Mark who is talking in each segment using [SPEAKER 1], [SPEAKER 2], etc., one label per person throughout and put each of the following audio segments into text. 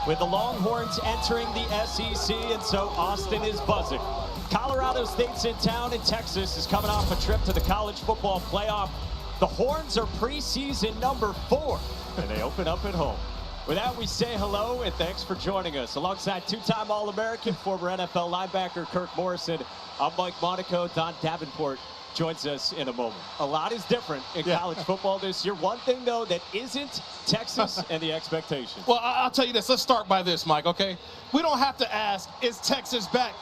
[SPEAKER 1] with the Longhorns entering the SEC, and so Austin is buzzing. Colorado State's in town, and Texas is coming off a trip to the college football playoff. The Horns are preseason number 4, and they open up at home. With that, we say hello and thanks for joining us. Alongside two-time All-American, former NFL linebacker Kirk Morrison, I'm Mike Monaco. Don Davenport joins us in a moment. A lot is different in college football this year. One thing, though, that isn't Texas and the expectations.
[SPEAKER 2] Well, I'll tell you this. Let's start by this, Mike, okay? We don't have to ask, is Texas back?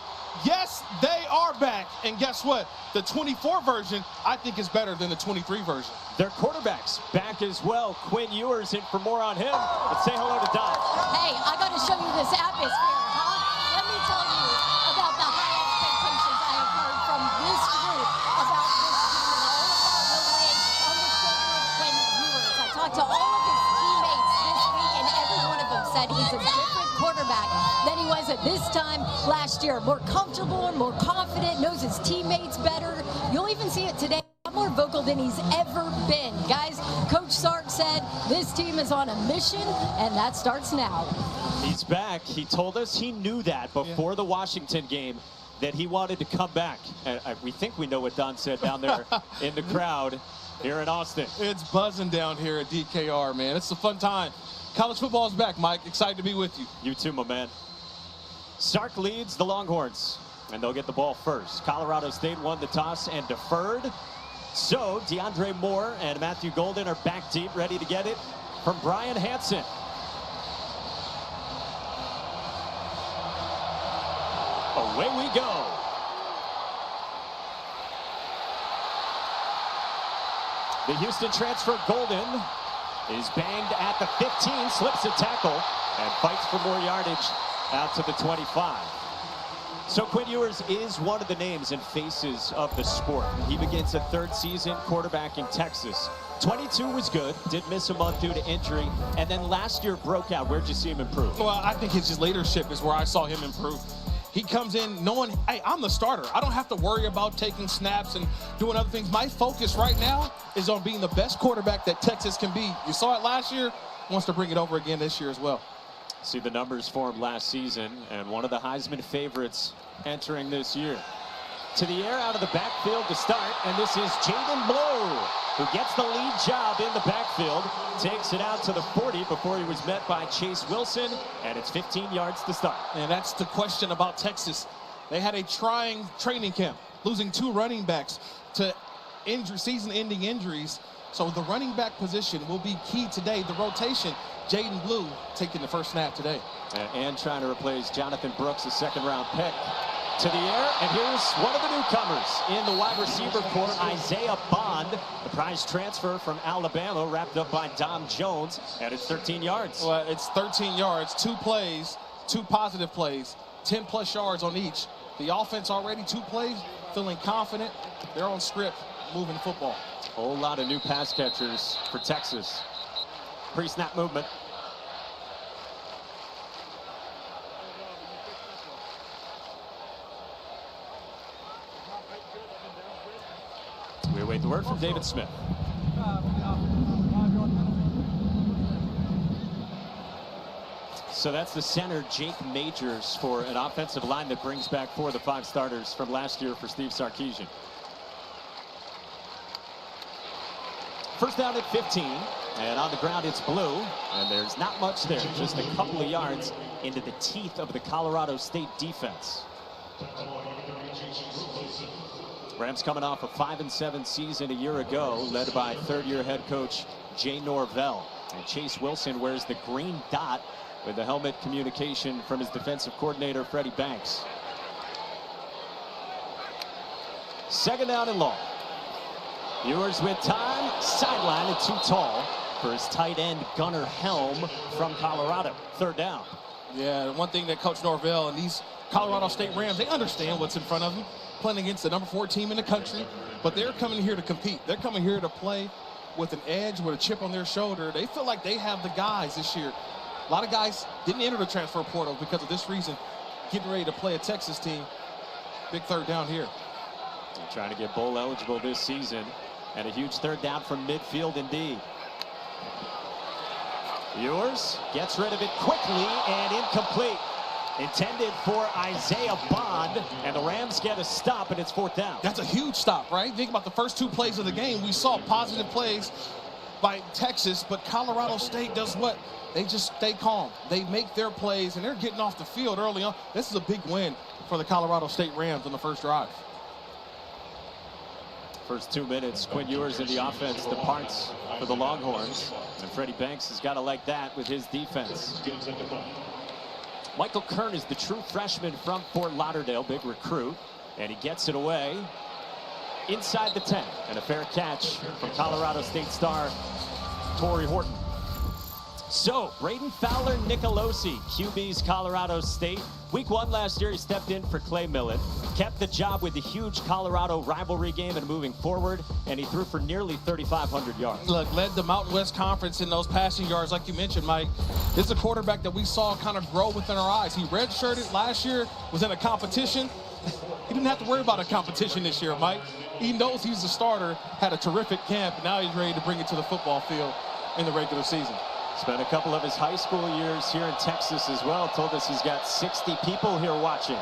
[SPEAKER 2] Yes, they are back. And guess what? The 24 version, I think, is better than the 23 version.
[SPEAKER 1] Their quarterback's back as well. Quinn Ewers in for more on him. Let's say hello to Don.
[SPEAKER 3] Hey, I got to show you this atmosphere, huh? Let me tell you about the high expectations I have heard from this group about this team and all of our way on the shoulder of Quinn Ewers. I talked to all of his teammates this week, and every one of them said he's a different quarterback than he was at this time last year. More comfortable, more confident, knows his teammates better. You'll even see it today. More vocal than he's ever been. Guys, Coach Sark said this team is on a mission, and that starts now.
[SPEAKER 1] He's back. He told us he knew that before the Washington game, that he wanted to come back. And we think we know what Don said down there in the crowd here in Austin.
[SPEAKER 2] It's buzzing down here at DKR, man. It's a fun time. College football is back, Mike. Excited to be with you.
[SPEAKER 1] You too, my man. Sark leads the Longhorns, and they'll get the ball first. Colorado State won the toss and deferred. So DeAndre Moore and Matthew Golden are back deep, ready to get it from Brian Hansen. Away we go. The Houston transfer Golden is banged at the 15, slips a tackle, and fights for more yardage out to the 25. So Quinn Ewers is one of the names and faces of the sport. He begins a third season quarterbacking Texas. 22 was good, did miss a month due to injury, and then last year broke out. Where'd you see him improve?
[SPEAKER 2] Well, I think his leadership is where I saw him improve. He comes in knowing, hey, I'm the starter. I don't have to worry about taking snaps and doing other things. My focus right now is on being the best quarterback that Texas can be. You saw it last year, wants to bring it over again this year as well.
[SPEAKER 1] See the numbers for him last season, and one of the Heisman favorites entering this year. To the air out of the backfield to start, and this is Jaden Blow, who gets the lead job in the backfield, takes it out to the 40 before he was met by Chase Wilson, and it's 15 yards to start.
[SPEAKER 2] And that's the question about Texas. They had a trying training camp, losing 2 running backs to season-ending injuries. So the running back position will be key today. The rotation, Jaden Blue taking the first snap today.
[SPEAKER 1] And trying to replace Jonathan Brooks, a second-round pick. To the air, and here's one of the newcomers in the wide receiver corps, Isaiah Bond, the prize transfer from Alabama, wrapped up by Dom Jones, and it's 13 yards.
[SPEAKER 2] Well, it's 13 yards, 2 plays, 2 positive plays, 10-plus yards on each. The offense already 2 plays, feeling confident. They're on script, moving the football.
[SPEAKER 1] A whole lot of new pass catchers for Texas. Pre-snap movement. We await the word from David Smith. So that's the center, Jake Majors, for an offensive line that brings back 4 of the 5 starters from last year for Steve Sarkisian. First down at 15, and on the ground it's Blue, and there's not much there, just a couple of yards into the teeth of the Colorado State defense. Rams coming off a 5-7 season a year ago, led by third-year head coach Jay Norvell. And Chase Wilson wears the green dot with the helmet communication from his defensive coordinator, Freddie Banks. Second down and long. Ewers with time, sideline and too tall for his tight end Gunnar Helm from Colorado. Third down.
[SPEAKER 2] Yeah, one thing that Coach Norvell and these Colorado State Rams, they understand what's in front of them, playing against the number 4 team in the country, but they're coming here to compete. They're coming here to play with an edge, with a chip on their shoulder. They feel like they have the guys this year. A lot of guys didn't enter the transfer portal because of this reason, getting ready to play a Texas team. Big third down here.
[SPEAKER 1] They're trying to get bowl eligible this season, and a huge third down from midfield indeed. Ewers gets rid of it quickly and incomplete. Intended for Isaiah Bond, and the Rams get a stop, and it's 4th down.
[SPEAKER 2] That's a huge stop, right? Think about the first 2 plays of the game. We saw positive plays by Texas, but Colorado State does what? They just stay calm. They make their plays, and they're getting off the field early on. This is a big win for the Colorado State Rams on the first drive.
[SPEAKER 1] First 2 minutes, Quinn Ewers in the offense departs for the Longhorns, and Freddie Banks has got to like that with his defense. Michael Kern is the true freshman from Fort Lauderdale, big recruit, and he gets it away inside the 10, and a fair catch from Colorado State star Torrey Horton. So, Braden Fowler Nicolosi, QB's Colorado State. Week 1 last year, he stepped in for Clay Millen, kept the job with the huge Colorado rivalry game and moving forward, and he threw for nearly 3,500 yards.
[SPEAKER 2] Look, led the Mountain West Conference in those passing yards, like you mentioned, Mike. This is a quarterback that we saw kind of grow within our eyes. He redshirted last year, was in a competition. He didn't have to worry about a competition this year, Mike. He knows he's a starter, had a terrific camp, and now he's ready to bring it to the football field in the regular season.
[SPEAKER 1] Spent a couple of his high school years here in Texas as well. Told us he's got 60 people here watching.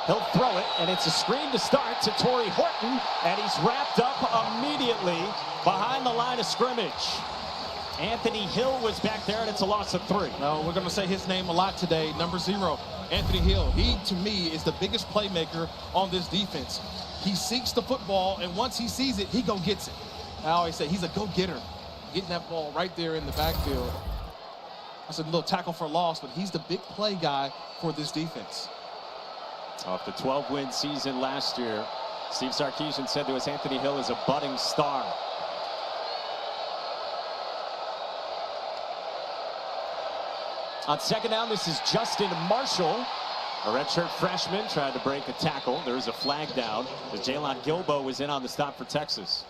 [SPEAKER 1] He'll throw it, and it's a screen to start to Torrey Horton, and he's wrapped up immediately behind the line of scrimmage. Anthony Hill was back there, and it's a loss of 3.
[SPEAKER 2] No, we're going to say his name a lot today. Number 0, Anthony Hill. He, to me, is the biggest playmaker on this defense. He seeks the football, and once he sees it, he go gets it. I always say he's a go-getter. Getting that ball right there in the backfield. That's a little tackle for loss, but he's the big play guy for this defense.
[SPEAKER 1] Off the 12-win season last year, Steve Sarkisian said to us Anthony Hill is a budding star. On 2nd down, this is Justin Marshall, a redshirt freshman, tried to break a tackle. There's a flag down as Jalen Gilbo was in on the stop for Texas.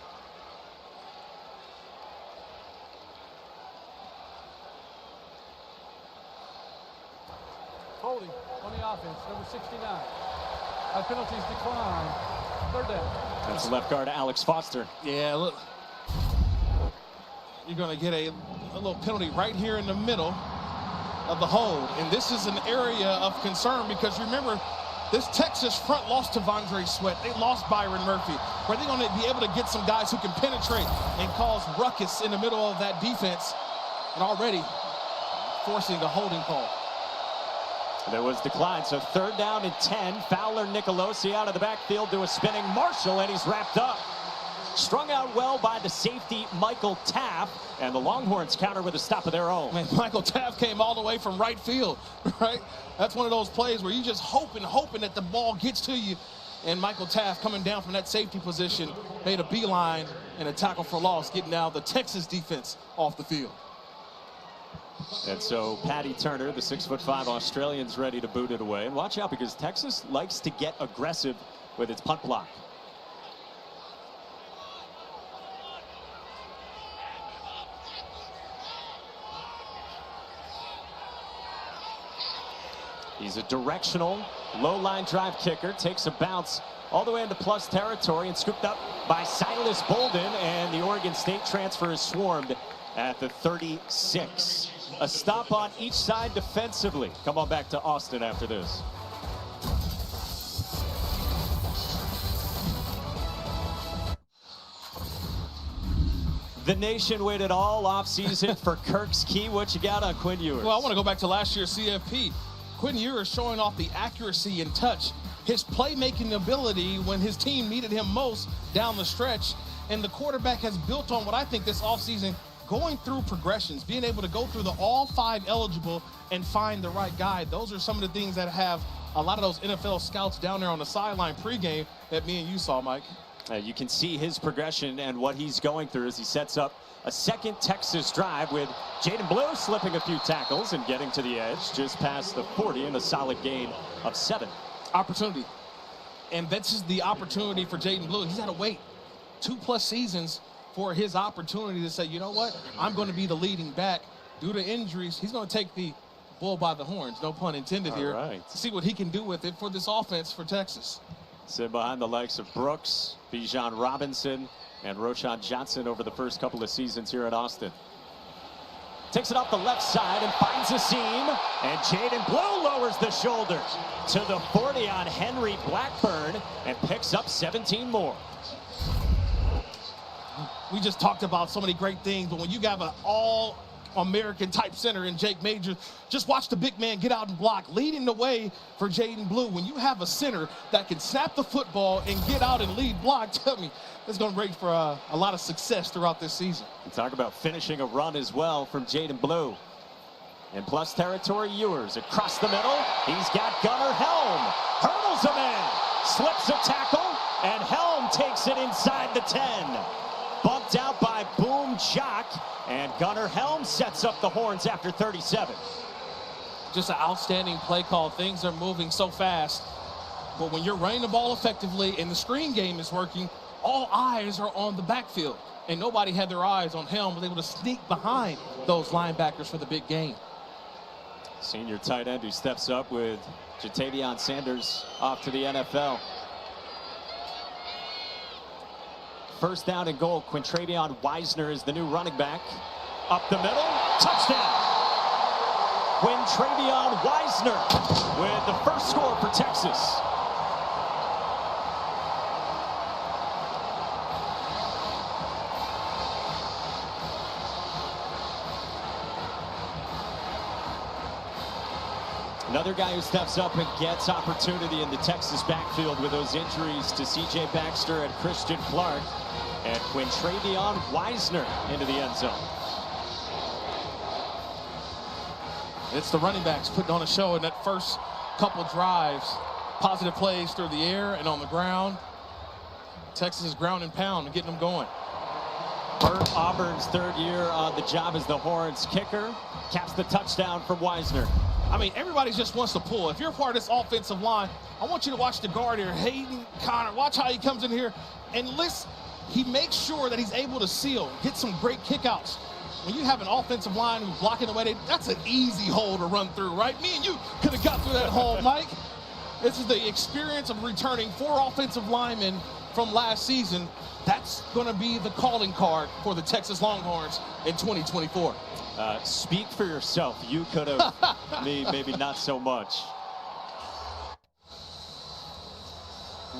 [SPEAKER 4] Holding on the offense, number 69. Penalties decline. 3rd down.
[SPEAKER 1] That's left guard Alex Foster.
[SPEAKER 2] Yeah, look. You're going to get a little penalty right here in the middle of the hold. And this is an area of concern because remember, this Texas front lost to Vondre Sweat. They lost Byron Murphy. Are they going to be able to get some guys who can penetrate and cause ruckus in the middle of that defense? And already forcing a holding call.
[SPEAKER 1] There was decline, so 3rd down and 10. Fowler Nicolosi out of the backfield to a spinning Marshall, and he's wrapped up. Strung out well by the safety, Michael Taft, and the Longhorns counter with a stop of their own.
[SPEAKER 2] Man, Michael Taft came all the way from right field, right? That's one of those plays where you just hoping that the ball gets to you. And Michael Taft coming down from that safety position made a beeline and a tackle for loss, getting now the Texas defense off the field.
[SPEAKER 1] And so Patty Turner, the 6'5" Australian's ready to boot it away. And watch out because Texas likes to get aggressive with its punt block. He's a directional, low-line drive kicker, takes a bounce all the way into plus territory and scooped up by Silas Bolden, and the Oregon State transfer is swarmed at the 36. A stop on each side defensively. Come on back to Austin after this. The nation waited all offseason for Kirk's key. What you got on Quinn Ewers?
[SPEAKER 2] Well, I want to go back to last year's CFP. Quinn Ewers showing off the accuracy and touch, his playmaking ability when his team needed him most down the stretch. And the quarterback has built on what I think this offseason, going through progressions, being able to go through the all 5 eligible and find the right guy. Those are some of the things that have a lot of those NFL scouts down there on the sideline pregame that me and you saw, Mike.
[SPEAKER 1] You can see his progression and what he's going through as he sets up a second Texas drive with Jaden Blue slipping a few tackles and getting to the edge just past the 40 and a solid gain of 7.
[SPEAKER 2] Opportunity. And this is the opportunity for Jaden Blue. He's had to wait 2+ seasons for his opportunity to say, you know what, I'm going to be the leading back. Due to injuries, he's going to take the bull by the horns, no pun intended here, to see what he can do with it for this offense for Texas.
[SPEAKER 1] Sit behind the likes of Brooks, Bijan Robinson, and Roschon Johnson over the first couple of seasons here at Austin. Takes it off the left side and finds a seam. And Jaden Blue lowers the shoulder to the 40 on Henry Blackburn and picks up 17 more.
[SPEAKER 2] We just talked about so many great things, but when you have an all-American type center in Jake Majors, just watch the big man get out and block, leading the way for Jaden Blue. When you have a center that can snap the football and get out and lead block, tell me, it's going to break for a lot of success throughout this season.
[SPEAKER 1] And talk about finishing a run as well from Jaden Blue. And plus territory, Ewers across the middle. He's got Gunnar Helm. Hurdles him in. Slips a tackle, and Helm takes it inside the 10. Bumped out by Boom Jock, and Gunnar Helm sets up the Horns after 37.
[SPEAKER 2] Just an outstanding play call. Things are moving so fast. But when you're running the ball effectively and the screen game is working, all eyes are on the backfield. And nobody had their eyes on Helm, was able to sneak behind those linebackers for the big game.
[SPEAKER 1] Senior tight end who steps up with Jatavion Sanders off to the NFL. First down and goal. Quintravion Wisner is the new running back. Up the middle, touchdown. Quintravion Wisner with the first score for Texas. Another guy who steps up and gets opportunity in the Texas backfield with those injuries to C.J. Baxter and Christian Clark. And Quintravion Wisner into the end zone.
[SPEAKER 2] It's the running backs putting on a show in that first couple drives. Positive plays through the air and on the ground. Texas is ground and pound and getting them going.
[SPEAKER 1] Bert Auburn's third year on the job as the Horns kicker. Caps the touchdown from Wisner.
[SPEAKER 2] I mean, everybody just wants to pull. If you're part of this offensive line, I want you to watch the guard here, Hayden Connor. Watch how he comes in here and listen. He makes sure that he's able to seal, get some great kickouts. When you have an offensive line who's blocking the way that's an easy hole to run through, right? Me and you could have got through that hole, Mike. This is the experience of returning 4 offensive linemen from last season. That's going to be the calling card for the Texas Longhorns in 2024.
[SPEAKER 1] Speak for yourself. You could have, me maybe not so much.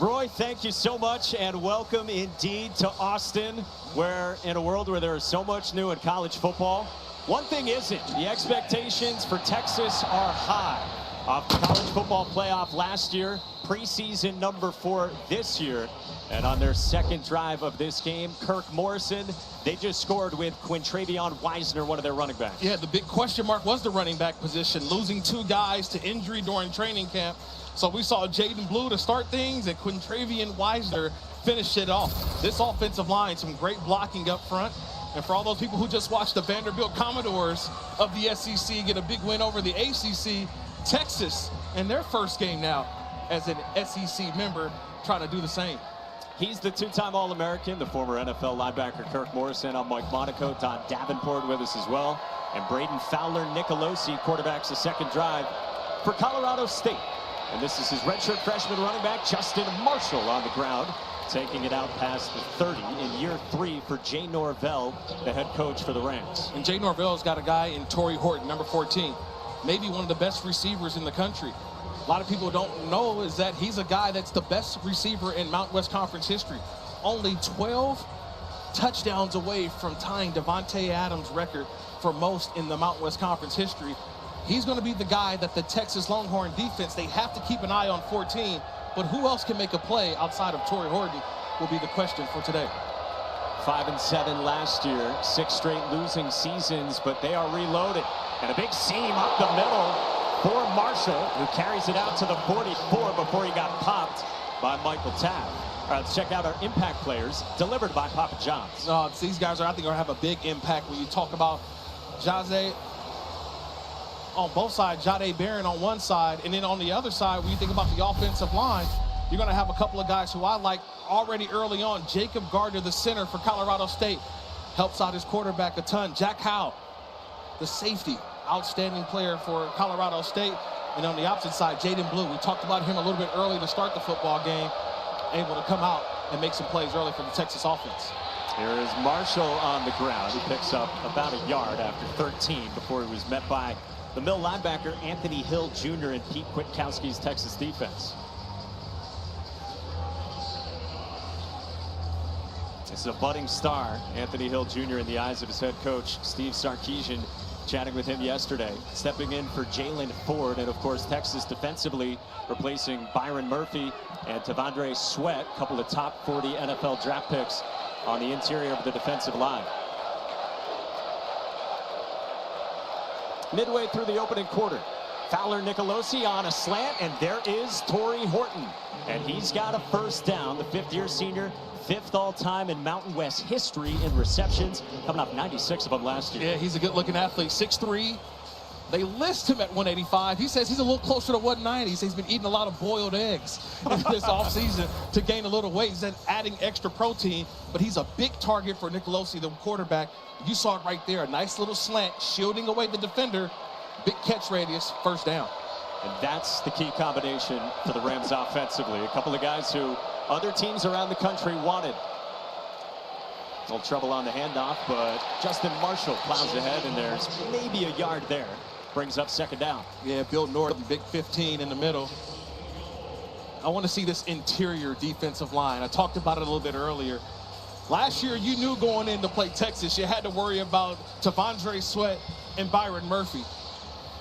[SPEAKER 1] Roy, thank you so much, and welcome indeed to Austin, where in a world where there is so much new in college football, one thing isn't. The expectations for Texas are high. Off the college football playoff last year, preseason number 4 this year, and on their second drive of this game, Kirk Morrison, they just scored with Quintravion Wisner, one of their running backs.
[SPEAKER 2] Yeah, the big question mark was the running back position, losing 2 guys to injury during training camp. So we saw Jaden Blue to start things, and Quintravion Wisner finish it off. This offensive line, some great blocking up front. And for all those people who just watched the Vanderbilt Commodores of the SEC get a big win over the ACC, Texas in their first game now as an SEC member trying to do the same.
[SPEAKER 1] He's the 2-time All-American, the former NFL linebacker Kirk Morrison. I'm Mike Monaco, Don Davenport with us as well. And Braden Fowler Nicolosi quarterbacks the second drive for Colorado State. And this is his redshirt freshman running back, Justin Marshall, on the ground, taking it out past the 30 in year 3 for Jay Norvell, the head coach for the Rams.
[SPEAKER 2] And Jay Norvell's got a guy in Torrey Horton, number 14, maybe one of the best receivers in the country. A lot of people don't know is that he's a guy that's the best receiver in Mountain West Conference history. Only 12 touchdowns away from tying Devontae Adams' record for most in the Mountain West Conference history. He's going to be the guy that the Texas Longhorn defense, they have to keep an eye on 14, but who else can make a play outside of Torrey Horton will be the question for today.
[SPEAKER 1] 5-7 last year, 6 straight losing seasons, but they are reloaded. And a big seam up the middle for Marshall, who carries it out to the 44 before he got popped by Michael Tabb. All right, let's check out our impact players, delivered by Papa John's.
[SPEAKER 2] These guys I think are going to have a big impact when you talk about Jahdae on both sides, Jahdae Barron on one side, and then on the other side, when you think about the offensive line, you're going to have a couple of guys who I like already early on. Jacob Gardner, the center for Colorado State, helps out his quarterback a ton. Jack Howe, the safety, outstanding player for Colorado State. And on the opposite side, Jaden Blue. We talked about him a little bit early to start the football game, able to come out and make some plays early for the Texas offense.
[SPEAKER 1] Here is Marshall on the ground. He picks up about a yard after 13 before he was met by the Mill linebacker Anthony Hill Jr. and Pete Kwiatkowski's Texas defense. This is a budding star, Anthony Hill Jr. in the eyes of his head coach, Steve Sarkisian, chatting with him yesterday. Stepping in for Jalen Ford, and of course Texas defensively replacing Byron Murphy and Tavondre Sweat, a couple of top 40 NFL draft picks on the interior of the defensive line. Midway through the opening quarter, Fowler Nicolosi on a slant, and there is Torrey Horton. And he's got a first down, the fifth-year senior, fifth all-time in Mountain West history in receptions, coming off 96 of them last year.
[SPEAKER 2] Yeah, he's a good-looking athlete, 6'3". They list him at 185. He says he's a little closer to 190. He says he's been eating a lot of boiled eggs this offseason to gain a little weight. He's adding extra protein, but he's a big target for Nicolosi, the quarterback. You saw it right there, a nice little slant, shielding away the defender, big catch radius, first down.
[SPEAKER 1] And that's the key combination for the Rams offensively. A couple of guys who other teams around the country wanted. A little trouble on the handoff, but Justin Marshall plows ahead, and there's maybe a yard there. Brings up second down.
[SPEAKER 2] Yeah, Bill Norton, big 15 in the middle. I want to see this interior defensive line. I talked about it a little bit earlier. Last year, you knew going in to play Texas, you had to worry about Tavondre Sweat and Byron Murphy.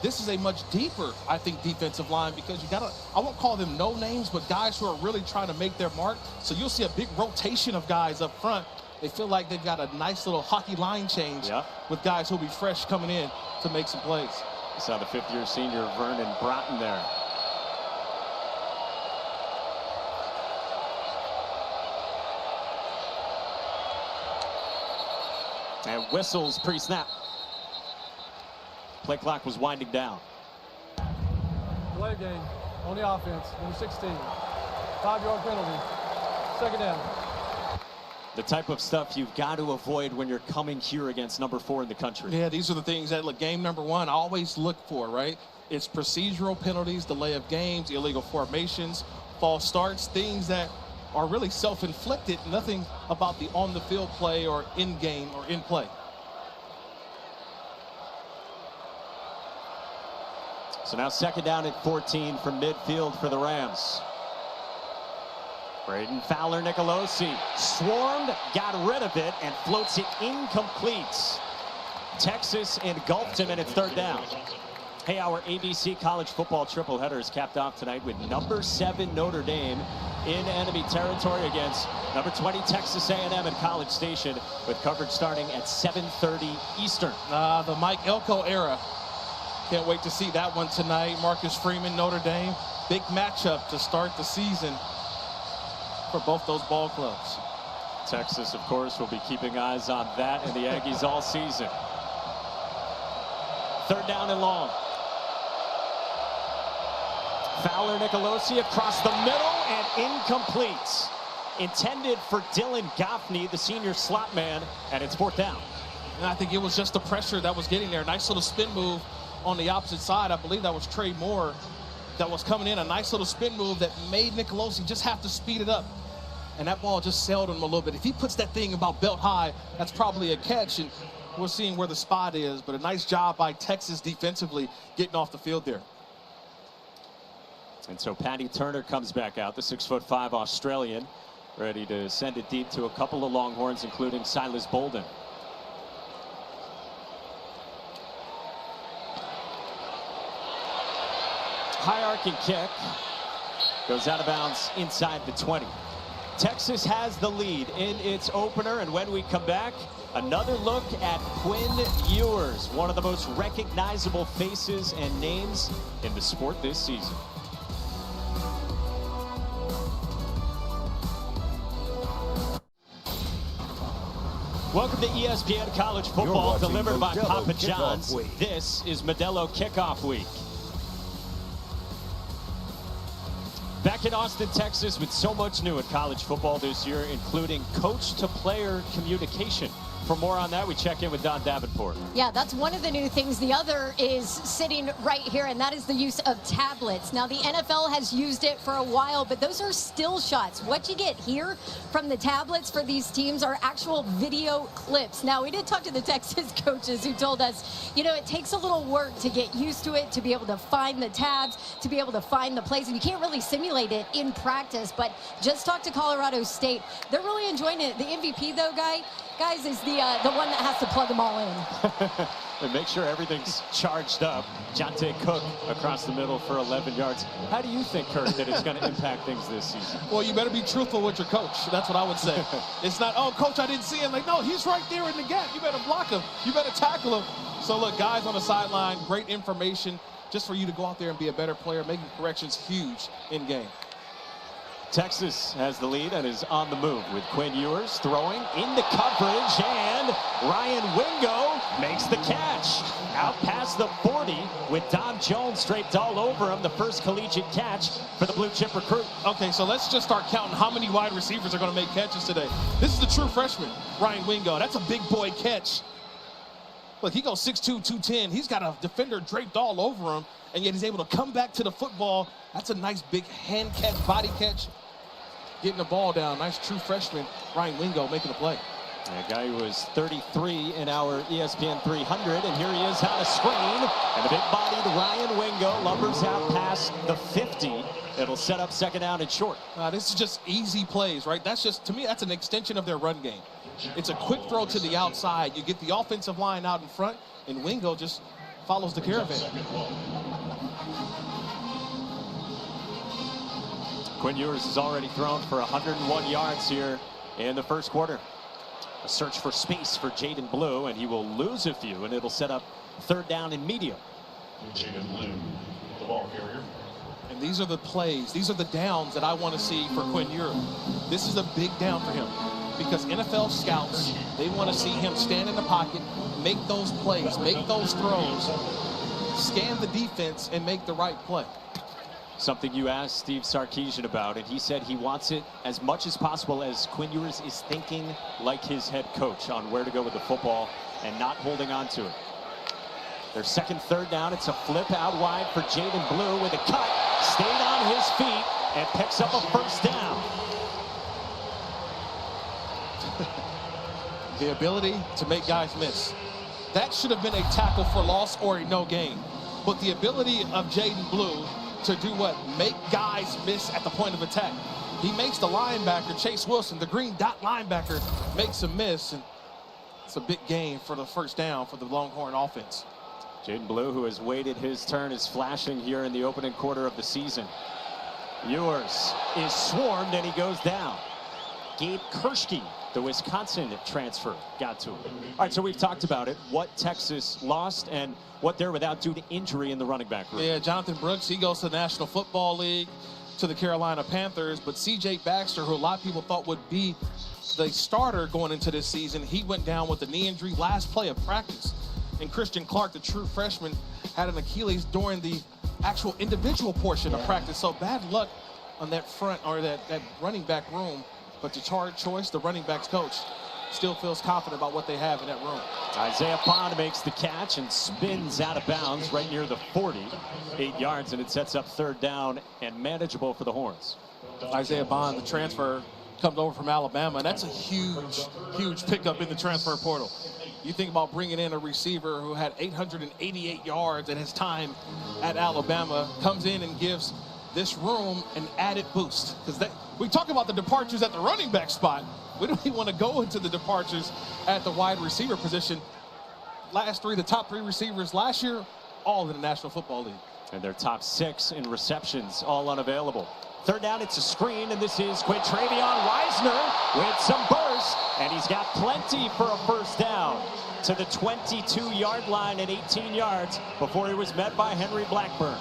[SPEAKER 2] This is a much deeper, I think, defensive line because you gotta, I won't call them no names, but guys who are really trying to make their mark. So you'll see a big rotation of guys up front. They feel like they've got a nice little hockey line change with guys who'll be fresh coming in to make some plays.
[SPEAKER 1] You saw the fifth-year senior Vernon Broughton there. And whistles pre-snap. Play clock was winding down.
[SPEAKER 4] Delay game on the offense, number 16. 5-yard penalty. Second down.
[SPEAKER 1] The type of stuff you've got to avoid when you're coming here against number 4 in the country.
[SPEAKER 2] Yeah, these are the things that, look, game number 1, I always look for, right? It's procedural penalties, delay of games, illegal formations, false starts, things that are really self-inflicted, nothing about the on-the-field play or in-game or in-play.
[SPEAKER 1] So now second down at 14 from midfield for the Rams. Braden Fowler Nicolosi swarmed, got rid of it, and floats it incomplete. Texas engulfed him, and it's third down. Hey, our ABC college football tripleheader is capped off tonight with number 7 Notre Dame in enemy territory against number 20 Texas A&M in College Station, with coverage starting at 7:30 Eastern.
[SPEAKER 2] The Mike Elko era. Can't wait to see that one tonight. Marcus Freeman, Notre Dame. Big matchup to start the season for both those ball clubs.
[SPEAKER 1] Texas, of course, will be keeping eyes on that and the Aggies all season. Third down and long. Fowler Nicolosi across the middle and incomplete. Intended for Dylan Goffney, the senior slot man, and it's fourth down.
[SPEAKER 2] And I think it was just the pressure that was getting there. Nice little spin move on the opposite side. I believe that was Trey Moore that was coming in. A nice little spin move that made Nicolosi just have to speed it up. And that ball just sailed him a little bit. If he puts that thing about belt high, that's probably a catch. And we're seeing where the spot is. But a nice job by Texas defensively getting off the field there.
[SPEAKER 1] And so Patty Turner comes back out, the 6'5" Australian, ready to send it deep to a couple of Longhorns, including Silas Bolden. High arcing kick goes out of bounds inside the 20. Texas has the lead in its opener, and when we come back, another look at Quinn Ewers, one of the most recognizable faces and names in the sport this season. Welcome to ESPN College Football, delivered by Papa John's. This is Modelo Kickoff Week. Back in Austin, Texas, with so much new in college football this year, including coach-to-player communication. For more on that, we check in with Don Davenport.
[SPEAKER 3] Yeah, that's one of the new things. The other is sitting right here, and that is the use of tablets. Now, the NFL has used it for a while, but those are still shots. What you get here from the tablets for these teams are actual video clips. Now, we did talk to the Texas coaches who told us, you know, it takes a little work to get used to it, to be able to find the tabs, to be able to find the plays, and you can't really simulate it in practice, but just talk to Colorado State. They're really enjoying it. The MVP, though, guys, is the one that has to plug them all in.
[SPEAKER 1] And make sure everything's charged up. Jonte Cook across the middle for 11 yards. How do you think, Kurt, that it's going to impact things this season?
[SPEAKER 2] Well, you better be truthful with your coach. That's what I would say. It's not, oh, coach, I didn't see him. Like, no, he's right there in the gap. You better block him. You better tackle him. So, look, guys on the sideline, great information just for you to go out there and be a better player. Making corrections huge in game.
[SPEAKER 1] Texas has the lead and is on the move with Quinn Ewers throwing into coverage, and Ryan Wingo makes the catch. Out past the 40 with Don Jones draped all over him, the first collegiate catch for the blue chip recruit.
[SPEAKER 2] Okay, so let's just start counting how many wide receivers are going to make catches today. This is the true freshman, Ryan Wingo. That's a big boy catch. Look, he goes 6'2", 210. He's got a defender draped all over him, and yet he's able to come back to the football. That's a nice big hand catch, body catch, getting the ball down. Nice true freshman, Ryan Wingo, making a play.
[SPEAKER 1] A guy who was 33 in our ESPN 300, and here he is on a screen, and the big-bodied Ryan Wingo lumbers out past the 50. It'll set up second down and short.
[SPEAKER 2] This is just easy plays, right? That's just, to me, that's an extension of their run game. It's a quick throw to the outside. You get the offensive line out in front, and Wingo just follows the caravan.
[SPEAKER 1] Quinn Ewers has already thrown for 101 yards here in the first quarter. A search for space for Jaden Blue, and he will lose a few, and it'll set up third down and medium.
[SPEAKER 5] Jaden Blue, the ball carrier.
[SPEAKER 2] And these are the plays, these are the downs that I want to see for Quinn Ewers. This is a big down for him because NFL scouts, they want to see him stand in the pocket, make those plays, make those throws, scan the defense, and make the right play.
[SPEAKER 1] Something you asked Steve Sarkisian about, and he said he wants it as much as possible as Quinn Ewers is thinking like his head coach on where to go with the football and not holding on to it. Their second third down, it's a flip out wide for Jaden Blue with a cut, stayed on his feet, and picks up a first down.
[SPEAKER 2] The ability to make guys miss. That should have been a tackle for loss or a no gain. But the ability of Jaden Blue to do what? Make guys miss at the point of attack. He makes the linebacker, Chase Wilson, the green dot linebacker, makes a miss, and it's a big gain for the first down for the Longhorn offense.
[SPEAKER 1] Jaden Blue, who has waited his turn, is flashing here in the opening quarter of the season. Ewers is swarmed, and he goes down. Gabe Kershke, the Wisconsin transfer, got to him. All right, so we've talked about it, what Texas lost and what they're without due to injury in the running back room.
[SPEAKER 2] Yeah, Jonathan Brooks, he goes to the National Football League, to the Carolina Panthers, but C.J. Baxter, who a lot of people thought would be the starter going into this season, he went down with a knee injury last play of practice. And Christian Clark, the true freshman, had an Achilles during the actual individual portion of practice. So bad luck on that front, or that running back room. But the charge choice, the running backs coach, still feels confident about what they have in that room.
[SPEAKER 1] Isaiah Bond makes the catch and spins out of bounds right near the 40, 8 yards, and it sets up third down and manageable for the Horns.
[SPEAKER 2] Isaiah Bond, the transfer, comes over from Alabama, and that's a huge, huge pickup in the transfer portal. You think about bringing in a receiver who had 888 yards at his time at Alabama, comes in and gives this room an added boost. Because we talk about the departures at the running back spot. We don't even want to go into the departures at the wide receiver position. The top three receivers last year, all in the National Football League.
[SPEAKER 1] And their top 6 in receptions, all unavailable. Third down, it's a screen, and this is Quintravion Weisner with some burst, and he's got plenty for a first down to the 22-yard line at 18 yards before he was met by Henry Blackburn.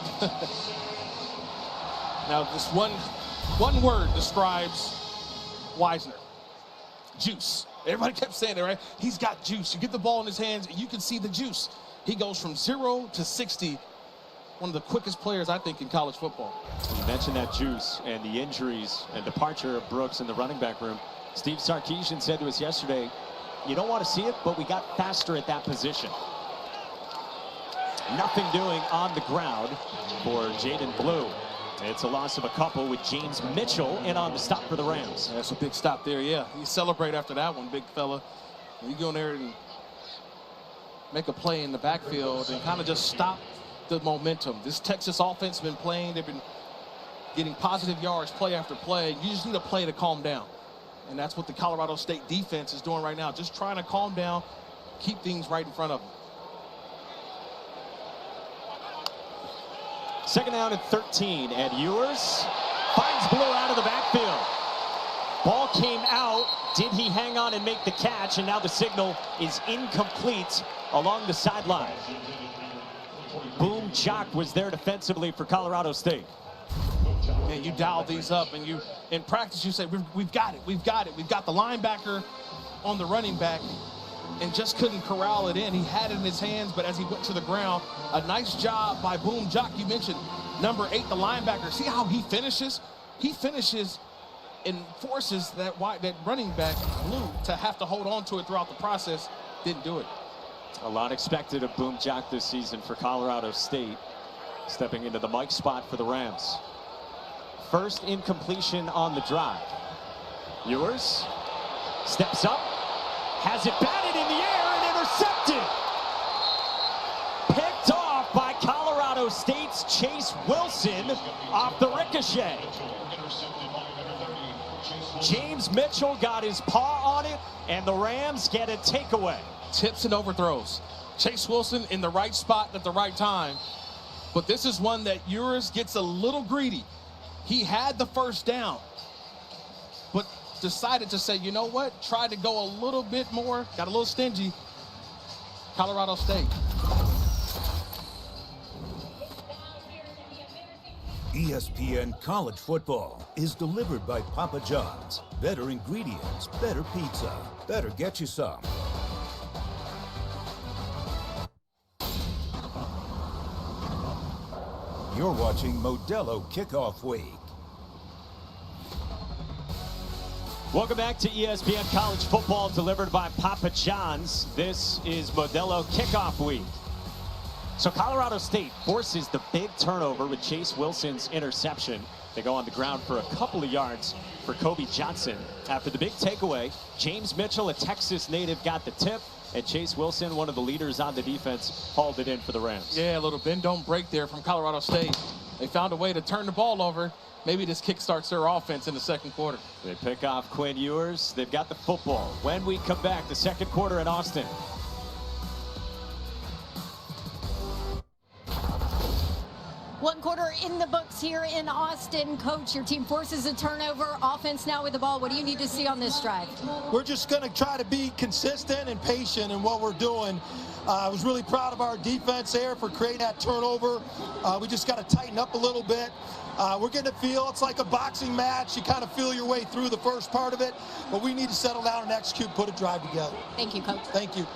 [SPEAKER 2] Now, this one word describes Weisner. Juice. Everybody kept saying it, right? He's got juice. You get the ball in his hands, and you can see the juice. He goes from 0 to 60. One of the quickest players, I think, in college football.
[SPEAKER 1] You mentioned that juice and the injuries and departure of Brooks in the running back room. Steve Sarkisian said to us yesterday, You don't want to see it, but we got faster at that position. Nothing doing on the ground for Jaden Blue. It's a loss of a couple with James Mitchell in on the stop for the Rams.
[SPEAKER 2] That's a big stop there, yeah. You celebrate after that one, big fella. You go in there and make a play in the backfield and kind of just stop the momentum. This Texas offense has been playing. They've been getting positive yards play after play. You just need a play to calm down. And that's what the Colorado State defense is doing right now, just trying to calm down, keep things right in front of them.
[SPEAKER 1] Second down and 13, and Ewers finds Blue out of the backfield. Ball came out. Did he hang on and make the catch? And now the signal is incomplete along the sideline. Boom Jock was there defensively for Colorado State.
[SPEAKER 2] And you dial these up, and you, in practice, you say, we've got it, we've got it. We've got the linebacker on the running back, and just couldn't corral it in. He had it in his hands, but as he went to the ground, a nice job by Boom Jock. You mentioned number 8, the linebacker. See how he finishes? He finishes and forces that running back, Blue, to have to hold on to it throughout the process. Didn't do it.
[SPEAKER 1] A lot expected of Boom Jock this season for Colorado State, stepping into the Mike spot for the Rams. First incompletion on the drive. Ewers steps up, has it batted in the air and intercepted. Picked off by Colorado State's Chase Wilson off the ricochet. James Mitchell got his paw on it, and the Rams get a takeaway.
[SPEAKER 2] Tips and overthrows. Chase Wilson in the right spot at the right time. But this is one that Ewers gets a little greedy. He had the first down, but decided to say, you know what? Tried to go a little bit more, got a little stingy. Colorado State.
[SPEAKER 6] ESPN College Football is delivered by Papa John's. Better ingredients, better pizza. Better get you some. You're watching Modelo Kickoff Week.
[SPEAKER 1] Welcome back to ESPN College Football, delivered by Papa John's. This is Modelo Kickoff Week. So Colorado State forces the big turnover with Chase Wilson's interception. They go on the ground for a couple of yards for Kobe Johnson. After the big takeaway, James Mitchell, a Texas native, got the tip, and Chase Wilson, one of the leaders on the defense, hauled it in for the Rams.
[SPEAKER 2] Yeah, a little bend don't break there from Colorado State. They found a way to turn the ball over. Maybe this kickstarts their offense in the second quarter.
[SPEAKER 1] They pick off Quinn Ewers. They've got the football. When we come back, the second quarter in Austin.
[SPEAKER 3] One quarter in the books here in Austin. Coach, your team forces a turnover. Offense now with the ball. What do you need to see on this drive?
[SPEAKER 7] We're just going to try to be consistent and patient in what we're doing. I was really proud of our defense there for creating that turnover. We just got to tighten up a little bit. We're getting a feel. It's like a boxing match. You kind of feel your way through the first part of it, but we need to settle down and execute, put a drive together.
[SPEAKER 3] Thank you, Coach.
[SPEAKER 7] Thank you.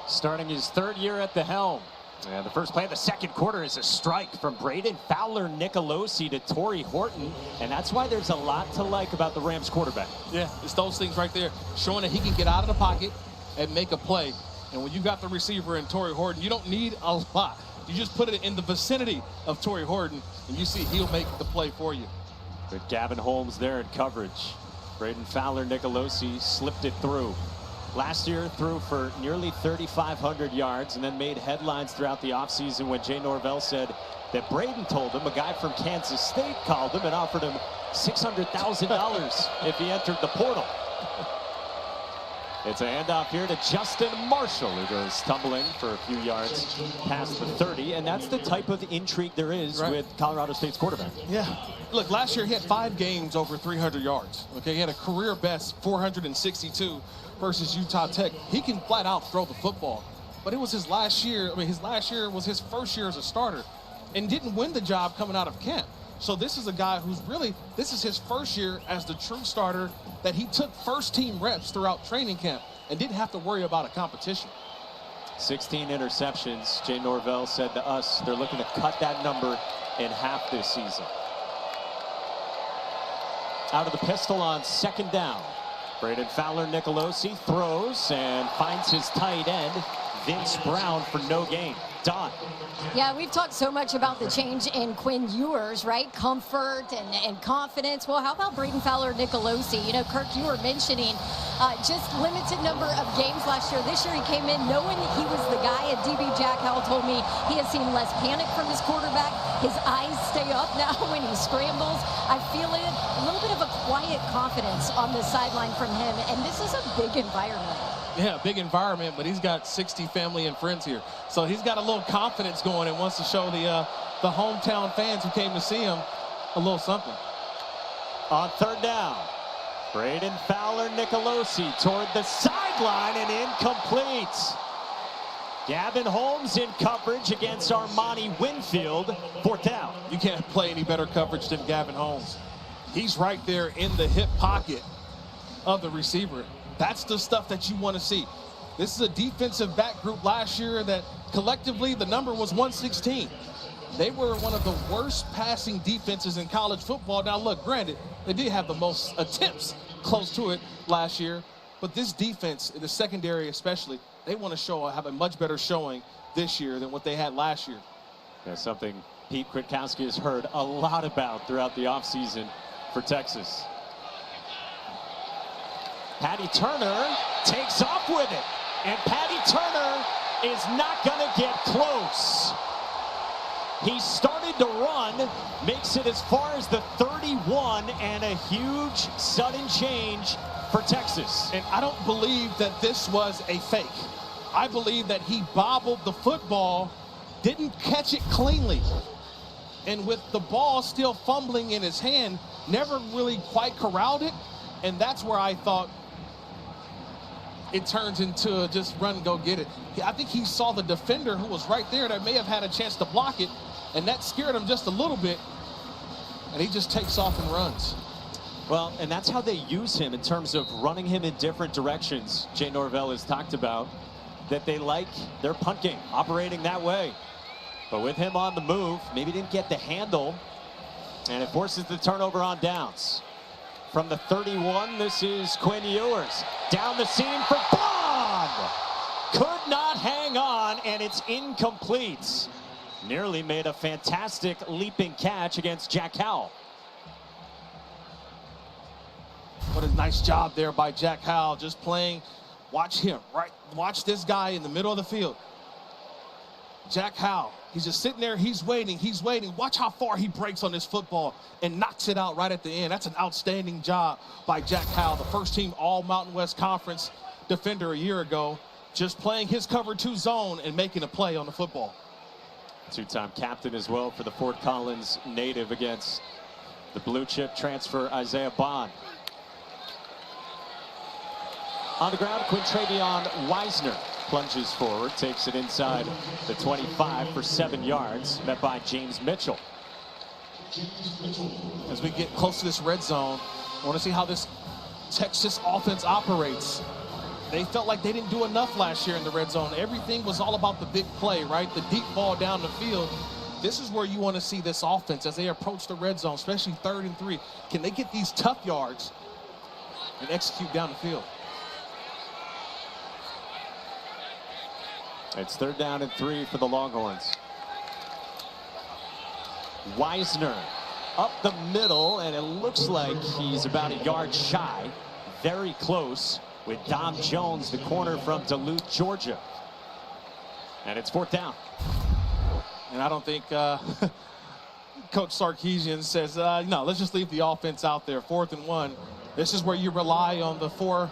[SPEAKER 1] Starting his third year at the helm. And the first play of the second quarter is a strike from Braden Fowler Nicolosi to Torrey Horton. And that's why there's a lot to like about the Rams quarterback.
[SPEAKER 2] Yeah, it's those things right there, showing that he can get out of the pocket and make a play. And when you got the receiver in Torrey Horton, you don't need a lot. You just put it in the vicinity of Torrey Horton, and you see he'll make the play for you.
[SPEAKER 1] With Gavin Holmes there in coverage. Braden Fowler Nicolosi slipped it through. Last year threw for nearly 3,500 yards and then made headlines throughout the offseason when Jay Norvell said that Braden told him, a guy from Kansas State called him and offered him $600,000 if he entered the portal. It's a handoff here to Justin Marshall, who goes tumbling for a few yards past the 30, and that's the type of intrigue there is with Colorado State's quarterback.
[SPEAKER 2] Yeah. Look, last year he had 5 games over 300 yards. Okay, he had a career best 462 versus Utah Tech. He can flat out throw the football, but it was his last year. I mean, his last year was his first year as a starter and didn't win the job coming out of camp. So this is a guy who's really, this is his first year as the true starter, that he took first team reps throughout training camp and didn't have to worry about a competition.
[SPEAKER 1] 16 interceptions. Jay Norvell said to us they're looking to cut that number in half this season. Out of the pistol on second down. Braden Fowler Nicolosi throws and finds his tight end, Vince Brown, for no gain. Don.
[SPEAKER 3] Yeah, we've talked so much about the change in Quinn Ewers, right? Comfort and confidence. Well, how about Braden Fowler Nicolosi? You know, Kirk, you were mentioning just limited number of games last year. This year he came in knowing he was the guy, and DB Jack Howell told me he has seen less panic from his quarterback. His eyes stay up now when he scrambles. I feel it, a little bit of a quiet confidence on the sideline from him, and this is a big environment.
[SPEAKER 2] Yeah, big environment, but he's got 60 family and friends here. So he's got a little confidence going and wants to show the hometown fans who came to see him a little something.
[SPEAKER 1] On third down, Braden Fowler Nicolosi toward the sideline and incomplete. Gavin Holmes in coverage against Armani Winfield. Fourth down.
[SPEAKER 2] You can't play any better coverage than Gavin Holmes. He's right there in the hip pocket of the receiver. That's the stuff that you want to see. This is a defensive back group last year that collectively the number was 116. They were one of the worst passing defenses in college football. Now look, granted, they did have the most attempts close to it last year, but this defense, in the secondary especially, they want to have a much better showing this year than what they had last year.
[SPEAKER 1] That's something Pete Kwiatkowski has heard a lot about throughout the offseason for Texas. Patty Turner takes off with it, and Patty Turner is not going to get close. He started to run, makes it as far as the 31, and a huge sudden change for Texas.
[SPEAKER 2] And I don't believe that this was a fake. I believe that he bobbled the football, didn't catch it cleanly, and with the ball still fumbling in his hand, never really quite corralled it, and that's where I thought it turns into just run, go get it. I think he saw the defender who was right there that may have had a chance to block it, and that scared him just a little bit, and he just takes off and runs.
[SPEAKER 1] Well, and that's how they use him in terms of running him in different directions. Jay Norvell has talked about that they like their punt game, operating that way. But with him on the move, maybe didn't get the handle, and it forces the turnover on downs. From the 31, this is Quinn Ewers. Down the seam for Bond! Could not hang on, and it's incomplete. Nearly made a fantastic leaping catch against Jack Howell.
[SPEAKER 2] What a nice job there by Jack Howell, just playing. Watch him, right? Watch this guy in the middle of the field. Jack Howell, he's just sitting there, he's waiting. Watch how far he breaks on this football and knocks it out right at the end. That's an outstanding job by Jack Howell, the first team All Mountain West Conference defender a year ago, just playing his cover 2 zone and making a play on the football.
[SPEAKER 1] Two-time captain as well for the Fort Collins native against the blue chip transfer Isaiah Bond. On the ground, Quintravion Wisner plunges forward, takes it inside the 25 for 7 yards, met by James Mitchell.
[SPEAKER 2] As we get close to this red zone, I want to see how this Texas offense operates. They felt like they didn't do enough last year in the red zone. Everything was all about the big play, right? The deep ball down the field. This is where you want to see this offense as they approach the red zone, especially 3rd and 3. Can they get these tough yards and execute down the field?
[SPEAKER 1] It's 3rd down and 3 for the Longhorns. Wisner up the middle, and it looks like he's about a yard shy. Very close with Dom Jones, the corner from Duluth, Georgia. And it's 4th down.
[SPEAKER 2] And I don't think Coach Sarkisian says, no, let's just leave the offense out there. 4th and 1. This is where you rely on the 4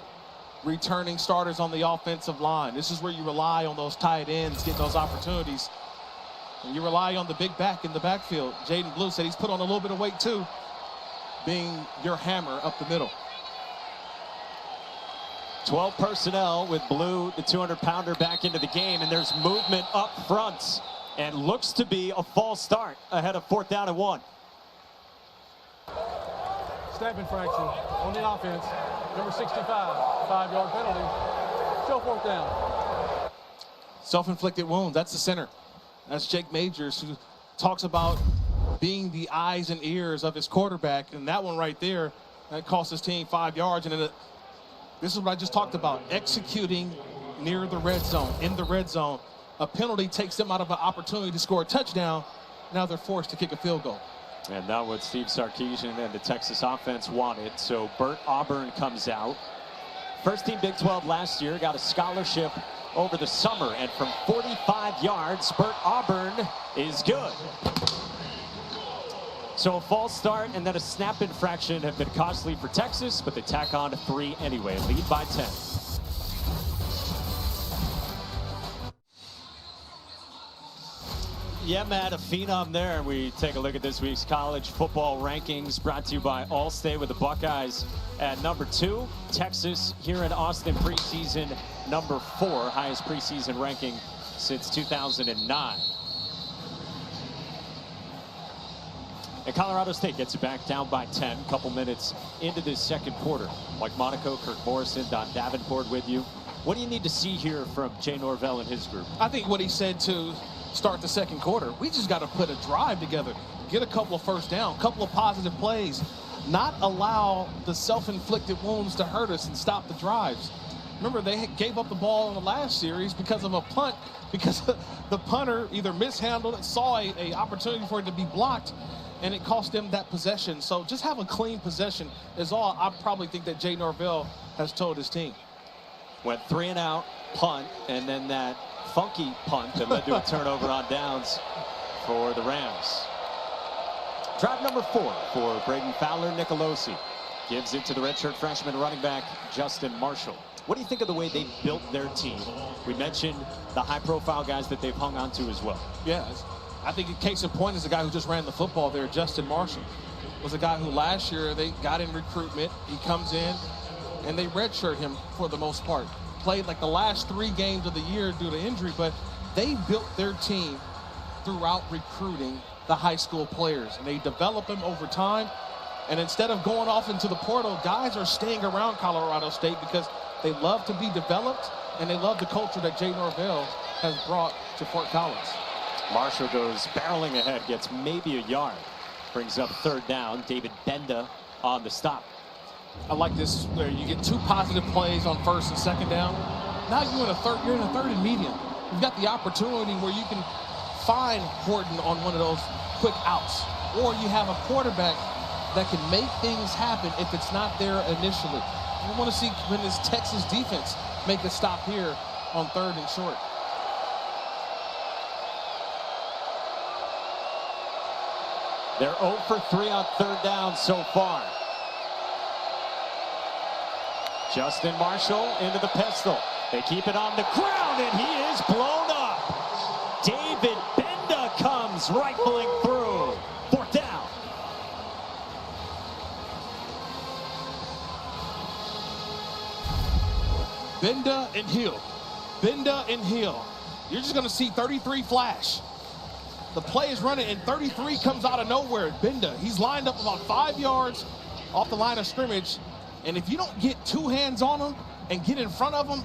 [SPEAKER 2] returning starters on the offensive line. This is where you rely on those tight ends, getting those opportunities. And you rely on the big back in the backfield. Jaden Blue said he's put on a little bit of weight too, being your hammer up the middle.
[SPEAKER 1] 12 personnel with Blue, the 200-pounder, back into the game, and there's movement up front. And looks to be a false start ahead of 4th down and 1.
[SPEAKER 4] Snap infraction on the offense. Number 65, 5-yard penalty. Still 4th down.
[SPEAKER 2] Self-inflicted wound, that's the center. That's Jake Majors, who talks about being the eyes and ears of his quarterback. And that one right there, that cost his team 5 yards. And This is what I just talked about, executing near the red zone, in the red zone. A penalty takes them out of an opportunity to score a touchdown. Now they're forced to kick a field goal.
[SPEAKER 1] And not what Steve Sarkisian and the Texas offense wanted. So Bert Auburn comes out. First team Big 12 last year, got a scholarship over the summer. And from 45 yards, Bert Auburn is good. So a false start and then a snap infraction have been costly for Texas, but they tack on to 3 anyway, lead by 10. Yeah, Matt, a phenom there. We take a look at this week's college football rankings brought to you by Allstate with the Buckeyes at number 2. Texas here in Austin preseason number 4, highest preseason ranking since 2009. And Colorado State gets it back down by 10, a couple minutes into this second quarter. Mike Monaco, Kirk Morrison, Don Davenport with you. What do you need to see here from Jay Norvell and his group?
[SPEAKER 2] I think what he said to start the second quarter, we just got to put a drive together, get a couple of first down, a couple of positive plays, not allow the self-inflicted wounds to hurt us and stop the drives. Remember, they gave up the ball in the last series because of a punt, because the punter either mishandled it, saw a opportunity for it to be blocked, and it cost them that possession. So just have a clean possession is all I probably think that Jay Norvell has told his team.
[SPEAKER 1] Went 3 and out, punt, and then that funky punt that led to a turnover on downs for the Rams. Drive number 4 for Braden Fowler. Nicolosi gives it to the redshirt freshman running back Justin Marshall. What do you think of the way they built their team? We mentioned the high-profile guys that they've hung on to as well.
[SPEAKER 2] Yeah, I think a case in point is the guy who just ran the football there, Justin Marshall. Was a guy who last year they got in recruitment. He comes in, and they redshirt him for the most part. Played like the last 3 games of the year due to injury, but they built their team throughout recruiting the high school players, and they develop them over time. And instead of going off into the portal, guys are staying around Colorado State because they love to be developed, and they love the culture that Jay Norvell has brought to Fort Collins.
[SPEAKER 1] Marshall goes barreling ahead, gets maybe a yard, brings up 3rd down. David Benda on the stop.
[SPEAKER 2] I like this where you get 2 positive plays on 1st and 2nd down. Now you're in a 3rd and medium. You've got the opportunity where you can find Horton on one of those quick outs, or you have a quarterback that can make things happen if it's not there initially. We want to see when this Texas defense make a stop here on 3rd and short.
[SPEAKER 1] They're 0 for 3 on 3rd down so far. Justin Marshall into the pistol. They keep it on the ground, and he is blown up. David Benda comes rifling through. 4th down.
[SPEAKER 2] Benda and Hill. Benda and Hill. You're just going to see 33 flash. The play is running, and 33 comes out of nowhere. Benda, he's lined up about 5 yards off the line of scrimmage. And if you don't get 2 hands on him and get in front of him,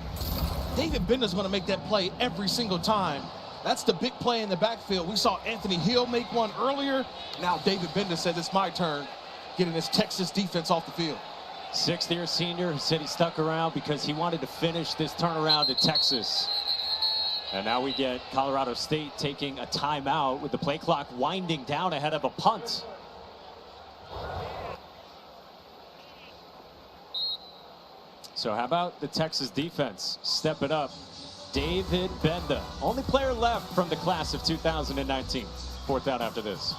[SPEAKER 2] David Benda's going to make that play every single time. That's the big play in the backfield. We saw Anthony Hill make one earlier. Now David Benda says it's my turn, getting this Texas defense off the field.
[SPEAKER 1] 6th-year senior who said he stuck around because he wanted to finish this turnaround at Texas. And now we get Colorado State taking a timeout with the play clock winding down ahead of a punt. So how about the Texas defense? Step it up. David Benda, only player left from the class of 2019. 4th down after this.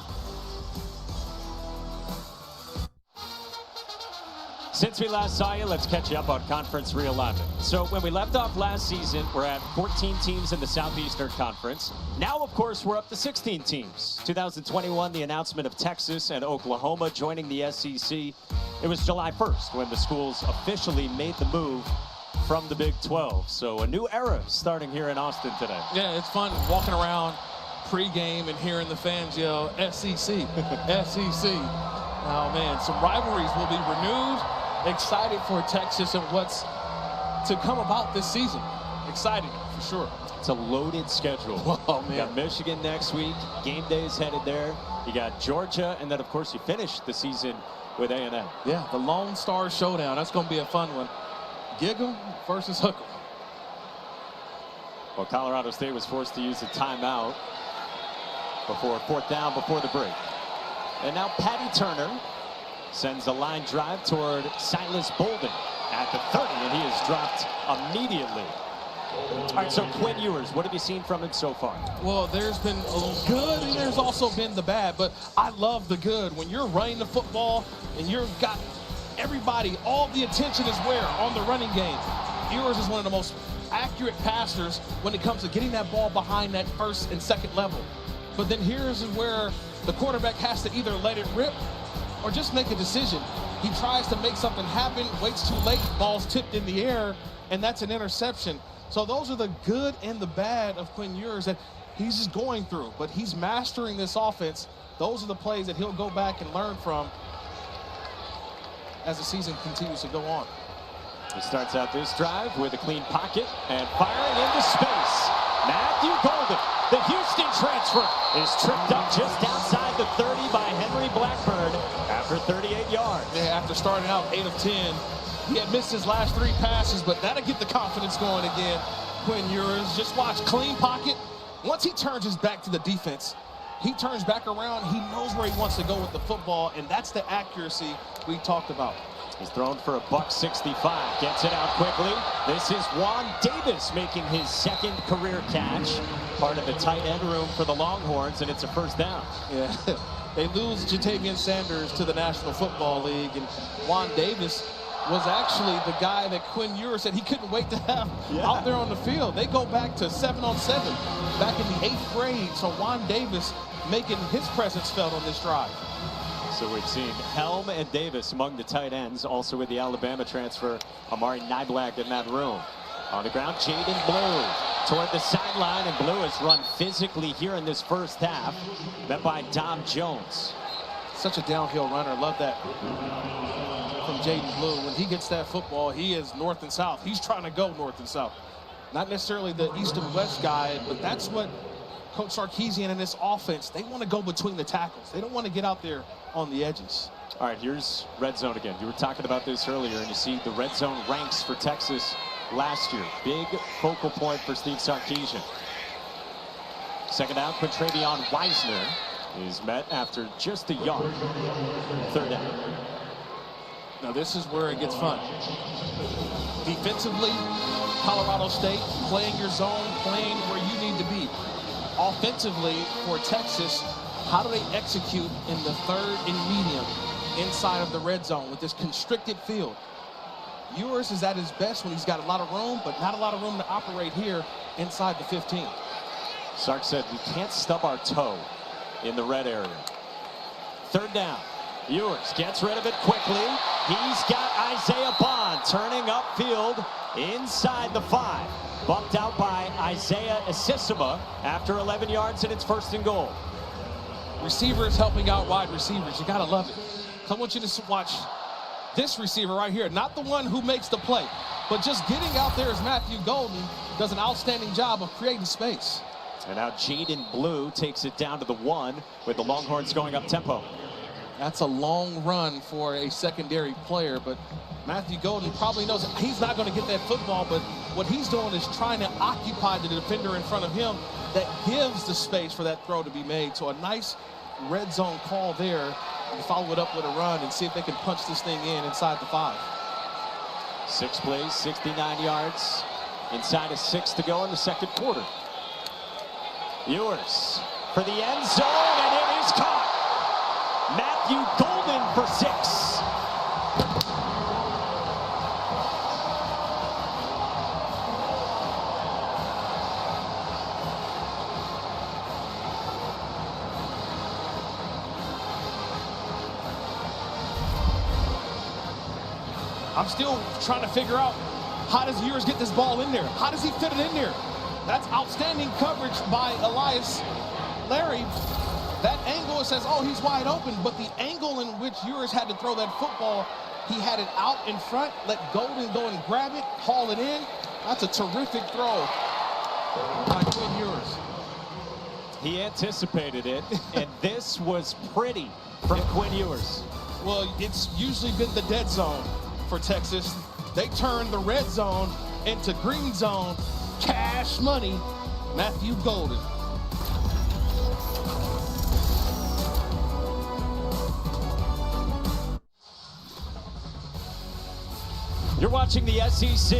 [SPEAKER 1] Since we last saw you, let's catch you up on conference realignment. So when we left off last season, we're at 14 teams in the Southeastern Conference. Now, of course, we're up to 16 teams. 2021, the announcement of Texas and Oklahoma joining the SEC. It was July 1st when the schools officially made the move from the Big 12. So a new era starting here in Austin today.
[SPEAKER 2] Yeah, it's fun walking around pregame and hearing the fans yell, SEC, SEC. Oh, man, some rivalries will be renewed. Excited for Texas and what's to come about this season. Excited, for sure.
[SPEAKER 1] It's a loaded schedule.
[SPEAKER 2] Oh, man.
[SPEAKER 1] You got Michigan next week. Game day is headed there. You got Georgia, and then, of course, you finish the season with A&M.
[SPEAKER 2] Yeah, the Lone Star Showdown. That's going to be a fun one. Giggle versus Hooker.
[SPEAKER 1] Well, Colorado State was forced to use a timeout before 4th down before the break. And now Patty Turner sends a line drive toward Silas Bolden at the 30, and he is dropped immediately. All right, so Quinn Ewers, what have you seen from him so far?
[SPEAKER 2] Well, there's been a good and there's also been the bad, but I love the good. When you're running the football and you've got everybody, all the attention is where? On the running game. Ewers is one of the most accurate passers when it comes to getting that ball behind that first and second level. But then here's where the quarterback has to either let it rip or just make a decision. He tries to make something happen, waits too late, ball's tipped in the air, and that's an interception. So those are the good and the bad of Quinn Ewers that he's just going through, but he's mastering this offense. Those are the plays that he'll go back and learn from as the season continues to go on.
[SPEAKER 1] He starts out this drive with a clean pocket and firing into space. Matthew Golden, the Houston transfer, is tripped up just outside the 30 by Henry Blackburn after 38 yards.
[SPEAKER 2] Yeah, after starting out 8 of 10, he had missed his last 3 passes, but that'll get the confidence going again. Quinn Ewers, just watch, clean pocket. Once he turns his back to the defense, he turns back around, he knows where he wants to go with the football, and that's the accuracy we talked about.
[SPEAKER 1] He's thrown for $165, gets it out quickly. This is Juan Davis making his 2nd career catch, part of the tight end room for the Longhorns, and it's a 1st down.
[SPEAKER 2] Yeah, they lose Jatavian Sanders to the National Football League, and Juan Davis was actually the guy that Quinn Ewers said he couldn't wait to have out there on the field. They go back to 7-on-7 back in the 8th grade, so Juan Davis making his presence felt on this drive.
[SPEAKER 1] So we've seen Helm and Davis among the tight ends, also with the Alabama transfer, Amari Niblack in that room. On the ground, Jaden Blue toward the sideline, and Blue has run physically here in this 1st half, met by Dom Jones.
[SPEAKER 2] Such a downhill runner, love that from Jaden Blue. When he gets that football, he is north and south. He's trying to go north and south. Not necessarily the east and west guy, but that's what Coach Sarkisian and this offense, they want to go between the tackles. They don't want to get out there on the edges.
[SPEAKER 1] All right, here's red zone again. You were talking about this earlier, and you see the red zone ranks for Texas last year. Big focal point for Steve Sarkisian. 2nd down, Quintravion Weisner is met after just a yard. 3rd down.
[SPEAKER 2] Now this is where it gets fun. Defensively, Colorado State playing your zone, playing where you need to be. Offensively for Texas, how do they execute in the 3rd and medium inside of the red zone with this constricted field? Ewers is at his best when he's got a lot of room, but not a lot of room to operate here inside the 15.
[SPEAKER 1] Sark said we can't stub our toe in the red area. 3rd down. Ewers gets rid of it quickly. He's got Isaiah Bond turning upfield inside the 5. Bumped out by Isaiah Esisima after 11 yards, and it's 1st and goal.
[SPEAKER 2] Receivers helping out wide receivers. You got to love it. I want you to watch this receiver right here. Not the one who makes the play, but just getting out there as Matthew Golden does an outstanding job of creating space.
[SPEAKER 1] And now Jaden Blue takes it down to the 1 with the Longhorns going up tempo.
[SPEAKER 2] That's a long run for a secondary player, but Matthew Golden probably knows he's not going to get that football, but what he's doing is trying to occupy the defender in front of him that gives the space for that throw to be made. So a nice red zone call there. You follow it up with a run and see if they can punch this thing in inside the 5.
[SPEAKER 1] 6 plays, 69 yards. Inside of 6 to go in the 2nd quarter. Ewers for the end zone, and it is caught. Matthew Golden for 6.
[SPEAKER 2] I'm still trying to figure out, how does Ewers get this ball in there? How does he fit it in there? That's outstanding coverage by Elias Larry. That angle, it says, oh, he's wide open, but the angle in which Ewers had to throw that football, he had it out in front, let Golden go and grab it, haul it in. That's a terrific throw by Quinn Ewers.
[SPEAKER 1] He anticipated it, and this was pretty from Quinn Ewers.
[SPEAKER 2] Well, it's usually been the dead zone for Texas. They turned the red zone into green zone. Cash money. Matthew Golden.
[SPEAKER 1] You're watching the SEC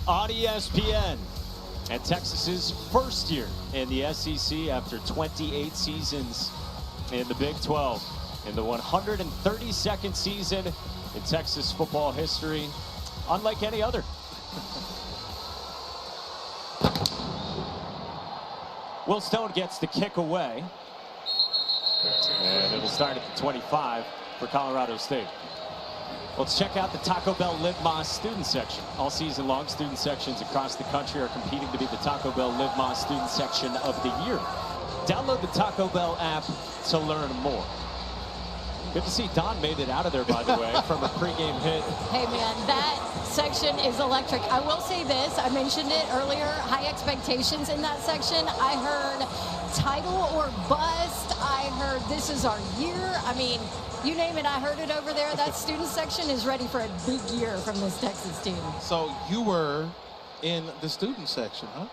[SPEAKER 1] on ESPN. And Texas's first year in the SEC after 28 seasons in the Big 12. In the 132nd season in Texas football history, unlike any other. Will Stone gets the kick away. And it'll start at the 25 for Colorado State. Let's check out the Taco Bell Live Más student section. All season long, student sections across the country are competing to be the Taco Bell Live Más student section of the year. Download the Taco Bell app to learn more. Good to see Don made it out of there, by the way, from a pregame hit.
[SPEAKER 3] Hey, man, that section is electric. I will say this. I mentioned it earlier. High expectations in that section. I heard title or bust. I heard this is our year. I mean, you name it, I heard it over there. That student section is ready for a big year from this Texas team.
[SPEAKER 2] So you were in the student section, huh?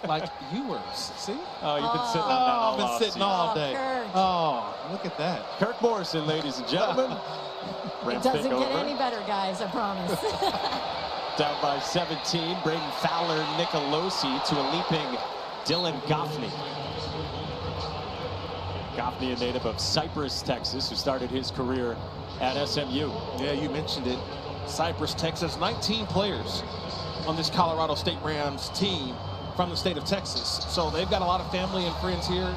[SPEAKER 2] Like you were, see?
[SPEAKER 1] Oh, you've been sitting on that all
[SPEAKER 2] I've been sitting all day.
[SPEAKER 3] Kirk.
[SPEAKER 2] Oh, look at that.
[SPEAKER 1] Kirk Morrison, ladies and gentlemen.
[SPEAKER 3] It doesn't get any better, guys, I promise.
[SPEAKER 1] Down by 17, Braden Fowler, Nicolosi to a leaping Dylan Goffney. Goffney, a native of Cypress, Texas, who started his career at SMU.
[SPEAKER 2] Yeah, you mentioned it. Cypress, Texas, 19 players on this Colorado State Rams team from the state of Texas. So they've got a lot of family and friends here,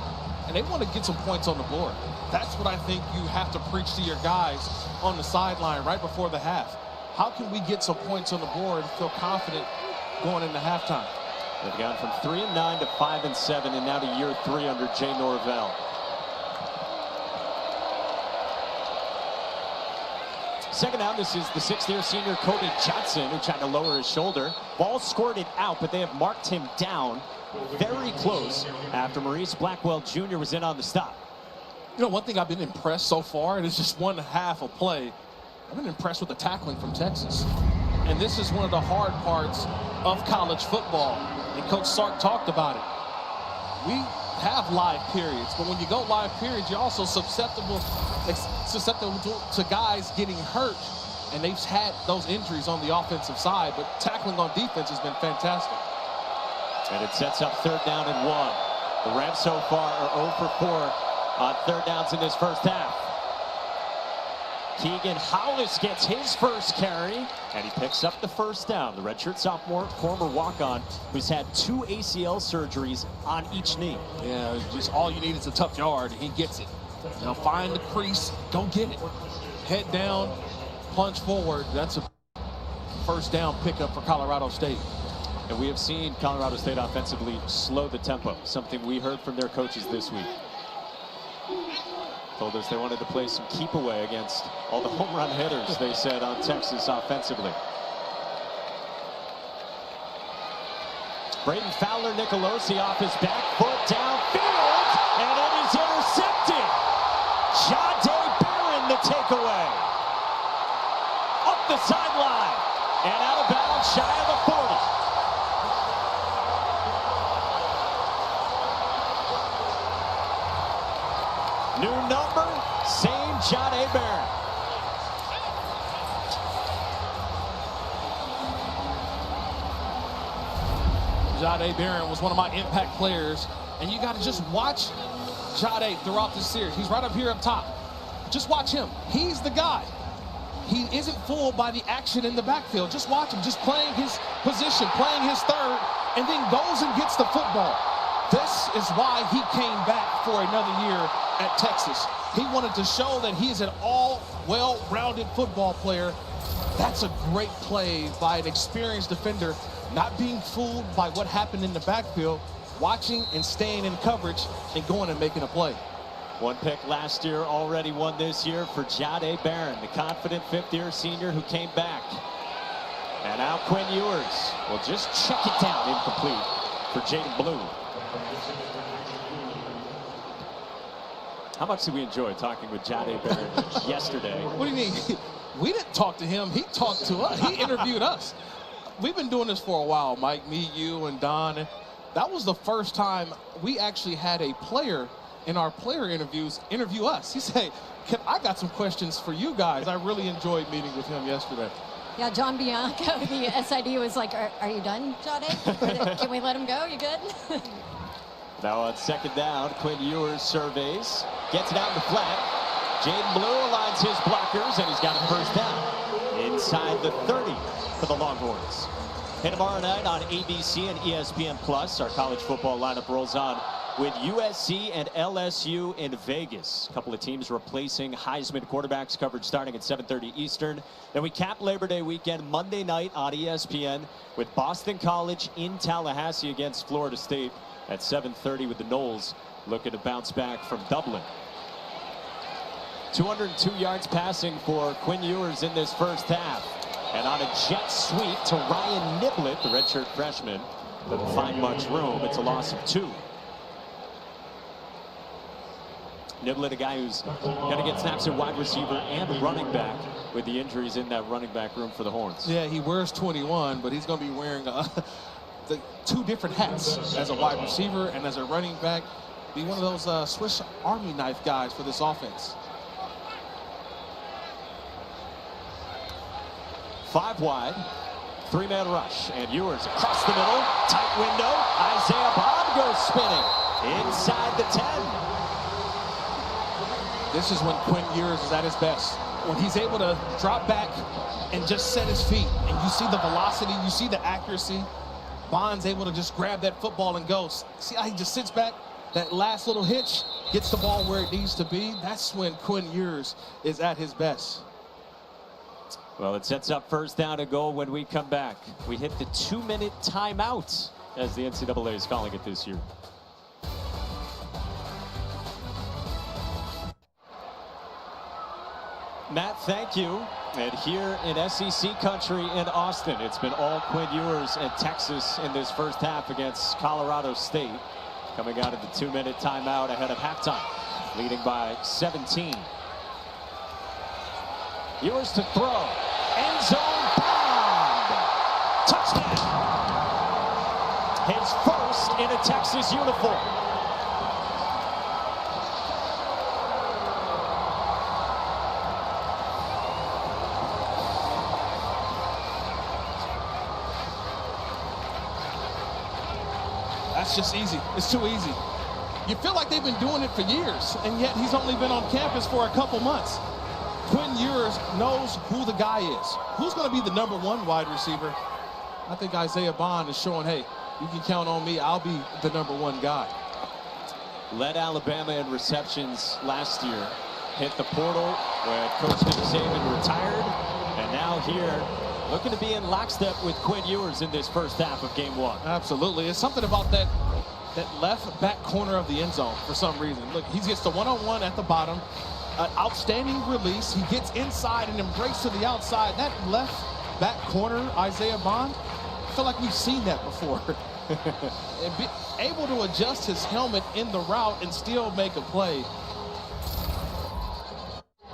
[SPEAKER 2] and they want to get some points on the board. That's what I think you have to preach to your guys on the sideline right before the half. How can we get some points on the board and feel confident going into halftime?
[SPEAKER 1] They've gone from 3-9 to 5-7, and now to year 3 under Jay Norvell. Second down, this is the 6th-year senior Cody Johnson, who tried to lower his shoulder. Ball squirted out, but they have marked him down very close after Maurice Blackwell Jr. was in on the stop.
[SPEAKER 2] You know, one thing I've been impressed so far, and it's just one half of play, I've been impressed with the tackling from Texas. And this is one of the hard parts of college football. And Coach Sark talked about it. We have live periods, but when you go live periods, you're also susceptible to guys getting hurt, and they've had those injuries on the offensive side, but tackling on defense has been fantastic.
[SPEAKER 1] And it sets up 3rd down and 1. The Rams so far are 0 for 4 on 3rd downs in this first half. Keegan Hollis gets his first carry, and he picks up the 1st down. The redshirt sophomore, former walk-on, who's had 2 ACL surgeries on each knee.
[SPEAKER 2] Yeah, just all you need is a tough yard, and he gets it. Now find the crease, go get it. Head down, punch forward. That's a 1st down pickup for Colorado State.
[SPEAKER 1] And we have seen Colorado State offensively slow the tempo, something we heard from their coaches this week. Told us they wanted to play some keep away against all the home run hitters, they said, on Texas offensively. Braden Fowler, Nicolosi off his back foot downfield, and it is intercepted. Jahdae Barron, the takeaway. Up the sideline, and out of bounds, shy of the 40. New number, same Jahdae Barron.
[SPEAKER 2] Jahdae Barron was one of my impact players, and you got to just watch Jahdae throughout this series. He's right up here up top. Just watch him. He's the guy. He isn't fooled by the action in the backfield. Just watch him, just playing his position, playing his 3rd, and then goes and gets the football. This is why he came back for another year at Texas. He wanted to show that he is an all well-rounded football player. That's a great play by an experienced defender, not being fooled by what happened in the backfield, watching and staying in coverage and going and making a play.
[SPEAKER 1] 1 pick last year, already 1 this year for Jahdae Barron, the confident 5th-year senior who came back. And now Quinn Ewers will just check it down, incomplete for Jaden Blue. How much did we enjoy talking with Jahdae Barron yesterday?
[SPEAKER 2] What do you mean? We didn't talk to him. He talked to us. He interviewed us. We've been doing this for a while, Mike, me, you, and Don. And that was the first time we actually had a player in our player interviews interview us. He said, I got some questions for you guys. I really enjoyed meeting with him yesterday.
[SPEAKER 3] Yeah, John Bianco, the SID, was like, are you done, Jade? Can we let him go? You good?
[SPEAKER 1] Now on second down, Quinn Ewers surveys, gets it out in the flat. Jaden Blue aligns his blockers, and he's got a first down inside the 30 for the Longhorns. And tomorrow night on ABC and ESPN Plus, our college football lineup rolls on with USC and LSU in Vegas. A couple of teams replacing Heisman quarterbacks, coverage starting at 7:30 Eastern. Then we cap Labor Day weekend Monday night on ESPN with Boston College in Tallahassee against Florida State at 7:30 with the Noles looking to bounce back from Dublin. 202 yards passing for Quinn Ewers in this first half. And on a jet sweep to Ryan Niblett, the redshirt freshman, doesn't find much room. It's a loss of 2. Niblett, a guy who's going to get snaps at wide receiver and running back with the injuries in that running back room for the Horns.
[SPEAKER 2] Yeah, he wears 21, but he's going to be wearing the 2 different hats as a wide receiver and as a running back. Be one of those Swiss Army knife guys for this offense.
[SPEAKER 1] 5 wide, 3-man rush, and Ewers across the middle, tight window. Isaiah Bond goes spinning inside the 10.
[SPEAKER 2] This is when Quinn Ewers is at his best. When he's able to drop back and just set his feet, and you see the velocity, you see the accuracy. Bond's able to just grab that football and go. See how he just sits back, that last little hitch, gets the ball where it needs to be. That's when Quinn Ewers is at his best.
[SPEAKER 1] Well, it sets up first down and goal when we come back. We hit the 2-minute timeout, as the NCAA is calling it this year. Matt, thank you. And here in SEC country in Austin, it's been all Quinn Ewers and Texas in this first half against Colorado State. Coming out of the 2-minute timeout ahead of halftime, leading by 17. Ewers to throw. End zone, Bond. Touchdown. His first in a Texas uniform.
[SPEAKER 2] That's just easy. It's too easy. You feel like they've been doing it for years, and yet he's only been on campus for a couple months. Quinn Ewers knows who the guy is. Who's going to be the #1 wide receiver? I think Isaiah Bond is showing, hey, you can count on me. I'll be the #1 guy.
[SPEAKER 1] Led Alabama in receptions last year. Hit the portal when Coach Nick Saban retired. And now here, looking to be in lockstep with Quinn Ewers in this first half of game 1.
[SPEAKER 2] Absolutely. It's something about that left back corner of the end zone for some reason. Look, he gets the one-on-one at the bottom. An outstanding release. He gets inside and embraces to the outside. That left back corner, Isaiah Bond, I feel like we've seen that before. And be able to adjust his helmet in the route and still make a play.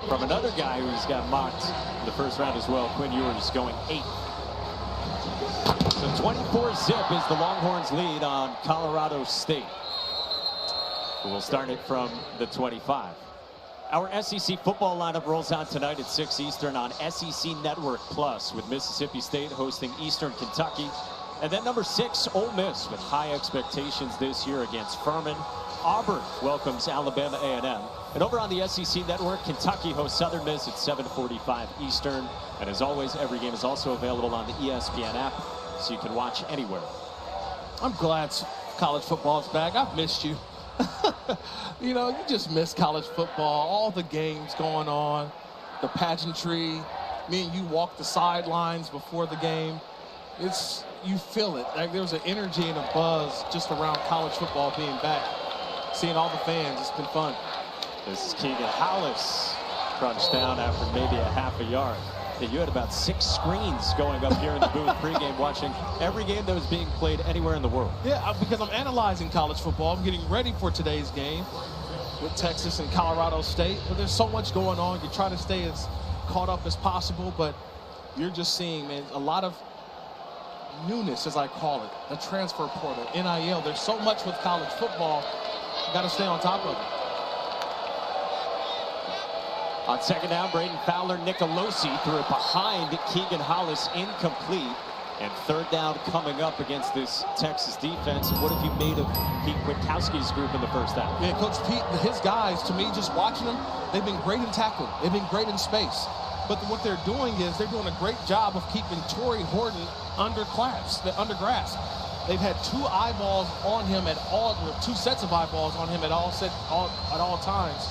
[SPEAKER 1] From another guy who's got mocked in the first round as well, Quinn Ewers going 8. So 24-zip is the Longhorns lead on Colorado State. We'll start it from the 25. Our SEC football lineup rolls on tonight at 6 Eastern on SEC Network Plus with Mississippi State hosting Eastern Kentucky. And then number 6, Ole Miss with high expectations this year against Furman. Auburn welcomes Alabama A&M. And over on the SEC Network, Kentucky hosts Southern Miss at 7:45 Eastern. And as always, every game is also available on the ESPN app, so you can watch anywhere.
[SPEAKER 2] I'm glad college football is back. I've missed you. You know, you just miss college football, all the games going on, the pageantry. Me and you walk the sidelines before the game. You feel it. Like there's an energy and a buzz just around college football being back. Seeing all the fans, it's been fun.
[SPEAKER 1] This is Keegan Hollis, crunched down after maybe a half a yard. Yeah, you had about 6 screens going up here in the booth pregame, watching every game that was being played anywhere in the world.
[SPEAKER 2] Yeah, because I'm analyzing college football. I'm getting ready for today's game with Texas and Colorado State. But there's so much going on. You try to stay as caught up as possible, but you're just seeing, man, a lot of newness, as I call it, the transfer portal, NIL. There's so much with college football. You got to stay on top of it.
[SPEAKER 1] On second down, Braden Fowler, Nicolosi threw it behind Keegan Hollis, incomplete. And third down coming up against this Texas defense. What have you made of Pete Kwiatkowski's group in the first half?
[SPEAKER 2] Yeah, Coach Pete, his guys, to me, just watching them, they've been great in tackling. They've been great in space. But what they're doing is they're doing a great job of keeping Torrey Horton under grass. They've had two eyeballs on him at all, two sets of eyeballs on him at all times.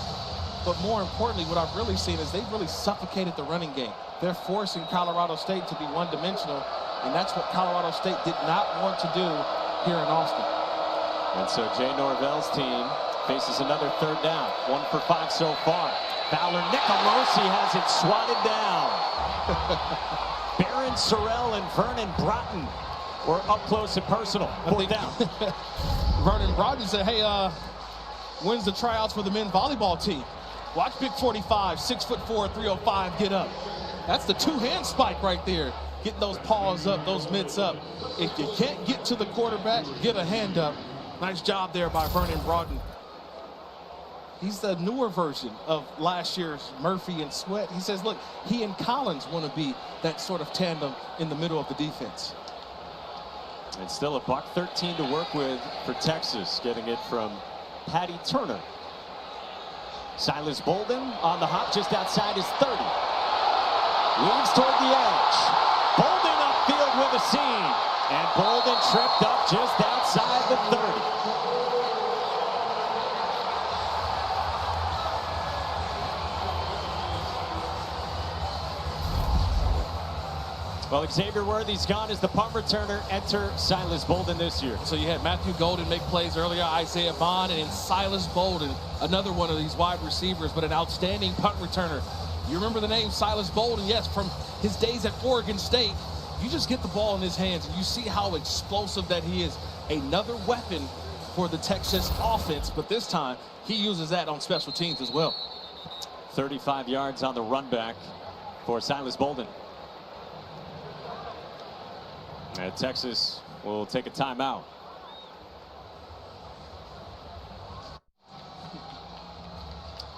[SPEAKER 2] But more importantly, what I've really seen is they've really suffocated the running game. They're forcing Colorado State to be one-dimensional, and that's what Colorado State did not want to do here in Austin.
[SPEAKER 1] And so Jay Norvell's team faces another third down. 1 for 5 so far. Fowler, Nicolosi has it swatted down. Barron Sorrell and Vernon Broughton were up close and personal. Fourth down.
[SPEAKER 2] Vernon Broughton said, hey, when's the tryouts for the men's volleyball team? Watch Big 45, 6'4", 305, get up. That's the two-hand spike right there. Get those paws up, those mitts up. If you can't get to the quarterback, get a hand up. Nice job there by Vernon Broughton. He's the newer version of last year's Murphy and Sweat. He says, look, he and Collins want to be that sort of tandem in the middle of the defense.
[SPEAKER 1] And still a $113 to work with for Texas, getting it from Patty Turner. Silas Bolden on the hop just outside his 30. Weaves toward the edge. Bolden upfield with a seam. And Bolden tripped up just outside the 30. Well, Xavier Worthy's gone as the punt returner. Enter Silas Bolden this year.
[SPEAKER 2] So you had Matthew Golden make plays earlier, Isaiah Bond, and then Silas Bolden, another one of these wide receivers, but an outstanding punt returner. You remember the name Silas Bolden? Yes, from his days at Oregon State. You just get the ball in his hands, and you see how explosive that he is. Another weapon for the Texas offense, but this time he uses that on special teams as well.
[SPEAKER 1] 35 yards on the run back for Silas Bolden. And Texas will take a timeout.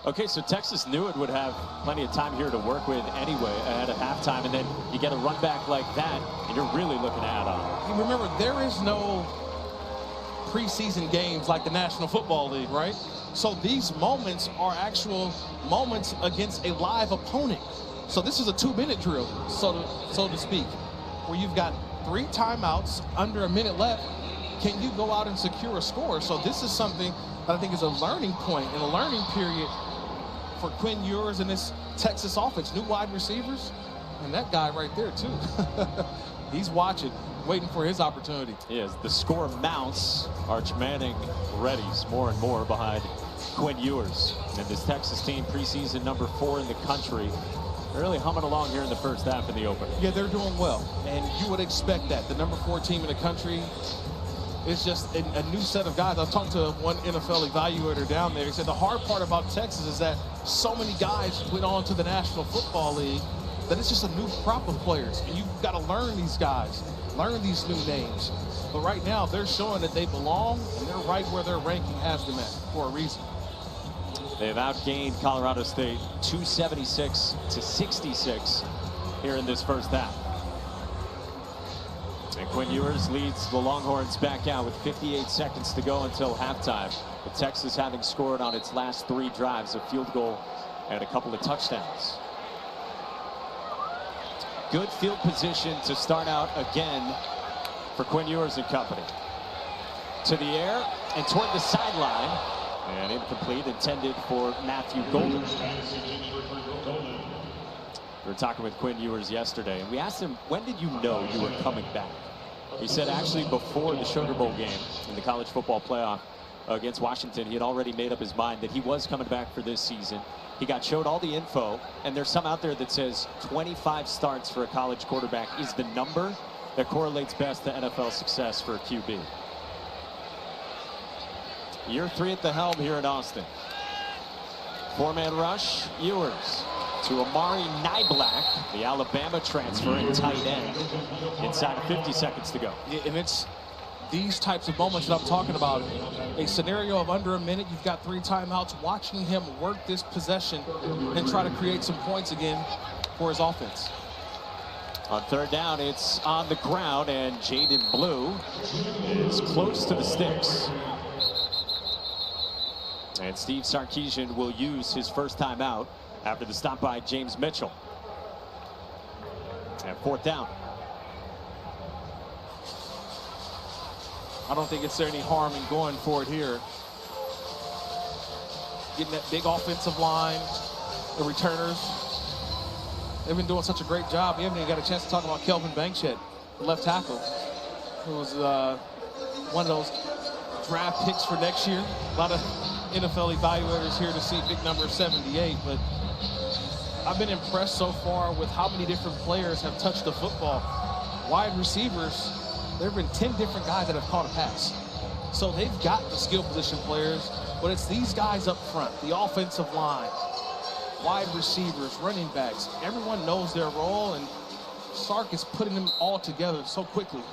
[SPEAKER 1] Okay, so Texas knew it would have plenty of time here to work with anyway ahead of halftime, and then you get a run back like that, and you're really looking to add on.
[SPEAKER 2] You remember, there is no preseason games like the National Football League, right? So these moments are actual moments against a live opponent. So this is a 2-minute drill, so to speak, where you've got 3 timeouts, under a minute left. Can you go out and secure a score? So this is something that I think is a learning point and a learning period for Quinn Ewers and this Texas offense. New wide receivers, and that guy right there too. He's watching, waiting for his opportunity.
[SPEAKER 1] Yes, the score mounts. Arch Manning readies more and more behind Quinn Ewers. And this Texas team, preseason number 4 in the country, really humming along here in the first half in the open.
[SPEAKER 2] Yeah, they're doing well, and you would expect that. The number 4 team in the country is just a new set of guys. I talked to one NFL evaluator down there. He said the hard part about Texas is that so many guys went on to the National Football League that it's just a new crop of players, and you've got to learn these guys, learn these new names. But right now, they're showing that they belong, and they're right where their ranking has them at for a reason.
[SPEAKER 1] They've outgained Colorado State 276 to 66 here in this first half. And Quinn Ewers leads the Longhorns back out with 58 seconds to go until halftime. With Texas having scored on its last 3 drives, a field goal and a couple of touchdowns. Good field position to start out again for Quinn Ewers and company. To the air and toward the sideline. And incomplete, intended for Matthew Golden. We were talking with Quinn Ewers yesterday, and we asked him, when did you know you were coming back? He said actually before the Sugar Bowl game in the college football playoff against Washington, he had already made up his mind that he was coming back for this season. He got showed all the info, and there's some out there that says 25 starts for a college quarterback is the number that correlates best to NFL success for a QB. Year 3 at the helm here in Austin. 4-man rush, Ewers to Amari Niblack, the Alabama transfer and tight end, inside of 50 seconds to go.
[SPEAKER 2] Yeah, and it's these types of moments that I'm talking about. A scenario of under a minute, you've got 3 timeouts, watching him work this possession and try to create some points again for his offense.
[SPEAKER 1] On third down, it's on the ground, and Jaden Blue is close to the sticks. And Steve Sarkisian will use his first timeout after the stop by James Mitchell. And fourth down.
[SPEAKER 2] I don't think it's there any harm in going for it here. Getting that big offensive line, the returners. They've been doing such a great job. We haven't even got a chance to talk about Kelvin Banks yet, the left tackle, who was one of those draft picks for next year. A lot of NFL evaluators here to see big number 78, but I've been impressed so far with how many different players have touched the football. Wide receivers, there have been 10 different guys that have caught a pass. So they've got the skill position players, but it's these guys up front, the offensive line, wide receivers, running backs. Everyone knows their role, and Sark is putting them all together so quickly.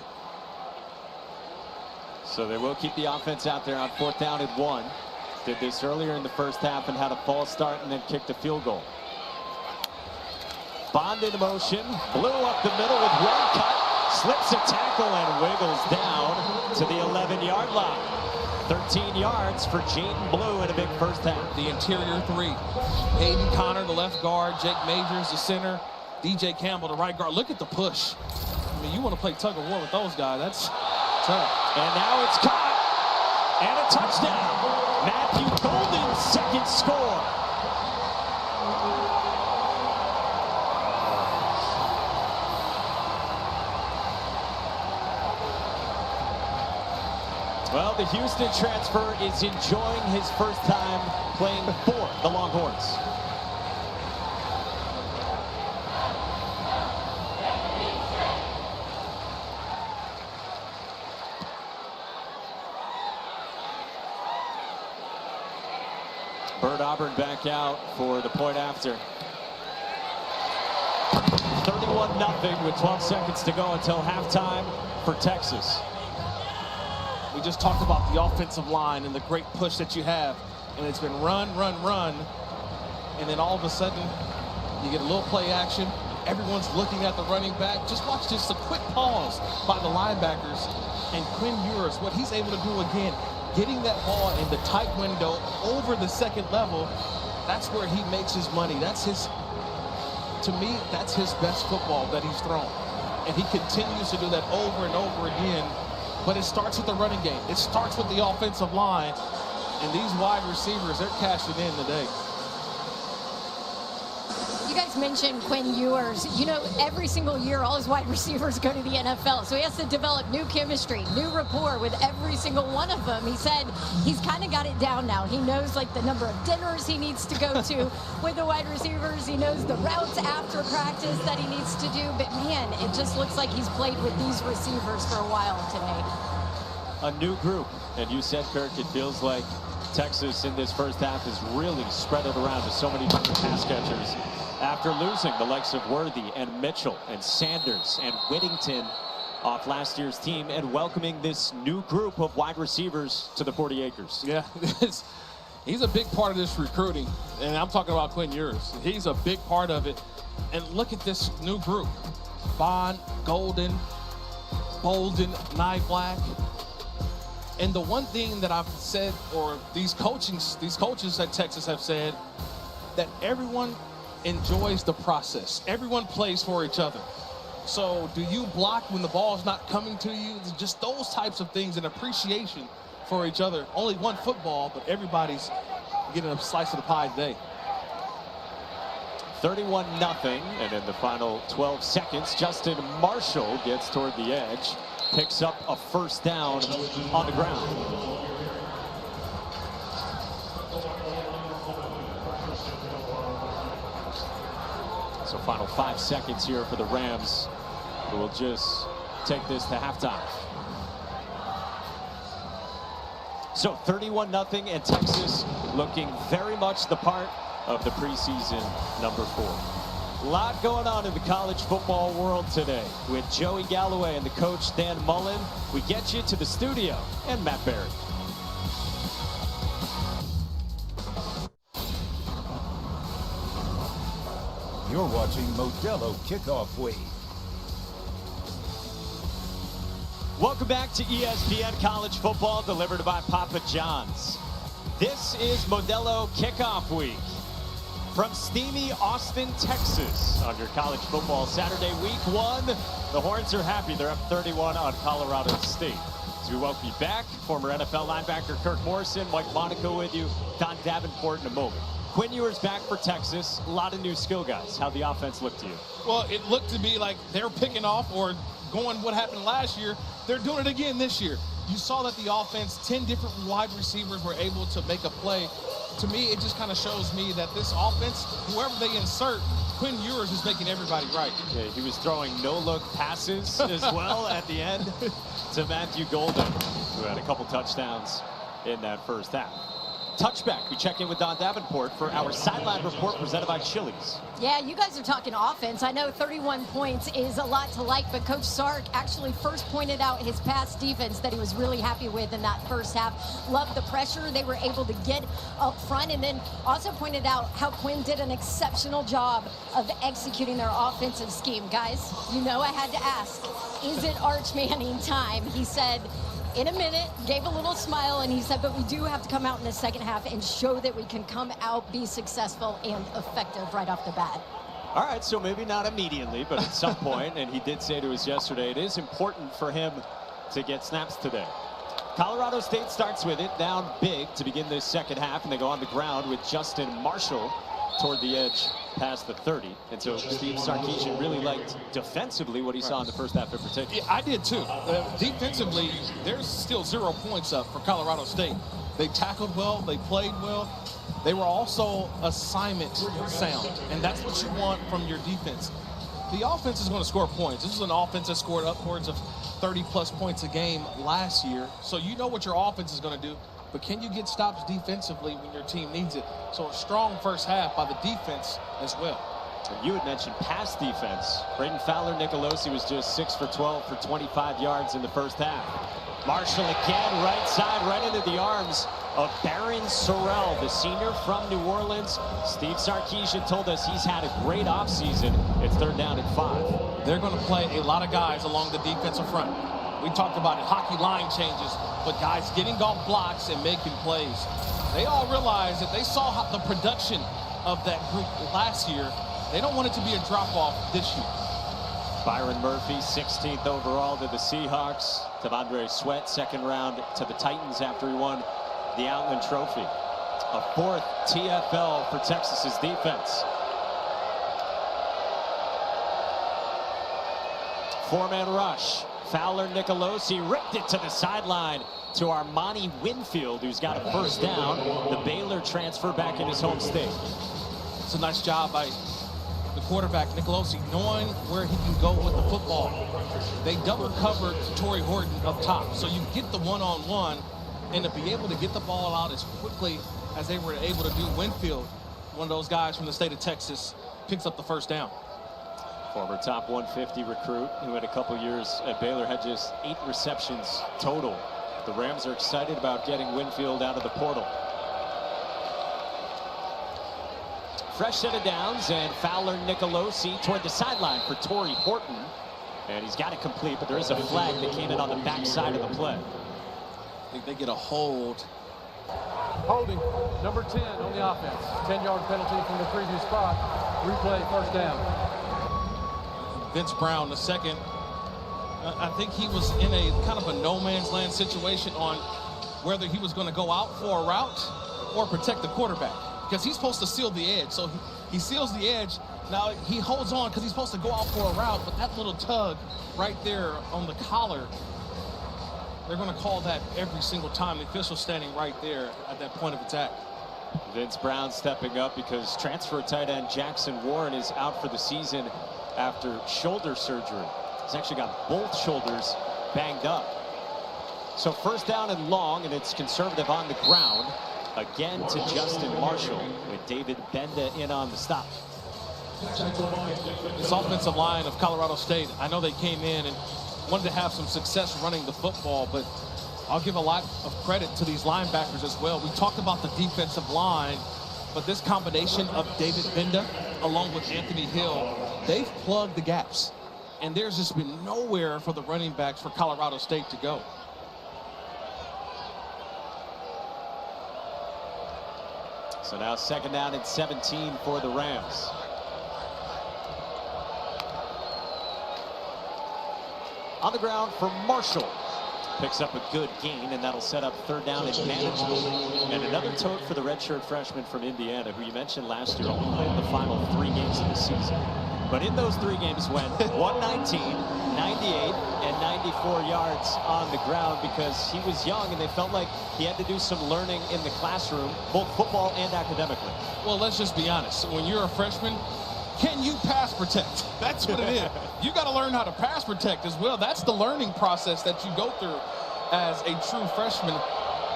[SPEAKER 1] So they will keep the offense out there on fourth down and 1. Did this earlier in the first half and had a false start and then kicked a field goal. Bond in motion, Blue up the middle with one cut, slips a tackle and wiggles down to the 11-yard line. 13 yards for Jaden Blue in a big first half.
[SPEAKER 2] The interior 3. Hayden Connor, the left guard. Jake Majors, the center. DJ Campbell, the right guard. Look at the push. I mean, you want to play tug of war with those guys. That's tough.
[SPEAKER 1] And now it's caught. And a touchdown. Matthew Golden's second score. Well, the Houston transfer is enjoying his first time playing for the Longhorns. Bert Auburn back out for the point after. 31-0 with 12 seconds to go until halftime for Texas.
[SPEAKER 2] We just talked about the offensive line and the great push that you have. And it's been run, run, run. And then all of a sudden, you get a little play action. Everyone's looking at the running back. Just watch just a quick pause by the linebackers. And Quinn Ewers, what he's able to do again, getting that ball in the tight window over the second level, that's where he makes his money. That's his, to me, that's his best football that he's thrown. And he continues to do that over and over again. But it starts with the running game. It starts with the offensive line. And these wide receivers, they're cashing in today.
[SPEAKER 3] You guys mentioned Quinn Ewers. You know, every single year, all his wide receivers go to the NFL. So he has to develop new chemistry, new rapport with every single one of them. He said he's kind of got it down now. He knows, like, the number of dinners he needs to go to with the wide receivers. He knows the routes after practice that he needs to do. But, man, it just looks like he's played with these receivers for a while today.
[SPEAKER 1] A new group. And you said, Kirk, it feels like Texas in this first half has really spread it around to so many different pass catchers. After losing the likes of Worthy and Mitchell and Sanders and Whittington off last year's team, and welcoming this new group of wide receivers to the 40 acres.
[SPEAKER 2] Yeah, he's a big part of this recruiting. And I'm talking about Quinn Ewers. He's a big part of it. And look at this new group. Bond, Golden, Bolden, Niblack. And the one thing that I've said, or these coaches at Texas have said, that everyone enjoys the process. Everyone plays for each other. So do you block when the ball's not coming to you? It's just those types of things, and appreciation for each other. Only one football, but everybody's getting a slice of the pie today.
[SPEAKER 1] 31-0, and in the final 12 seconds, Justin Marshall gets toward the edge, picks up a first down on the ground. So final 5 seconds here for the Rams, who will just take this to halftime. So 31-0, and Texas looking very much the part of the preseason number 4. A lot going on in the college football world today with Joey Galloway and the coach Dan Mullen. We get you to the studio and Matt Barry.
[SPEAKER 6] You're watching Modelo Kickoff Week.
[SPEAKER 1] Welcome back to ESPN College Football, delivered by Papa John's. This is Modelo Kickoff Week from steamy Austin, Texas on your college football Saturday, week 1. The Horns are happy. They're up 31 on Colorado State. As we welcome you back, former NFL linebacker Kirk Morrison, Mike Monaco with you, Don Davenport in a moment. Quinn Ewers back for Texas. A lot of new skill guys. How'd the offense look to you?
[SPEAKER 2] Well, it looked to be like they're picking off or going what happened last year. They're doing it again this year. You saw that the offense, 10 different wide receivers were able to make a play. To me, it just kind of shows me that this offense, whoever they insert, Quinn Ewers is making everybody right.
[SPEAKER 1] Yeah, he was throwing no-look passes as well at the end to Matthew Golden, who had a couple touchdowns in that first half. Touchback. We check in with Don Davenport for our sideline report presented by Chili's.
[SPEAKER 3] Yeah, you guys are talking offense. I know 31 points is a lot to like, but Coach Sark actually first pointed out his pass defense that he was really happy with in that first half. Loved the pressure they were able to get up front, and then also pointed out how Quinn did an exceptional job of executing their offensive scheme. Guys, you know I had to ask, is it Arch Manning time? He said, in a minute, gave a little smile, and he said, but we do have to come out in the second half and show that we can come out, be successful, and effective right off the bat.
[SPEAKER 1] All right, so maybe not immediately, but at some point, and he did say to us yesterday, it is important for him to get snaps today. Colorado State starts with it, down big to begin this second half, and they go on the ground with Justin Marshall toward the edge past the 30. And so Steve Sarkisian really liked defensively what he saw in the first half in particular.
[SPEAKER 2] Yeah, I did too. Defensively, there's still 0 points up for Colorado State. They tackled well, they played well. They were also assignment sound, and that's what you want from your defense. The offense is going to score points. This is an offense that scored upwards of 30-plus points a game last year, so you know what your offense is going to do. But can you get stops defensively when your team needs it? So a strong first half by the defense as well.
[SPEAKER 1] You had mentioned pass defense. Braden Fowler Nicolosi was just 6 for 12 for 25 yards in the first half. Marshall again, right side, right into the arms of Barron Sorrell, the senior from New Orleans. Steve Sarkisian told us he's had a great offseason. It's 3rd down and 5.
[SPEAKER 2] They're going to play a lot of guys along the defensive front. We talked about it, hockey line changes, but guys getting off blocks and making plays. They all realize that they saw the production of that group last year. They don't want it to be a drop-off this year.
[SPEAKER 1] Byron Murphy, 16th overall to the Seahawks. Tavondre Sweat, 2nd round to the Titans after he won the Outland Trophy. A 4th TFL for Texas's defense. 4-man rush. Fowler Nicolosi ripped it to the sideline to Armani Winfield, who's got a 1st down. The Baylor transfer back in his home state.
[SPEAKER 2] It's a nice job by the quarterback, Nicolosi, knowing where he can go with the football. They double covered Torrey Horton up top, so you get the one-on-one, and to be able to get the ball out as quickly as they were able to do. Winfield, one of those guys from the state of Texas, picks up the 1st down.
[SPEAKER 1] Former top 150 recruit who had a couple years at Baylor, had just 8 receptions total. The Rams are excited about getting Winfield out of the portal. Fresh set of downs, and Fowler Nicolosi toward the sideline for Torrey Horton. And he's got it complete, but there is a flag that came in on the backside of the play.
[SPEAKER 2] I think they get a hold.
[SPEAKER 4] Holding, number 10 on the offense. 10-yard penalty from the previous spot. Replay, 1st down.
[SPEAKER 2] Vince Brown, the second. I think he was in a kind of a no-man's land situation on whether he was going to go out for a route or protect the quarterback, because he's supposed to seal the edge. So he seals the edge. Now he holds on because he's supposed to go out for a route, but that little tug right there on the collar, they're going to call that every single time. The official's standing right there at that point of attack.
[SPEAKER 1] Vince Brown stepping up because transfer tight end Jackson Warren is out for the season after shoulder surgery. He's actually got both shoulders banged up. So 1st down and long, and it's conservative on the ground. again to Justin Marshall with David Benda in on the stop.
[SPEAKER 2] This offensive line of Colorado State, I know they came in and wanted to have some success running the football, but I'll give a lot of credit to these linebackers as well. We talked about the defensive line, but this combination of David Benda along with Anthony Hill, they've plugged the gaps. And there's just been nowhere for the running backs for Colorado State to go.
[SPEAKER 1] So now 2nd down and 17 for the Rams. On the ground for Marshall. Picks up a good gain, and that'll set up 3rd down and manageable. And another tote for the redshirt freshman from Indiana, who you mentioned last year only played the final 3 games of the season. But in those 3 games went 119, 98, and 94 yards on the ground because he was young and they felt like he had to do some learning in the classroom, both football and academically.
[SPEAKER 2] Well, let's just be honest. When you're a freshman, can you pass protect? That's what it is. You got to learn how to pass protect as well. That's the learning process that you go through as a true freshman.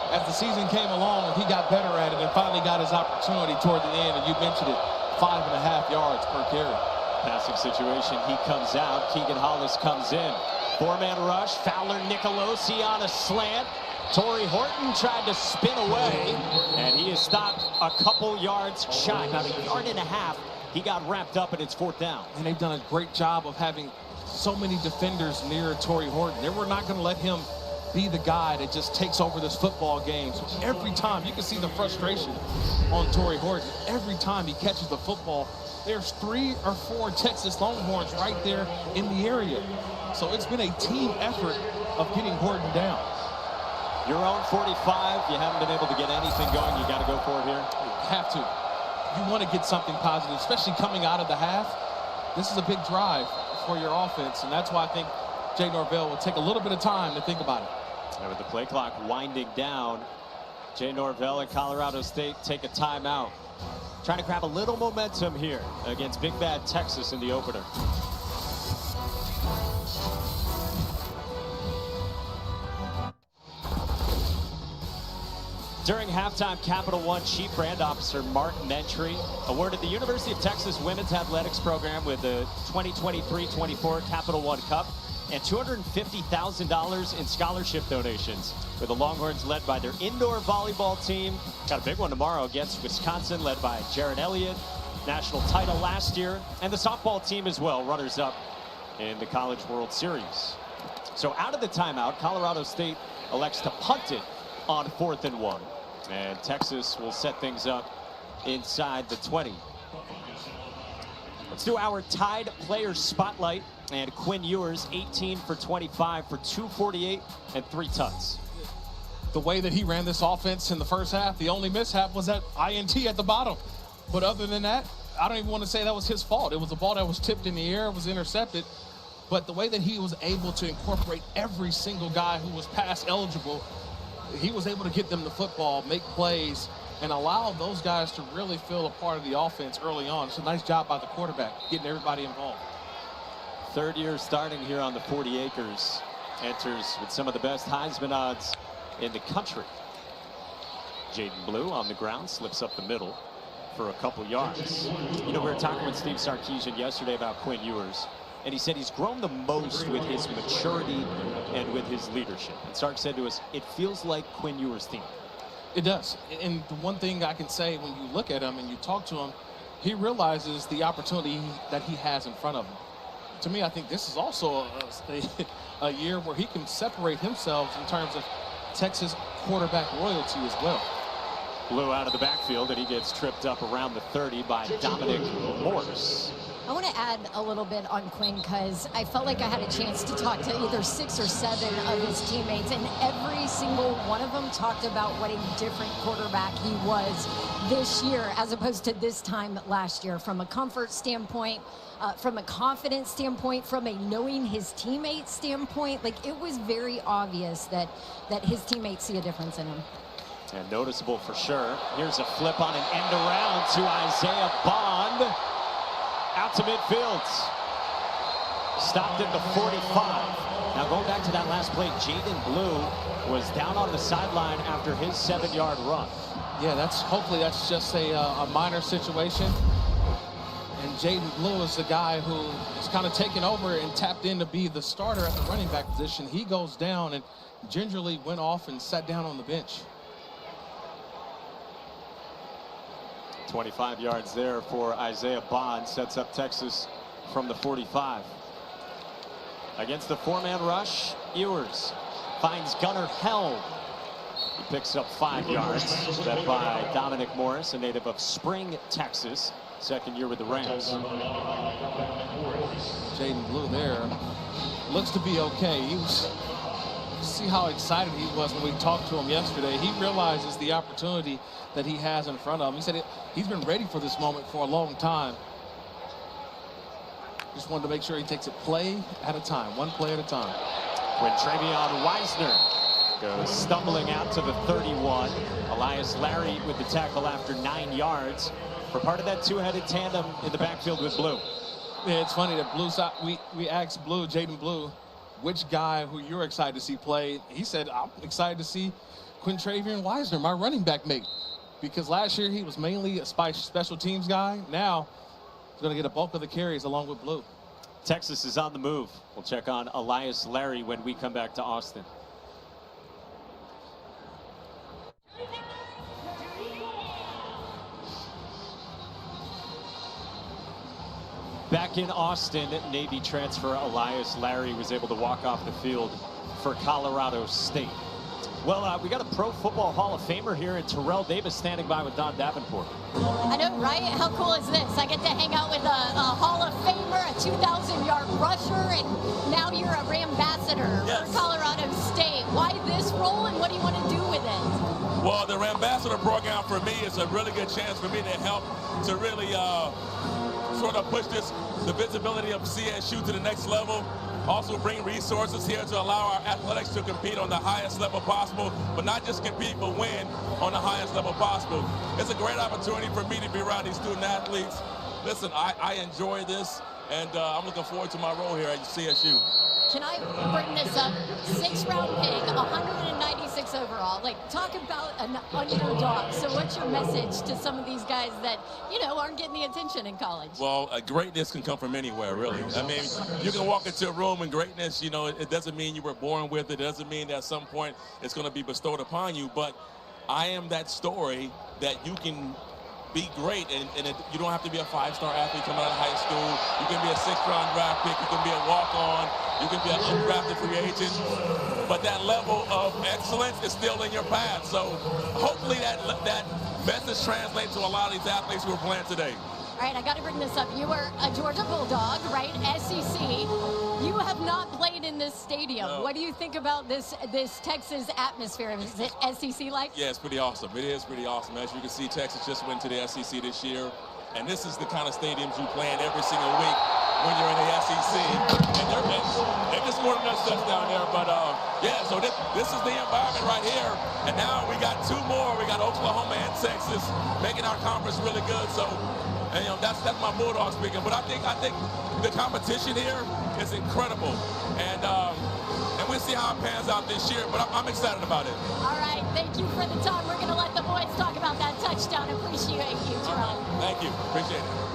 [SPEAKER 2] As the season came along, he got better at it and finally got his opportunity toward the end. And you mentioned it, 5.5 yards per carry.
[SPEAKER 1] Passing situation, he comes out. Keegan Hollis comes in. 4-man rush. Fowler Nicolosi on a slant. Torrey Horton tried to spin away, and he is stopped a couple yards shy, about 1.5 yards. He got wrapped up, and it's 4th down.
[SPEAKER 2] And they've done a great job of having so many defenders near Torrey Horton. They were not going to let him be the guy that just takes over this football game. So every time, you can see the frustration on Torrey Horton. Every time he catches the football, there's 3 or 4 Texas Longhorns right there in the area. So it's been a team effort of getting Horton down.
[SPEAKER 1] Your own 45, you haven't been able to get anything going. You got to go for it here.
[SPEAKER 2] You have to. You want to get something positive, especially coming out of the half. This is a big drive for your offense, and that's why I think Jay Norvell will take a little bit of time to think about it.
[SPEAKER 1] And with the play clock winding down, Jay Norvell and Colorado State take a timeout. Trying to grab a little momentum here against Big Bad Texas in the opener. During halftime, Capital One Chief Brand Officer Mark Mentry awarded the University of Texas Women's Athletics Program with the 2023-24 Capital One Cup and $250,000 in scholarship donations, with the Longhorns led by their indoor volleyball team. Got a big one tomorrow against Wisconsin, led by Jared Elliott, national title last year, and the softball team as well, runners-up in the College World Series. So out of the timeout, Colorado State elects to punt it on 4th and 1. And Texas will set things up inside the 20. Let's do our tied player spotlight. And Quinn Ewers, 18 for 25 for 248 and 3 touchdowns.
[SPEAKER 2] The way that he ran this offense in the first half, the only mishap was that INT at the bottom. But other than that, I don't even want to say that was his fault. It was a ball that was tipped in the air, was intercepted. But the way that he was able to incorporate every single guy who was pass eligible, he was able to get them the football, make plays, and allow those guys to really feel a part of the offense early on. It's a nice job by the quarterback, getting everybody involved.
[SPEAKER 1] 3rd year starting here on the 40 acres. Enters with some of the best Heisman odds in the country. Jaden Blue on the ground, slips up the middle for a couple yards. You know, we were talking with Steve Sarkisian yesterday about Quinn Ewers, and he said he's grown the most with his maturity and with his leadership. And Sark said to us, it feels like Quinn Ewers' team.
[SPEAKER 2] It does. And the one thing I can say when you look at him and you talk to him, he realizes the opportunity that he has in front of him. To me, I think this is also a year where he can separate himself in terms of Texas quarterback royalty as well.
[SPEAKER 1] Blue out of the backfield, and he gets tripped up around the 30 by Dominic Morris.
[SPEAKER 3] I want to add a little bit on Quinn because I felt like I had a chance to talk to either 6 or 7 of his teammates, and every single one of them talked about what a different quarterback he was this year as opposed to this time last year, from a comfort standpoint, from a confidence standpoint, from a knowing his teammates standpoint. Like, it was very obvious that his teammates see a difference in him.
[SPEAKER 1] And noticeable for sure. Here's a flip on an end around to Isaiah Bond. Out to midfield. Stopped at the 45. Now going back to that last play, Jaden Blue was down on the sideline after his 7-yard run.
[SPEAKER 2] Yeah, hopefully that's just a minor situation. And Jaden Blue is the guy who is kind of taken over and tapped in to be the starter at the running back position. He goes down and gingerly went off and sat down on the bench.
[SPEAKER 1] 25 yards there for Isaiah Bond. Sets up Texas from the 45. Against the four-man rush, Ewers finds Gunnar Held. He picks up 5 yards. Led by Dominic Morris, a native of Spring, Texas. Second year with the Rams.
[SPEAKER 2] Jaden Blue there looks to be okay. See how excited he was when we talked to him yesterday. He realizes the opportunity that he has in front of him. He said he's been ready for this moment for a long time. Just wanted to make sure he takes it play at a time, one play at a time.
[SPEAKER 1] When Travion Weisner goes stumbling out to the 31. Elias Larry with the tackle after 9 yards. For part of that two-headed tandem in the backfield with Blue.
[SPEAKER 2] Yeah, it's funny that we asked Blue, Jaden Blue, which guy who you're excited to see play. He said, I'm excited to see Quintravian Weisner, my running back mate. Because last year he was mainly a special teams guy. Now he's going to get a bulk of the carries along with Blue.
[SPEAKER 1] Texas is on the move. We'll check on Elias Larry when we come back to Austin. Back in Austin, Navy transfer Elias Larry was able to walk off the field for Colorado State. Well, we got a Pro Football Hall of Famer here, and Terrell Davis standing by with Don Davenport.
[SPEAKER 3] I know, right? How cool is this? I get to hang out with a Hall of Famer, a 2,000-yard rusher, and now you're a Rambassador for Colorado State. Why this role, and what do you want to do with it?
[SPEAKER 8] Well, the Rambassador program for me is a really good chance for me to help to really sort of push the visibility of CSU to the next level. Also bring resources here to allow our athletics to compete on the highest level possible, but not just compete, but win on the highest level possible. It's a great opportunity for me to be around these student athletes. Listen, I enjoy this, and I'm looking forward to my role here at CSU.
[SPEAKER 3] Can I bring this up? 6th-round pick, 196 overall. Like, talk about an underdog. So what's your message to some of these guys that, you know, aren't getting the attention in college?
[SPEAKER 8] Well, greatness can come from anywhere, really. I mean, you can walk into a room and greatness, you know, it doesn't mean you were born with it. It doesn't mean that at some point it's going to be bestowed upon you. But I am that story that you can be great, and you don't have to be a 5-star athlete coming out of high school. You can be a 6th-round draft pick. You can be a walk-on. You can be an undrafted free agent. But that level of excellence is still in your path. So hopefully that message translates to a lot of these athletes who are playing today.
[SPEAKER 3] All right, I got to bring this up. You were a Georgia Bulldog, right? SEC. You have not played in this stadium.
[SPEAKER 8] No.
[SPEAKER 3] What do you think about this Texas atmosphere? Is it SEC-like?
[SPEAKER 8] Yeah, it's pretty awesome. It is pretty awesome. As you can see, Texas just went to the SEC this year. And this is the kind of stadiums you play in every single week when you're in the SEC. And they just scored another touchdown there. But, yeah, so this is the environment right here. And now we got 2 more. We got Oklahoma and Texas making our conference really good. So, and, you know, that's my Bulldog speaking. But I think the competition here is incredible. And we'll see how it pans out this year. But I'm excited about it.
[SPEAKER 3] All right, thank you for the time. We're going to let the boys talk about that touchdown. Appreciate you, Terrell.
[SPEAKER 8] Thank you. Appreciate it.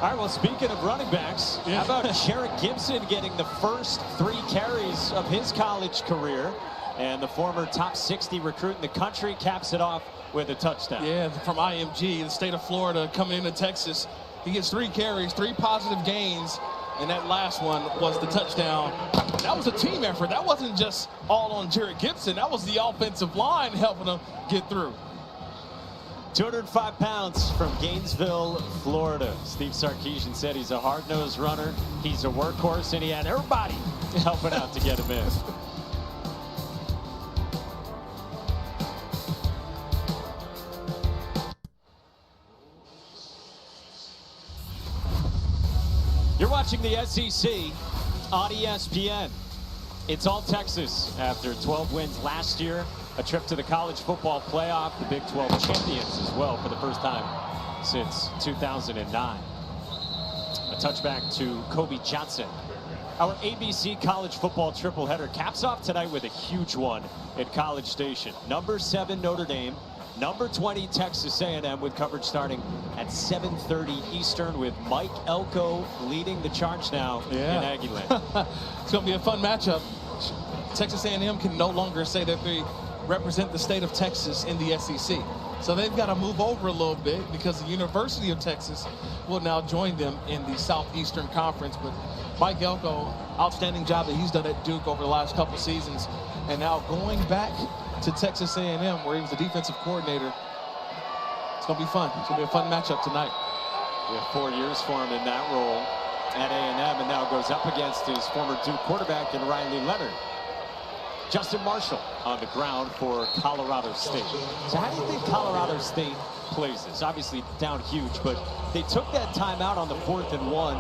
[SPEAKER 1] All right, well, speaking of running backs, how about Jarrett Gibson getting the first 3 carries of his college career, and the former top 60 recruit in the country caps it off with a touchdown.
[SPEAKER 2] Yeah, from IMG, the state of Florida, coming into Texas. He gets 3 carries, 3 positive gains, and that last one was the touchdown. That was a team effort. That wasn't just all on Jarrett Gibson. That was the offensive line helping him get through.
[SPEAKER 1] 205 pounds from Gainesville, Florida. Steve Sarkisian said he's a hard-nosed runner, he's a workhorse, and he had everybody helping out to get him in. You're watching the SEC on ESPN. It's all Texas after 12 wins last year. A trip to the college football playoff, the Big 12 champions as well for the first time since 2009. A touchback to Kobe Johnson. Our ABC college football triple header caps off tonight with a huge one at College Station. Number 7 Notre Dame Number 20, Texas A&M, with coverage starting at 7:30 Eastern, with Mike Elko leading the charge now in Aggieland.
[SPEAKER 2] It's going to be a fun matchup. Texas A&M can no longer say that they represent the state of Texas in the SEC. So they've got to move over a little bit because the University of Texas will now join them in the Southeastern Conference. But Mike Elko, outstanding job that he's done at Duke over the last couple seasons. And now going back to Texas A&M, where he was the defensive coordinator. It's going to be fun. It's going to be a fun matchup tonight.
[SPEAKER 1] We have 4 years for him in that role at A&M, and now goes up against his former Duke quarterback in Riley Leonard. Justin Marshall on the ground for Colorado State. So how do you think Colorado State plays this? Obviously down huge, but they took that timeout on the 4th and 1,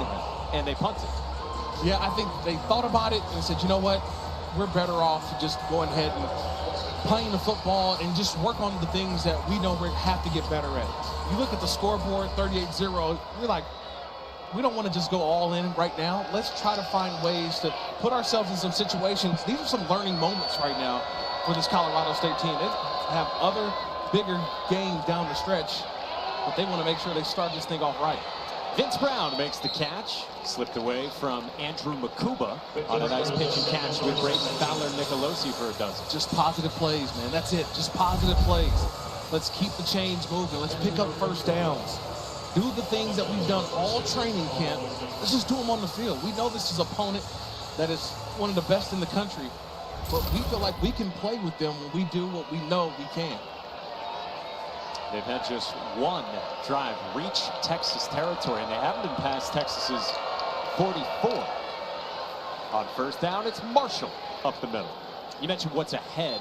[SPEAKER 1] and they punted.
[SPEAKER 2] Yeah, I think they thought about it and said, you know what? We're better off just going ahead and playing the football and just work on the things that we know we have to get better at. You look at the scoreboard, 38-0, we're like, we don't want to just go all in right now. Let's try to find ways to put ourselves in some situations. These are some learning moments right now for this Colorado State team. They have other bigger games down the stretch, but they want to make sure they start this thing off right.
[SPEAKER 1] Vince Brown makes the catch, slipped away from Andrew Makuba on a nice pitch and catch with Braden Fowler-Nicolosi for a dozen.
[SPEAKER 2] Just positive plays, man. That's it. Just positive plays. Let's keep the chains moving. Let's pick up first downs. Do the things that we've done all training camp. Let's just do them on the field. We know this is an opponent that is one of the best in the country, but we feel like we can play with them when we do what we know we can.
[SPEAKER 1] They've had just one drive reach Texas territory, and they haven't been past Texas's 44. On first down, it's Marshall up the middle. You mentioned what's ahead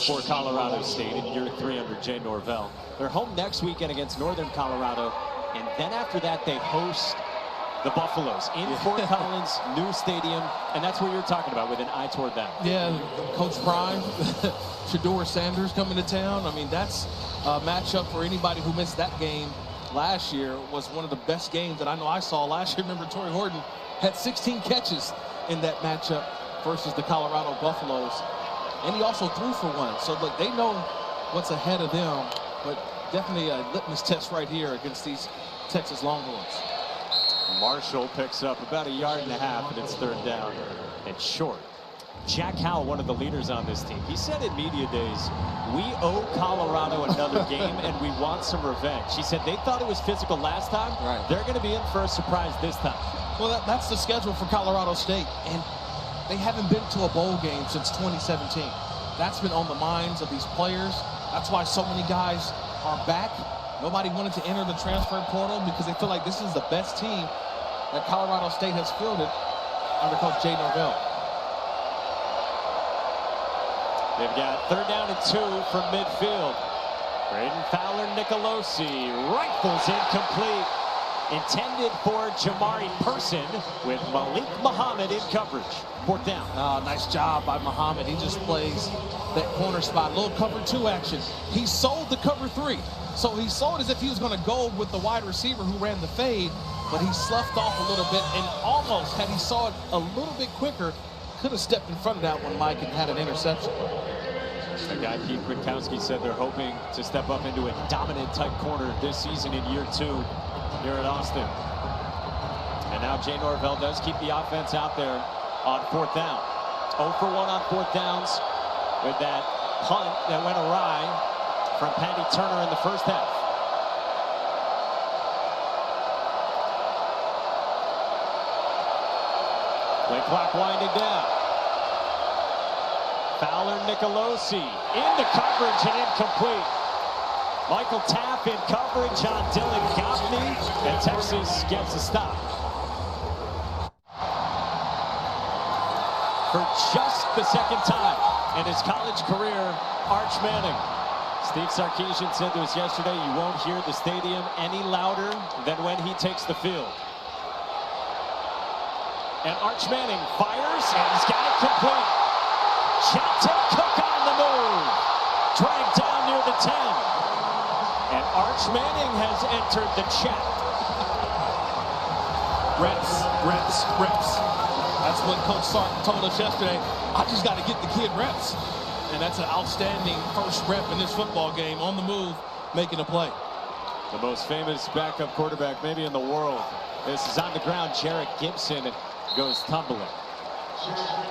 [SPEAKER 1] for Colorado State in year 3 under Jay Norvell. They're home next weekend against Northern Colorado, and then after that they host the Buffaloes in Fort Collins, new stadium, and that's what you're talking about with an eye toward that.
[SPEAKER 2] Yeah, Coach Prime, Shedeur Sanders coming to town. I mean, that's a matchup for anybody who missed that game last year. Was one of the best games that I know I saw last year. Remember, Torrey Horton had 16 catches in that matchup versus the Colorado Buffaloes, and he also threw for one. So look, they know what's ahead of them, but definitely a litmus test right here against these Texas Longhorns.
[SPEAKER 1] Marshall picks up about 1.5 yards, and it's third down and short. Jack Howell, one of the leaders on this team, he said in media days, we owe Colorado another game and we want some revenge. He said they thought it was physical last time.
[SPEAKER 2] Right.
[SPEAKER 1] They're going to be in for a surprise this time.
[SPEAKER 2] Well, that's the schedule for Colorado State, and they haven't been to a bowl game since 2017. That's been on the minds of these players. That's why so many guys are back. Nobody wanted to enter the transfer portal because they feel like this is the best team that Colorado State has fielded under Coach Jay Norvell.
[SPEAKER 1] They've got third down and 2 from midfield. Braden Fowler-Nicolosi rifles incomplete. Intended for Jamari Person with Malik Muhammad in coverage. Fourth down.
[SPEAKER 2] Oh, nice job by Muhammad. He just plays that corner spot. Little cover 2 action. He sold the cover 3. So he saw it as if he was going to go with the wide receiver who ran the fade, but he sloughed off a little bit and almost, had he saw it a little bit quicker, could have stepped in front of that one, Mike, and had an interception.
[SPEAKER 1] A guy, Keith Gronkowski, said they're hoping to step up into a dominant type corner this season in year 2 here at Austin. And now Jay Norvell does keep the offense out there on fourth down. 0 for 1 on fourth downs with that punt that went awry from Patty Turner in the first half. Play clock winding down. Fowler-Nicolosi into coverage and incomplete. Michael Tapp in coverage on Dylan Gottney, and Texas gets a stop. For just the second time in his college career, Arch Manning. Steve Sarkisian said to us yesterday, you won't hear the stadium any louder than when he takes the field. And Arch Manning fires, and he's got it complete. Chante Cook on the move. Dragged down near the 10. And Arch Manning has entered the chat.
[SPEAKER 2] Reps, reps, reps. That's what Coach Sark told us yesterday. I just got to get the kid reps. And that's an outstanding first rep in this football game, on the move, making a play.
[SPEAKER 1] The most famous backup quarterback maybe in the world. This is on the ground. Jarrett Gibson goes tumbling.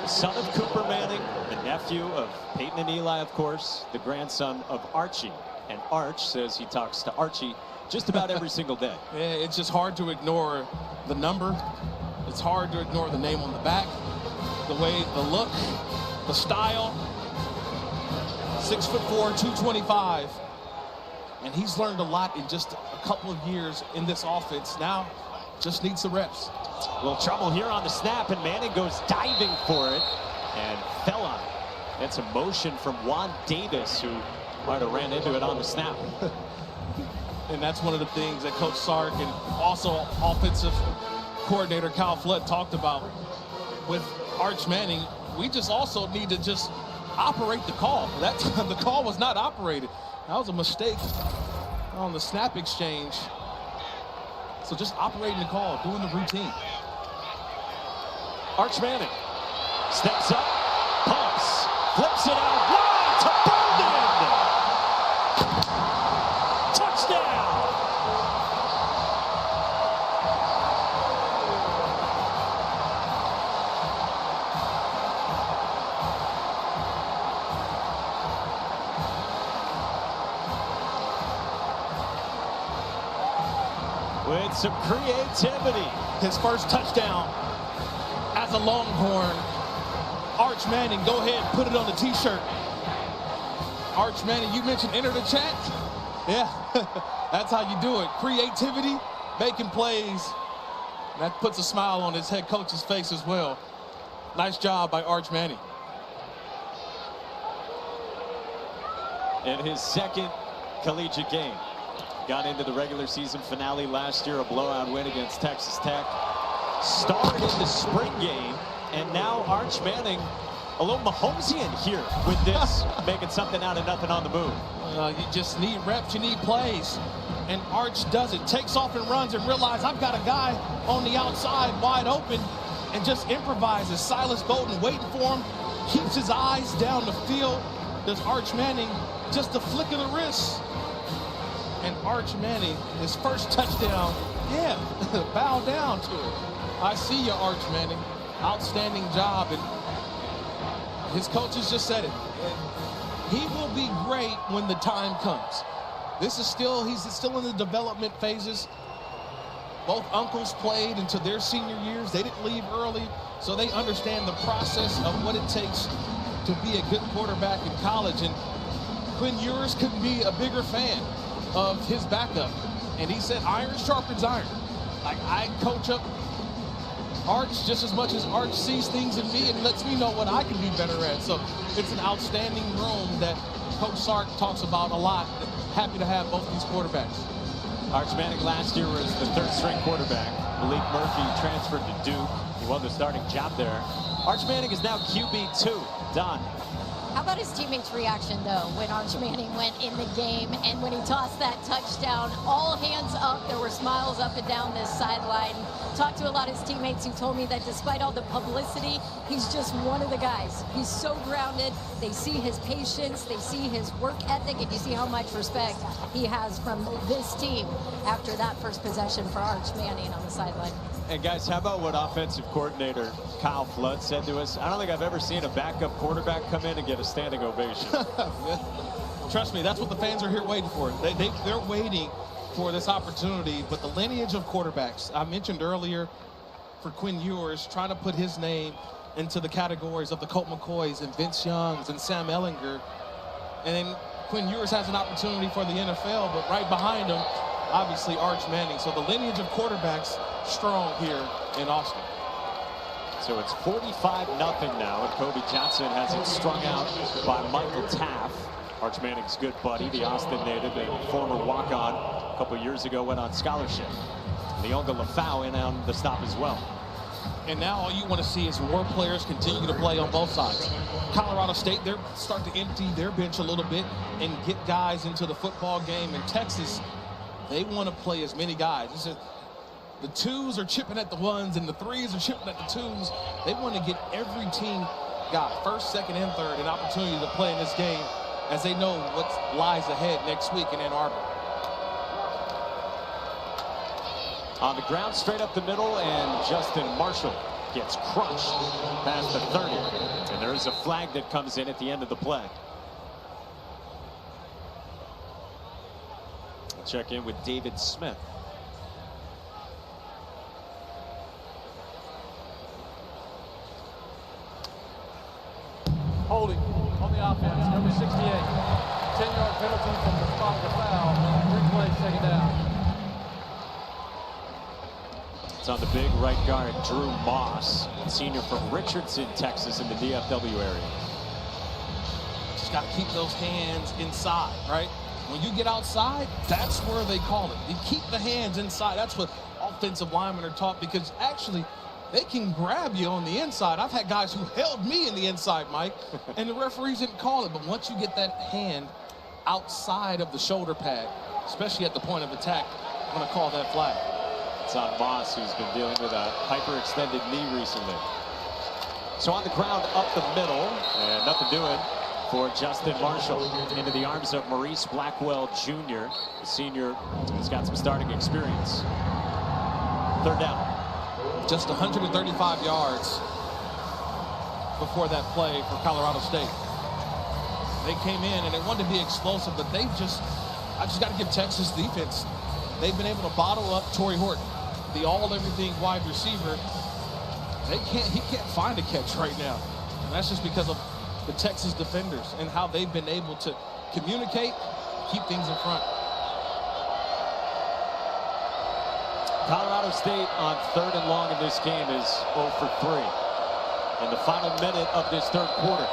[SPEAKER 1] The son of Cooper Manning, the nephew of Peyton and Eli, of course, the grandson of Archie. And Arch says he talks to Archie just about every single day.
[SPEAKER 2] Yeah, it's just hard to ignore the number. It's hard to ignore the name on the back, the way, the look, the style. 6'4", 225. And he's learned a lot in just a couple of years in this offense. Now, just needs some reps.
[SPEAKER 1] A little trouble here on the snap, and Manning goes diving for it and fell on it. That's a motion from Juan Davis, who might have ran into it on the snap.
[SPEAKER 2] And that's one of the things that Coach Sark and also offensive coordinator Kyle Flood talked about with Arch Manning. We just also need to just operate the call. That time the call was not operated. That was a mistake on the snap exchange. So just operating the call, doing the routine.
[SPEAKER 1] Arch Manning steps up, pumps, flips it out wide to Bolden. Touchdown! With some creativity.
[SPEAKER 2] His first touchdown as a Longhorn. Arch Manning, go ahead, put it on the t-shirt. Arch Manning, you mentioned enter the chat. Yeah, that's how you do it. Creativity, making plays. That puts a smile on his head coach's face as well. Nice job by Arch Manning.
[SPEAKER 1] In his second collegiate game. Got into the regular season finale last year, a blowout win against Texas Tech. Starred in the spring game, and now Arch Manning, a little Mahomesian here with this, making something out of nothing on the move.
[SPEAKER 2] You just need reps, you need plays. And Arch does it, takes off and runs and realizes I've got a guy on the outside wide open, and just improvises. Silas Bowden waiting for him, keeps his eyes down the field. Does Arch Manning, just a flick of the wrist. And Arch Manning, his first touchdown, yeah, bow down to it. I see you, Arch Manning. Outstanding job. And his coaches just said it. He will be great when the time comes. He's still in the development phases. Both uncles played into their senior years. They didn't leave early, so they understand the process of what it takes to be a good quarterback in college. And Quinn Ewers couldn't be a bigger fan of his backup. And he said, iron sharpens iron. Like, I coach up Arch just as much as Arch sees things in me and lets me know what I can be better at. So it's an outstanding room that Coach Sark talks about a lot. Happy to have both these quarterbacks.
[SPEAKER 1] Arch Manning last year was the third-string quarterback. Malik Murphy transferred to Duke. He won the starting job there. Arch Manning is now QB2. Don.
[SPEAKER 3] How about his teammates' reaction, though, when Arch Manning went in the game and when he tossed that touchdown? All hands up. There were smiles up and down this sideline. Talked to a lot of his teammates who told me that despite all the publicity, he's just one of the guys. He's so grounded. They see his patience. They see his work ethic. And you see how much respect he has from this team after that first possession for Arch Manning on the sideline.
[SPEAKER 1] And guys, how about what offensive coordinator Kyle Flood said to us? I don't think I've ever seen a backup quarterback come in and get a standing ovation.
[SPEAKER 2] Trust me, that's what the fans are here waiting for. They're waiting for this opportunity. But the lineage of quarterbacks, I mentioned earlier, for Quinn Ewers, trying to put his name into the categories of the Colt McCoys and Vince Youngs and Sam Ehlinger. And then Quinn Ewers has an opportunity for the NFL, but right behind him, obviously Arch Manning. So the lineage of quarterbacks strong here in Austin.
[SPEAKER 1] So it's 45-0 now, and Kobe Johnson has it strung out by Michael Taff. Arch Manning's good buddy, the Austin native, and former walk-on a couple years ago went on scholarship. Leonga Lafau in on the stop as well.
[SPEAKER 2] And now all you want to see is more players continue to play on both sides. Colorado State, they're starting to empty their bench a little bit and get guys into the football game. In Texas, they want to play as many guys. The twos are chipping at the ones and the threes are chipping at the twos. They want to get every team guy, first, second, and third, an opportunity to play in this game as they know what lies ahead next week in Ann Arbor.
[SPEAKER 1] On the ground, straight up the middle, and Justin Marshall gets crushed past the 30. And there is a flag that comes in at the end of the play. We'll check in with David Smith.
[SPEAKER 4] Holding on the offense, number 68. 10-yard penalty from the spot of the foul. 3 plays, second down.
[SPEAKER 1] It's on the big right guard, Drew Moss, senior from Richardson, Texas, in the DFW area.
[SPEAKER 2] Just got to keep those hands inside, right? When you get outside, that's where they call it. You keep the hands inside. That's what offensive linemen are taught, because actually they can grab you on the inside. I've had guys who held me in the inside, Mike, and the referees didn't call it. But once you get that hand outside of the shoulder pad, especially at the point of attack, I'm going to call that flag.
[SPEAKER 1] It's on Moss, who's been dealing with a hyperextended knee recently. So on the ground, up the middle, and nothing doing for Justin Marshall. Into the arms of Maurice Blackwell Jr., the senior who's got some starting experience. Third down.
[SPEAKER 2] Just 135 yards before that play for Colorado State. They came in and they wanted to be explosive, but I just got to give Texas defense. They've been able to bottle up Torrey Horton, the all-everything wide receiver. He can't find a catch right now. And that's just because of the Texas defenders and how they've been able to communicate, keep things in front.
[SPEAKER 1] Colorado State on 3rd and long in this game is 0 for 3. In the final minute of this third quarter,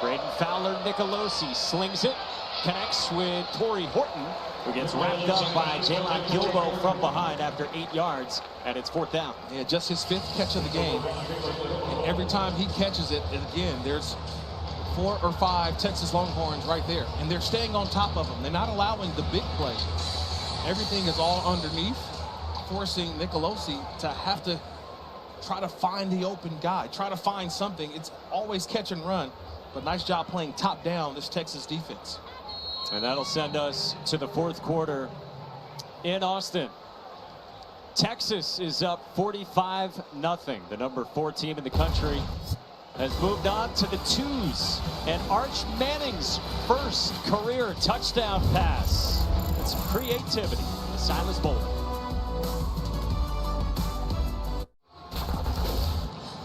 [SPEAKER 1] Braden Fowler Nicolosi slings it, connects with Torrey Horton, who gets wrapped up by Jaylon Gilbo from behind after 8 yards, and it's 4th down.
[SPEAKER 2] Yeah, just his 5th catch of the game. And every time he catches it, and again, there's 4 or 5 Texas Longhorns right there, and they're staying on top of them. They're not allowing the big play. Everything is all underneath, forcing Nicolosi to have to try to find the open guy, try to find something. It's always catch and run, but nice job playing top down, this Texas defense.
[SPEAKER 1] And that'll send us to the 4th quarter in Austin. Texas is up 45-0. The number 4 team in the country has moved on to the 2s. And Arch Manning's first career touchdown pass. And some creativity to Silas Bowler.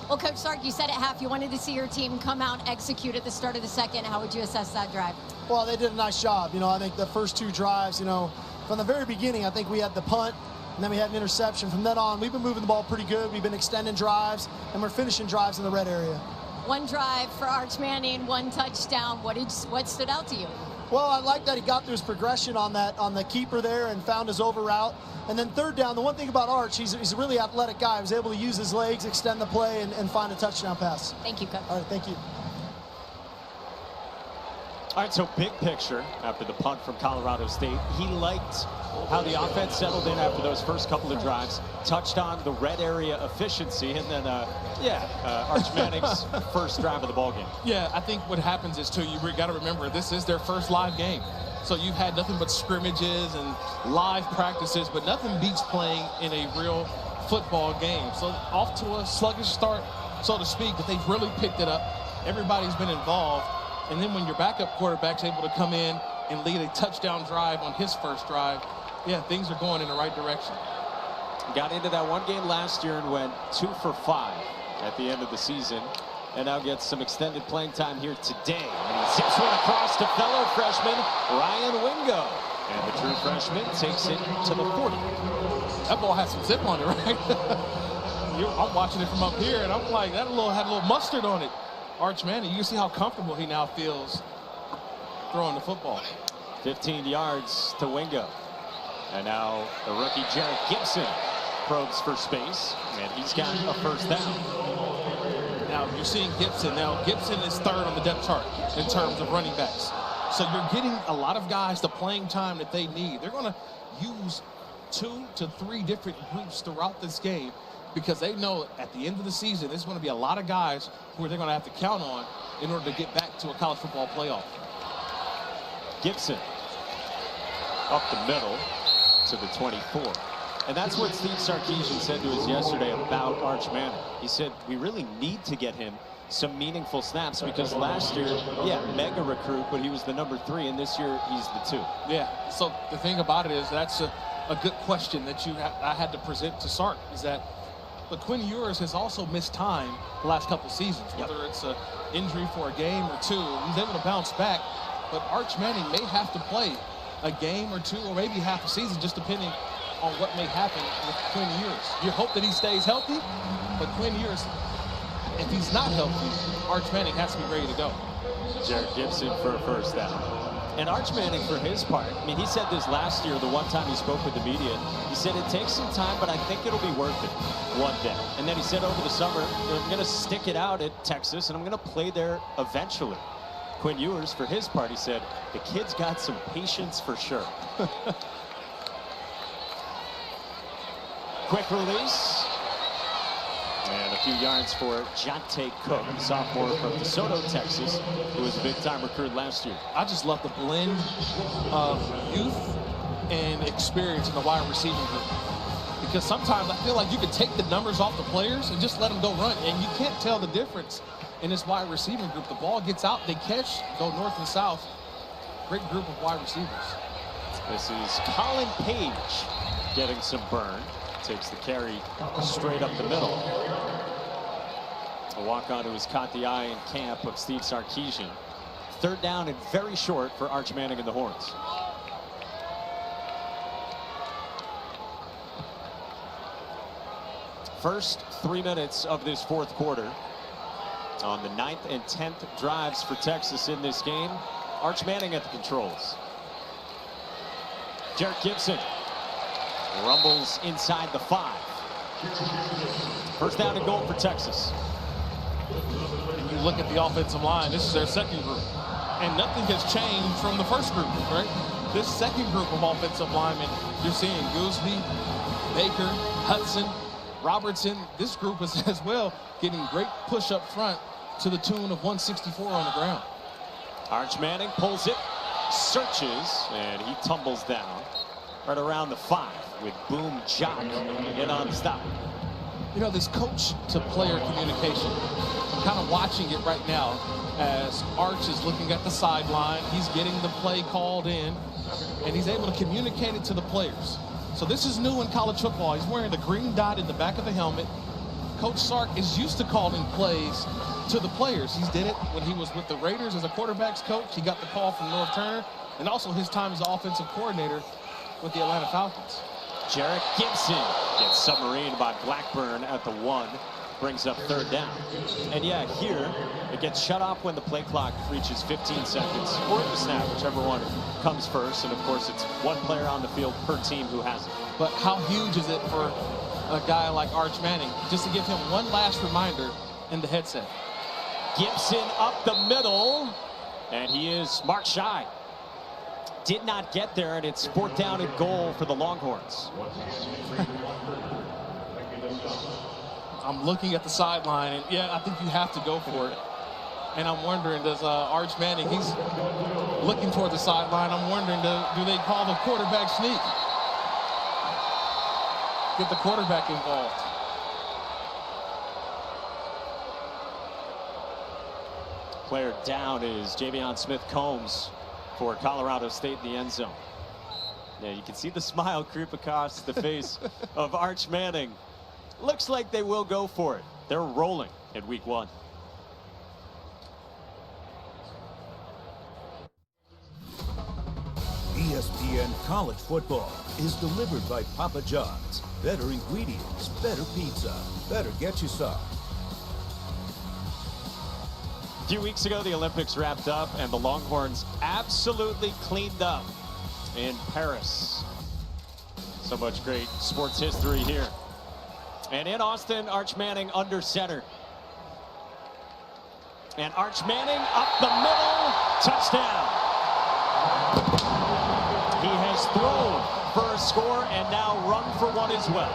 [SPEAKER 3] Well, Coach Sark, you said at half you wanted to see your team come out and execute at the start of the second. How would you assess that drive?
[SPEAKER 9] Well, they did a nice job. You know, I think the first 2 drives, you know, from the very beginning, I think we had the punt, and then we had an interception. From then on, we've been moving the ball pretty good. We've been extending drives, and we're finishing drives in the red area.
[SPEAKER 3] 1 drive for Arch Manning, 1 touchdown. What stood out to you?
[SPEAKER 9] Well, I like that he got through his progression on the keeper there and found his over route. And then 3rd down, the one thing about Arch, he's a really athletic guy. He was able to use his legs, extend the play, and find a touchdown pass.
[SPEAKER 3] Thank you, Coach.
[SPEAKER 9] All right, thank you.
[SPEAKER 1] All right, so big picture after the punt from Colorado State. He liked how the offense settled in after those first couple of drives, touched on the red area efficiency, and then, Arch Manning's first drive of the ballgame.
[SPEAKER 2] Yeah, I think what happens is, too, you got to remember, this is their first live game. So you've had nothing but scrimmages and live practices, but nothing beats playing in a real football game. So off to a sluggish start, so to speak, but they've really picked it up. Everybody's been involved. And then when your backup quarterback's able to come in and lead a touchdown drive on his first drive, yeah, things are going in the right direction.
[SPEAKER 1] Got into that one game last year and went 2 for 5 at the end of the season, and now gets some extended playing time here today. And he zips one across to fellow freshman Ryan Wingo. And the true freshman takes it to the 40.
[SPEAKER 2] That ball has some zip on it, right? I'm watching it from up here, and I'm like, that had a little mustard on it. Arch Manning, you can see how comfortable he now feels throwing the football.
[SPEAKER 1] 15 yards to Wingo. And now the rookie Jarrett Gibson probes for space, and he's got a first down.
[SPEAKER 2] Now you're seeing Gibson. Now Gibson is 3rd on the depth chart in terms of running backs. So you're getting a lot of guys the playing time that they need. They're going to use 2 to 3 different groups throughout this game because they know at the end of the season, there's going to be a lot of guys who they're going to have to count on in order to get back to a college football playoff.
[SPEAKER 1] Gibson up the middle to the 24. And that's what Steve Sarkisian said to us yesterday about Arch Manning. He said, we really need to get him some meaningful snaps because last year, yeah, mega recruit, but he was the number 3, and this year he's the 2.
[SPEAKER 2] Yeah, so the thing about it is that's a good question that I had to present to Sark, is that but Quinn Ewers has also missed time the last couple seasons, whether it's an injury for a game or 2. He's able to bounce back, but Arch Manning may have to play a game or 2 or maybe half a season, just depending on what may happen with Quinn Ewers. You hope that he stays healthy, but Quinn Ewers, if he's not healthy, Arch Manning has to be ready to go.
[SPEAKER 1] Jared Gibson for a first down. And Arch Manning, for his part, I mean, he said this last year, the one time he spoke with the media, he said it takes some time, but I think it'll be worth it one day. And then he said over the summer, I'm going to stick it out at Texas, and I'm going to play there eventually. Quinn Ewers, for his part, he said, the kid's got some patience for sure. Quick release. And a few yards for Jonte Cook, the sophomore from DeSoto, Texas, who was a big-time recruit last year.
[SPEAKER 2] I just love the blend of youth and experience in the wide receiving group. Because sometimes I feel like you could take the numbers off the players and just let them go run, and you can't tell the difference in this wide receiving group. The ball gets out, they catch, go north and south. Great group of wide receivers.
[SPEAKER 1] This is Colin Page getting some burn. Takes the carry straight up the middle. A walk-on who has caught the eye in camp of Steve Sarkisian. 3rd down and very short for Arch Manning and the Horns. First 3 minutes of this 4th quarter. On the 9th and 10th drives for Texas in this game. Arch Manning at the controls. Jared Gibson rumbles inside the 5. First down and goal for Texas.
[SPEAKER 2] And you look at the offensive line, this is their second group. And nothing has changed from the first group, right? This second group of offensive linemen, you're seeing Gooseby, Baker, Hudson, Robertson. This group is as well getting great push up front to the tune of 164 on the ground.
[SPEAKER 1] Arch Manning pulls it, searches, and he tumbles down right around the 5 with Boom Jock in on the stop.
[SPEAKER 2] You know, this coach-to-player communication, I'm kind of watching it right now as Arch is looking at the sideline. He's getting the play called in, and he's able to communicate it to the players. So this is new in college football. He's wearing the green dot in the back of the helmet. Coach Sark is used to calling plays to the players. He did it when he was with the Raiders as a quarterbacks coach. He got the call from North Turner, and also his time as the offensive coordinator with the Atlanta Falcons.
[SPEAKER 1] Jarek Gibson gets submarined by Blackburn at the 1, brings up 3rd down. And yeah, here it gets shut off when the play clock reaches 15 seconds or the snap, whichever one comes first. And of course, it's one player on the field per team who has it.
[SPEAKER 2] But how huge is it for a guy like Arch Manning just to give him one last reminder in the headset?
[SPEAKER 1] Gibson up the middle, and he is marked shy. Did not get there, and it's 4th down and goal for the Longhorns.
[SPEAKER 2] I'm looking at the sideline, and yeah, I think you have to go for it. And I'm wondering, does Arch Manning, he's looking toward the sideline. I'm wondering, do they call the quarterback sneak? Get the quarterback involved.
[SPEAKER 1] Player down is Javion Smith-Combs for Colorado State in the end zone. Yeah, you can see the smile creep across the face of Arch Manning. Looks like they will go for it. They're rolling in week 1.
[SPEAKER 6] ESPN College Football is delivered by Papa John's. Better ingredients, better pizza, better get you some.
[SPEAKER 1] A few weeks ago, the Olympics wrapped up, and the Longhorns absolutely cleaned up in Paris. So much great sports history here. And in Austin, Arch Manning under center. And Arch Manning up the middle, touchdown. He has thrown for a score and now run for one as well.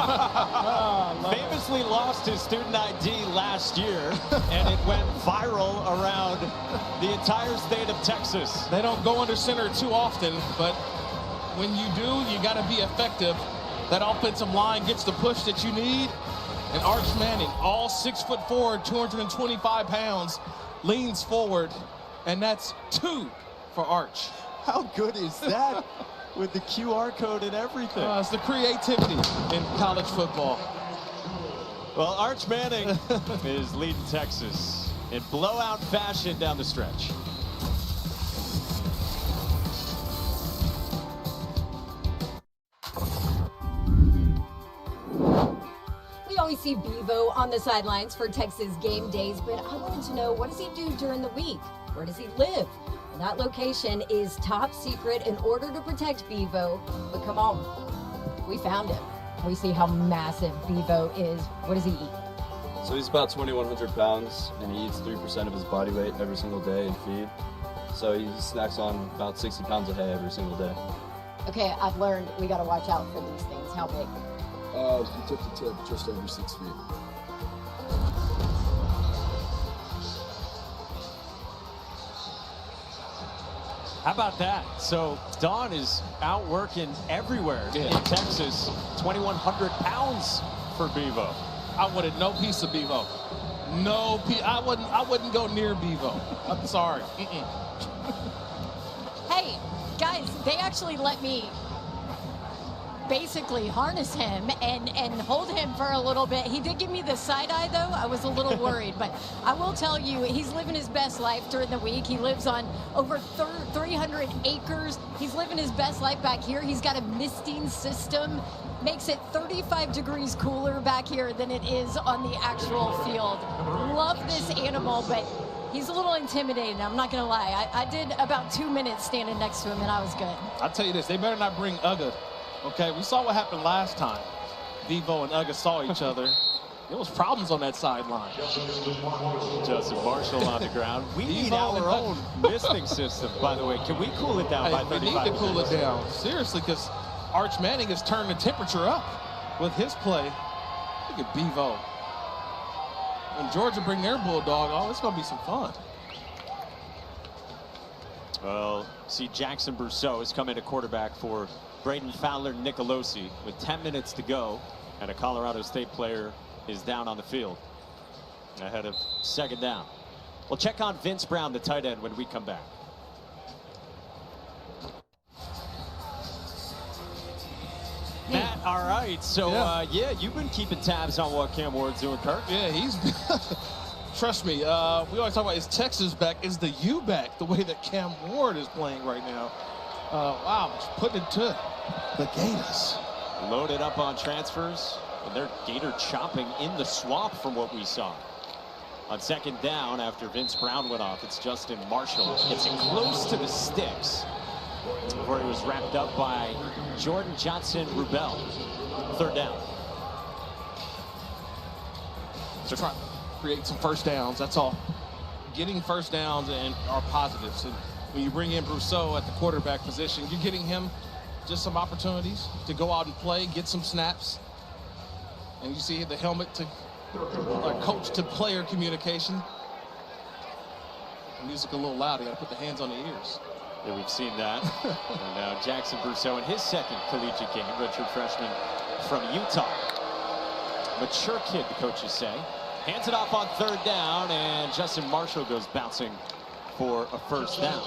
[SPEAKER 1] Famously lost his student ID last year, and it went viral around the entire state of Texas.
[SPEAKER 2] They don't go under center too often, but when you do, you got to be effective. That offensive line gets the push that you need. And Arch Manning, all 6'4", 225 pounds, leans forward, and that's 2 for Arch.
[SPEAKER 1] How good is that with the QR code and everything?
[SPEAKER 2] It's the creativity in college football.
[SPEAKER 1] Well, Arch Manning is leading Texas in blowout fashion down the stretch.
[SPEAKER 3] We always see Bevo on the sidelines for Texas game days, but I wanted to know, what does he do during the week? Where does he live? Well, that location is top secret in order to protect Bevo, but come on, we found him. We see how massive Bevo is. What does he eat?
[SPEAKER 10] So he's about 2,100 pounds, and he eats 3% of his body weight every single day in feed. So he snacks on about 60 pounds of hay every single day.
[SPEAKER 3] Okay, I've learned we got to watch out for these things. How big?
[SPEAKER 10] Tip to tip, just over 6 feet.
[SPEAKER 1] How about that? So Dawn is out working everywhere in Texas. 2,100 pounds for Bevo.
[SPEAKER 2] I wanted no piece of Bevo. No piece. I wouldn't go near Bevo. I'm sorry.
[SPEAKER 3] Hey, guys, they actually let me basically harness him and hold him for a little bit. He did give me the side eye, though. I was a little worried, but I will tell you, he's living his best life during the week. He lives on over 300 acres. He's living his best life back here. He's got a misting system. Makes it 35 degrees cooler back here than it is on the actual field. Love this animal, but he's a little intimidating. I'm not going to lie. I did about 2 minutes standing next to him, and I was good.
[SPEAKER 2] I'll tell you this, they better not bring Uga. Okay, we saw what happened last time. Bevo and Uga saw each other. There was problems on that sideline.
[SPEAKER 1] Justin Marshall on the ground. We need our own misting system, by the way. Can we cool it down by 35
[SPEAKER 2] We need to cool
[SPEAKER 1] degrees?
[SPEAKER 2] it down. Seriously, because Arch Manning has turned the temperature up with his play. Look at Bevo. When Georgia bring their bulldog, oh, it's going to be some fun.
[SPEAKER 1] Well, see, Jackson Brousseau has come in at quarterback for Braden Fowler-Nicolosi with 10 minutes to go, and a Colorado State player is down on the field ahead of second down. We'll check on Vince Brown, the tight end, when we come back. Matt, all right. So, yeah, you've been keeping tabs on what Cam Ward's doing, Kirk.
[SPEAKER 2] Yeah, he's trust me, we always talk about, is Texas back? Is the U back, the way that Cam Ward is playing right now? Wow, just putting it to the Gators.
[SPEAKER 1] Loaded up on transfers, and they're Gator chopping in the swamp from what we saw. On second down, after Vince Brown went off, it's Justin Marshall. Gets it close to the sticks before he was wrapped up by Jordan Johnson-Rubel. Third down.
[SPEAKER 2] So trying to create some first downs, that's all. Getting first downs and are positives. And when you bring in Brousseau at the quarterback position, you're getting him just some opportunities to go out and play, get some snaps. And you see the helmet to coach to player communication. The music a little loud, you gotta put the hands on the ears.
[SPEAKER 1] Yeah, we've seen that. And now Jackson Brousseau in his second collegiate game, redshirt freshman from Utah. Mature kid, the coaches say. Hands it off on third down, and Justin Marshall goes bouncing for a first down.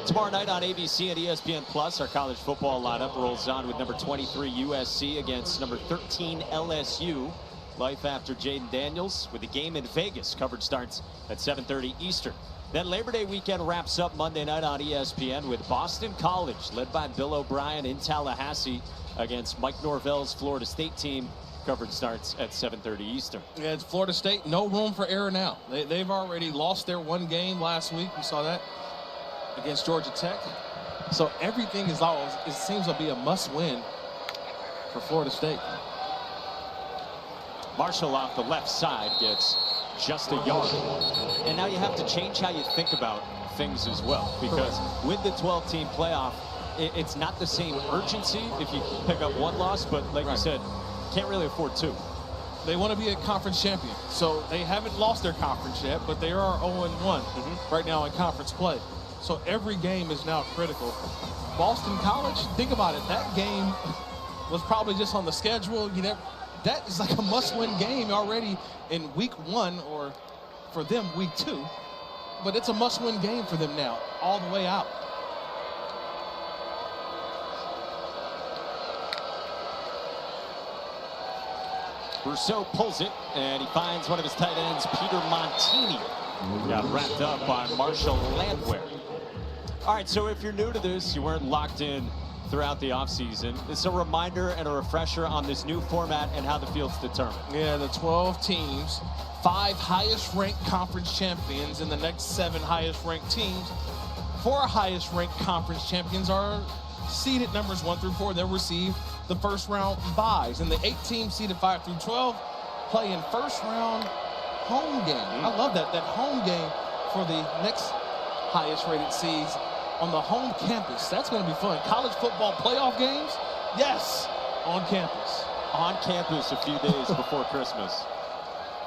[SPEAKER 1] Tomorrow night on ABC and ESPN Plus, our college football lineup rolls on with number 23 USC against number 13 LSU. Life after Jaden Daniels with the game in Vegas. Coverage starts at 7:30 Eastern. Then Labor Day weekend wraps up Monday night on ESPN with Boston College, led by Bill O'Brien in Tallahassee, against Mike Norvell's Florida State team. Coverage starts at 7:30 Eastern.
[SPEAKER 2] Yeah, it's Florida State, no room for error now. They've already lost their one game last week. We saw that against Georgia Tech. So everything is always, it seems to be a must-win for Florida State.
[SPEAKER 1] Marshall off the left side gets just a yard. And now you have to change how you think about things as well, because with the 12-team playoff, it's not the same urgency if you pick up one loss, but like you said, can't really afford two.
[SPEAKER 2] They want to be a conference champion. So they haven't lost their conference yet, but they are 0-1 right now in conference play. So every game is now critical. Boston College, think about it. That game was probably just on the schedule. You know, that is like a must-win game already in week 1, or for them, week 2. But it's a must-win game for them now, all the way out.
[SPEAKER 1] Rousseau pulls it, and he finds one of his tight ends, Peter Montini. Got wrapped up by Marshall Landwehr. All right, so if you're new to this, you weren't locked in throughout the offseason, it's a reminder and a refresher on this new format and how the field's determined.
[SPEAKER 2] Yeah, the 12 teams, 5 highest-ranked conference champions, and the next 7 highest-ranked teams. 4 highest-ranked conference champions are seeded numbers 1 through 4. They'll receive the first-round byes, and the 8 teams seeded 5 through 12 play in first-round home game. I love that home game for the next highest-rated seeds on the home campus. That's going to be fun. College football playoff games, yes, on campus.
[SPEAKER 1] On campus a few days before Christmas.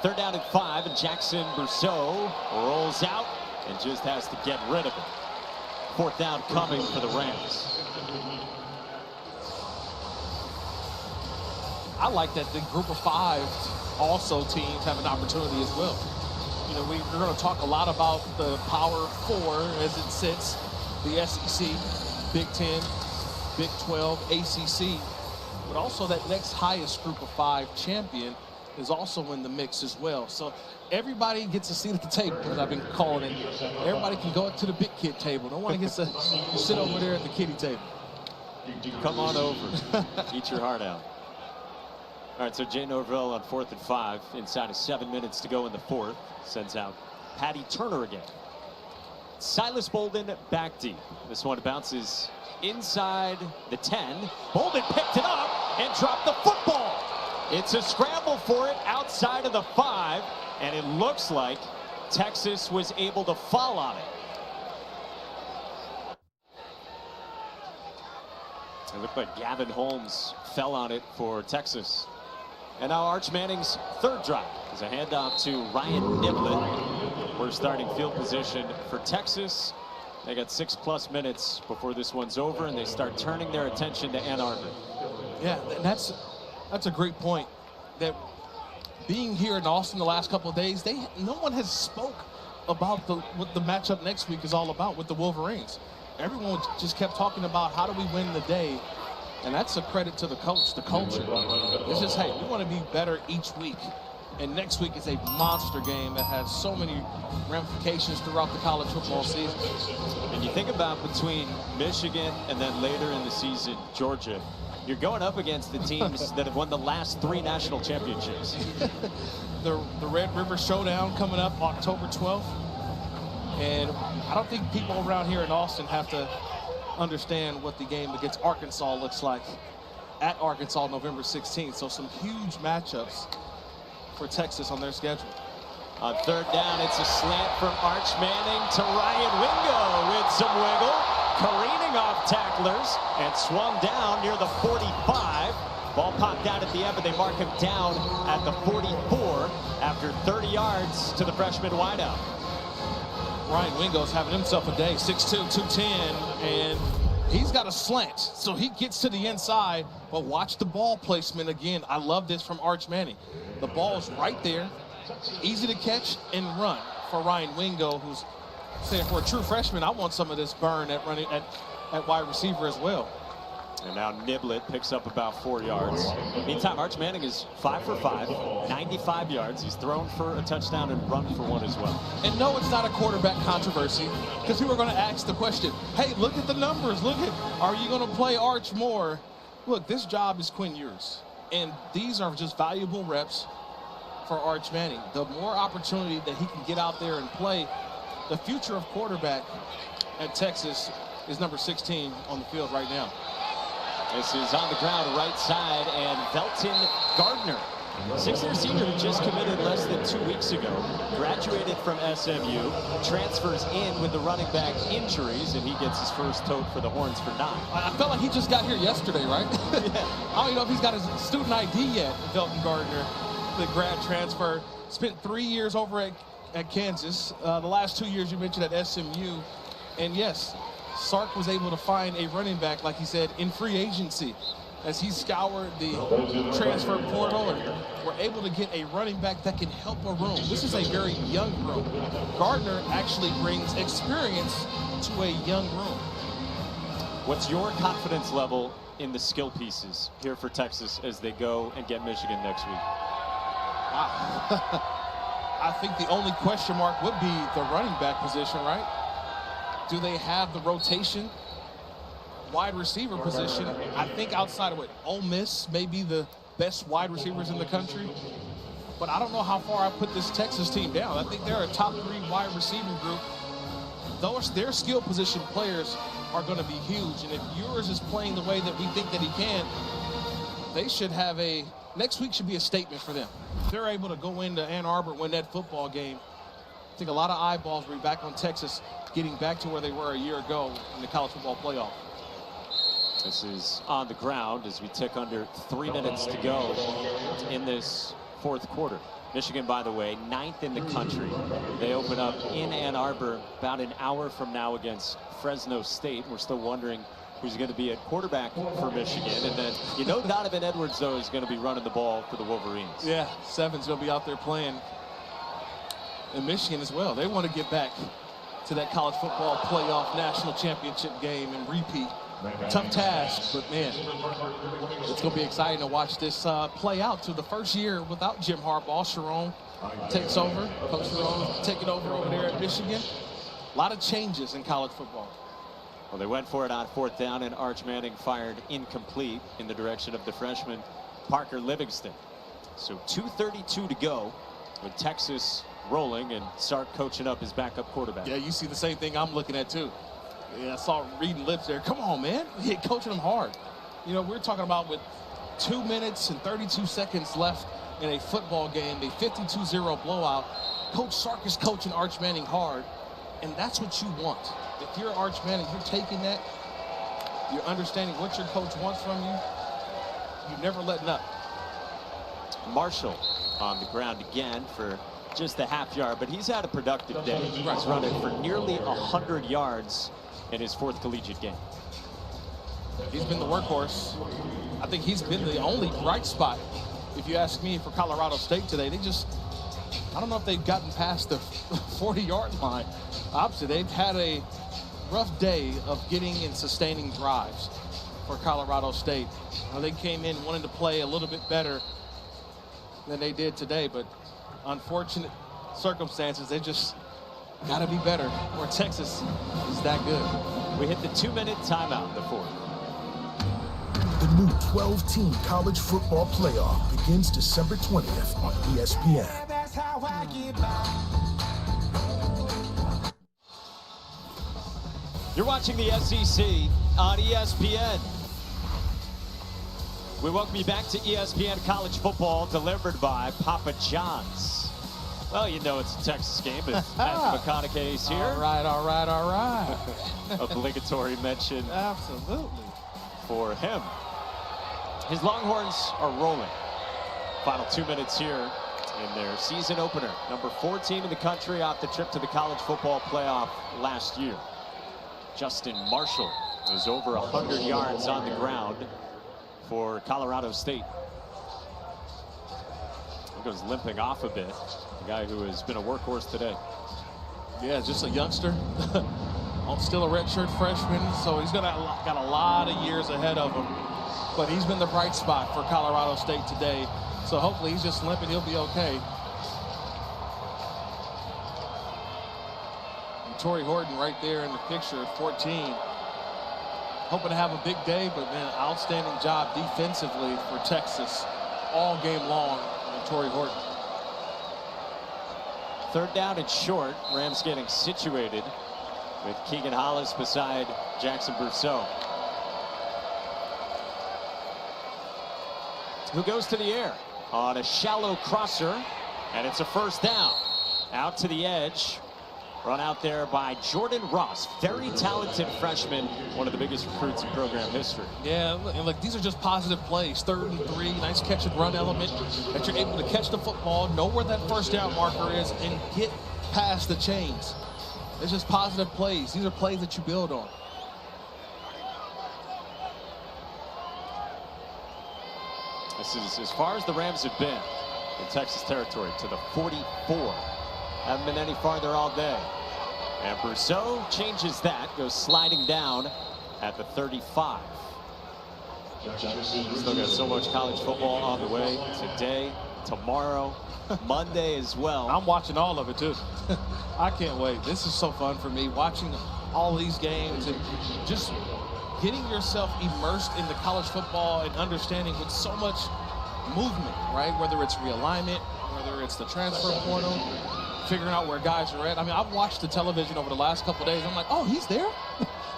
[SPEAKER 1] 3rd down and 5, and Jackson Brousseau rolls out and just has to get rid of it. 4th down coming for the Rams.
[SPEAKER 2] I like that the group of 5 also teams have an opportunity as well. You know, we're going to talk a lot about the Power 4 as it sits, the SEC, Big 10, Big 12, ACC, but also that next highest group of 5 champion is also in the mix as well. So everybody gets a seat at the table, as I've been calling it. Everybody can go up to the big kid table. No one gets to sit over there at the kiddie table.
[SPEAKER 1] Come on over. Eat your heart out. All right, so Jay Norvell on 4th and 5, inside of 7 minutes to go in the 4th. Sends out Patty Turner again. Silas Bolden back deep. This one bounces inside the 10. Bolden picked it up and dropped the football. It's a scramble for it outside of the 5, and it looks like Texas was able to fall on it. It looked like Gavin Holmes fell on it for Texas. And now Arch Manning's 3rd drive is a handoff to Ryan Niblett. We're starting field position for Texas. They got 6+ minutes before this one's over, and they start turning their attention to Ann Arbor.
[SPEAKER 2] Yeah, and that's a great point. That being here in Austin the last couple of days, no one has spoke about what the matchup next week is all about with the Wolverines. Everyone just kept talking about how do we win the day. And that's a credit to the coach, the culture. It's just, hey, we want to be better each week. And next week is a monster game that has so many ramifications throughout the college football season.
[SPEAKER 1] And you think about between Michigan and then later in the season, Georgia, you're going up against the teams that have won the last 3 national championships.
[SPEAKER 2] The Red River Showdown coming up October 12th. And I don't think people around here in Austin have to understand what the game against Arkansas looks like at Arkansas November 16th. So some huge matchups for Texas on their schedule.
[SPEAKER 1] On 3rd down, it's a slant from Arch Manning to Ryan Wingo with some wiggle, careening off tacklers and swung down near the 45. Ball popped out at the end, but they mark him down at the 44 after 30 yards to the freshman wideout.
[SPEAKER 2] Ryan Wingo's having himself a day, 6'2", 210, and he's got a slant, so he gets to the inside, but watch the ball placement again. I love this from Arch Manning. The ball's right there, easy to catch and run for Ryan Wingo, who's saying for a true freshman, I want some of this burn at running at wide receiver as well.
[SPEAKER 1] And now Niblett picks up about 4 yards. Meantime, Arch Manning is 5 for 5, 95 yards. He's thrown for a touchdown and run for 1 as well.
[SPEAKER 2] And no, it's not a quarterback controversy, because people are going to ask the question, hey, look at the numbers. Look at, are you going to play Arch more? Look, this job is Quinn Ewers, and these are just valuable reps for Arch Manning. The more opportunity that he can get out there and play, the future of quarterback at Texas is number 16 on the field right now.
[SPEAKER 1] This is on the ground, right side, and Velton Gardner Sixth-year senior who just committed less than 2 weeks ago, graduated from SMU, transfers in with the running back injuries, and he gets his first tote for the Horns for 9.
[SPEAKER 2] I felt like he just got here yesterday, right? I don't even know if he's got his student ID yet, Felton Gardner, the grad transfer. Spent 3 years over at Kansas. The last 2 years you mentioned at SMU. And yes, Sark was able to find a running back, like he said, in free agency, as he scoured the transfer portal, and we're able to get a running back that can help a room. This is a very young room. Gardner actually brings experience to a young room.
[SPEAKER 1] What's your confidence level in the skill pieces here for Texas as they go and get Michigan next week?
[SPEAKER 2] I think the only question mark would be the running back position, right? Do they have the rotation? Wide receiver position, I think outside of what Ole Miss may be the best wide receivers in the country, but I don't know how far I put this Texas team down. I think they're a top 3 wide receiving group. Their skill position players are going to be huge, and if yours is playing the way that we think that he can, they should have next week should be a statement for them. If they're able to go into Ann Arbor and win that football game, I think a lot of eyeballs will be back on Texas, getting back to where they were a year ago in the college football playoff.
[SPEAKER 1] This is on the ground as we tick under 3 minutes to go in this fourth quarter. Michigan, by the way, 9th in the country. They open up in Ann Arbor about an hour from now against Fresno State. We're still wondering who's going to be at quarterback for Michigan. And then, you know, Donovan Edwards, though, is going to be running the ball for the Wolverines.
[SPEAKER 2] Yeah, Seven's going to be out there playing. And Michigan as well. They want to get back to that college football playoff national championship game and repeat. Tough task, but man, it's going to be exciting to watch this play out to the first year without Jim Harbaugh. Sharon takes over. Coach Sharon taking over there at Michigan. A lot of changes in college football.
[SPEAKER 1] Well, they went for it on 4th down, and Arch Manning fired incomplete in the direction of the freshman Parker Livingston. So 2:32 to go with Texas rolling and Sark coaching up his backup quarterback.
[SPEAKER 2] Yeah, you see the same thing I'm looking at too. Yeah, I saw reading lips there. Come on, man. He's coaching them hard. You know, we're talking about with 2 minutes and 32 seconds left in a football game, a 52-0 blowout. Coach Sark is coaching Arch Manning hard, and that's what you want. If you're Arch Manning, you're taking that, you're understanding what your coach wants from you, you're never letting up.
[SPEAKER 1] Marshall on the ground again for just a half yard, but he's had a productive day. He's running for nearly 100 yards in his 4th collegiate game.
[SPEAKER 2] He's been the workhorse. I think he's been the only bright spot, if you ask me, for Colorado State today. I don't know if they've gotten past the 40-yard line. Opposite, they've had a rough day of getting and sustaining drives for Colorado State. They came in wanting to play a little bit better than they did today, but unfortunate circumstances, they just got to be better, or Texas is that good.
[SPEAKER 1] We hit the 2-minute timeout in the 4th.
[SPEAKER 11] The new 12-team college football playoff begins December 20th on ESPN.
[SPEAKER 1] You're watching the SEC on ESPN. We welcome you back to ESPN College Football, delivered by Papa John's. Well, you know it's a Texas game, but Matthew McConaughey's here.
[SPEAKER 2] All right.
[SPEAKER 1] Obligatory mention.
[SPEAKER 2] Absolutely.
[SPEAKER 1] For him. His Longhorns are rolling. Final 2 minutes here in their season opener. Number 14 in the country off the trip to the college football playoff last year. Justin Marshall is over 100 yards on the ground for Colorado State. He goes limping off a bit. The guy who has been a workhorse today.
[SPEAKER 2] Yeah, just a youngster. Still a redshirt freshman, so he's got a lot of years ahead of him. But he's been the bright spot for Colorado State today. So hopefully he's just limping, he'll be okay. And Torrey Horton right there in the picture at 14. Hoping to have a big day, but man, outstanding job defensively for Texas all game long. And Torrey Horton.
[SPEAKER 1] 3rd down and short. Rams getting situated with Keegan Hollis beside Jackson Brousseau. Who goes to the air? on a shallow crosser, and it's a first down. Out to the edge. Run out there by Jordan Ross. Very talented freshman, one of the biggest recruits in program history.
[SPEAKER 2] Yeah, look, these are just positive plays. 3rd and 3, nice catch and run element that you're able to catch the football, know where that first down marker is, and get past the chains. It's just positive plays. These are plays that you build on.
[SPEAKER 1] This is as far as the Rams have been in Texas territory, to the 44. Haven't been any farther all day. And Brousseau changes that, goes sliding down at the 35. Still got so much college football on the way today, tomorrow, Monday as well.
[SPEAKER 2] I'm watching all of it too. I can't wait. This is so fun for me, watching all these games and just getting yourself immersed in the college football and understanding with so much movement, right? Whether it's realignment, whether it's the transfer portal, figuring out where guys are at. I mean, I've watched the television over the last couple of days. I'm like, oh, he's there?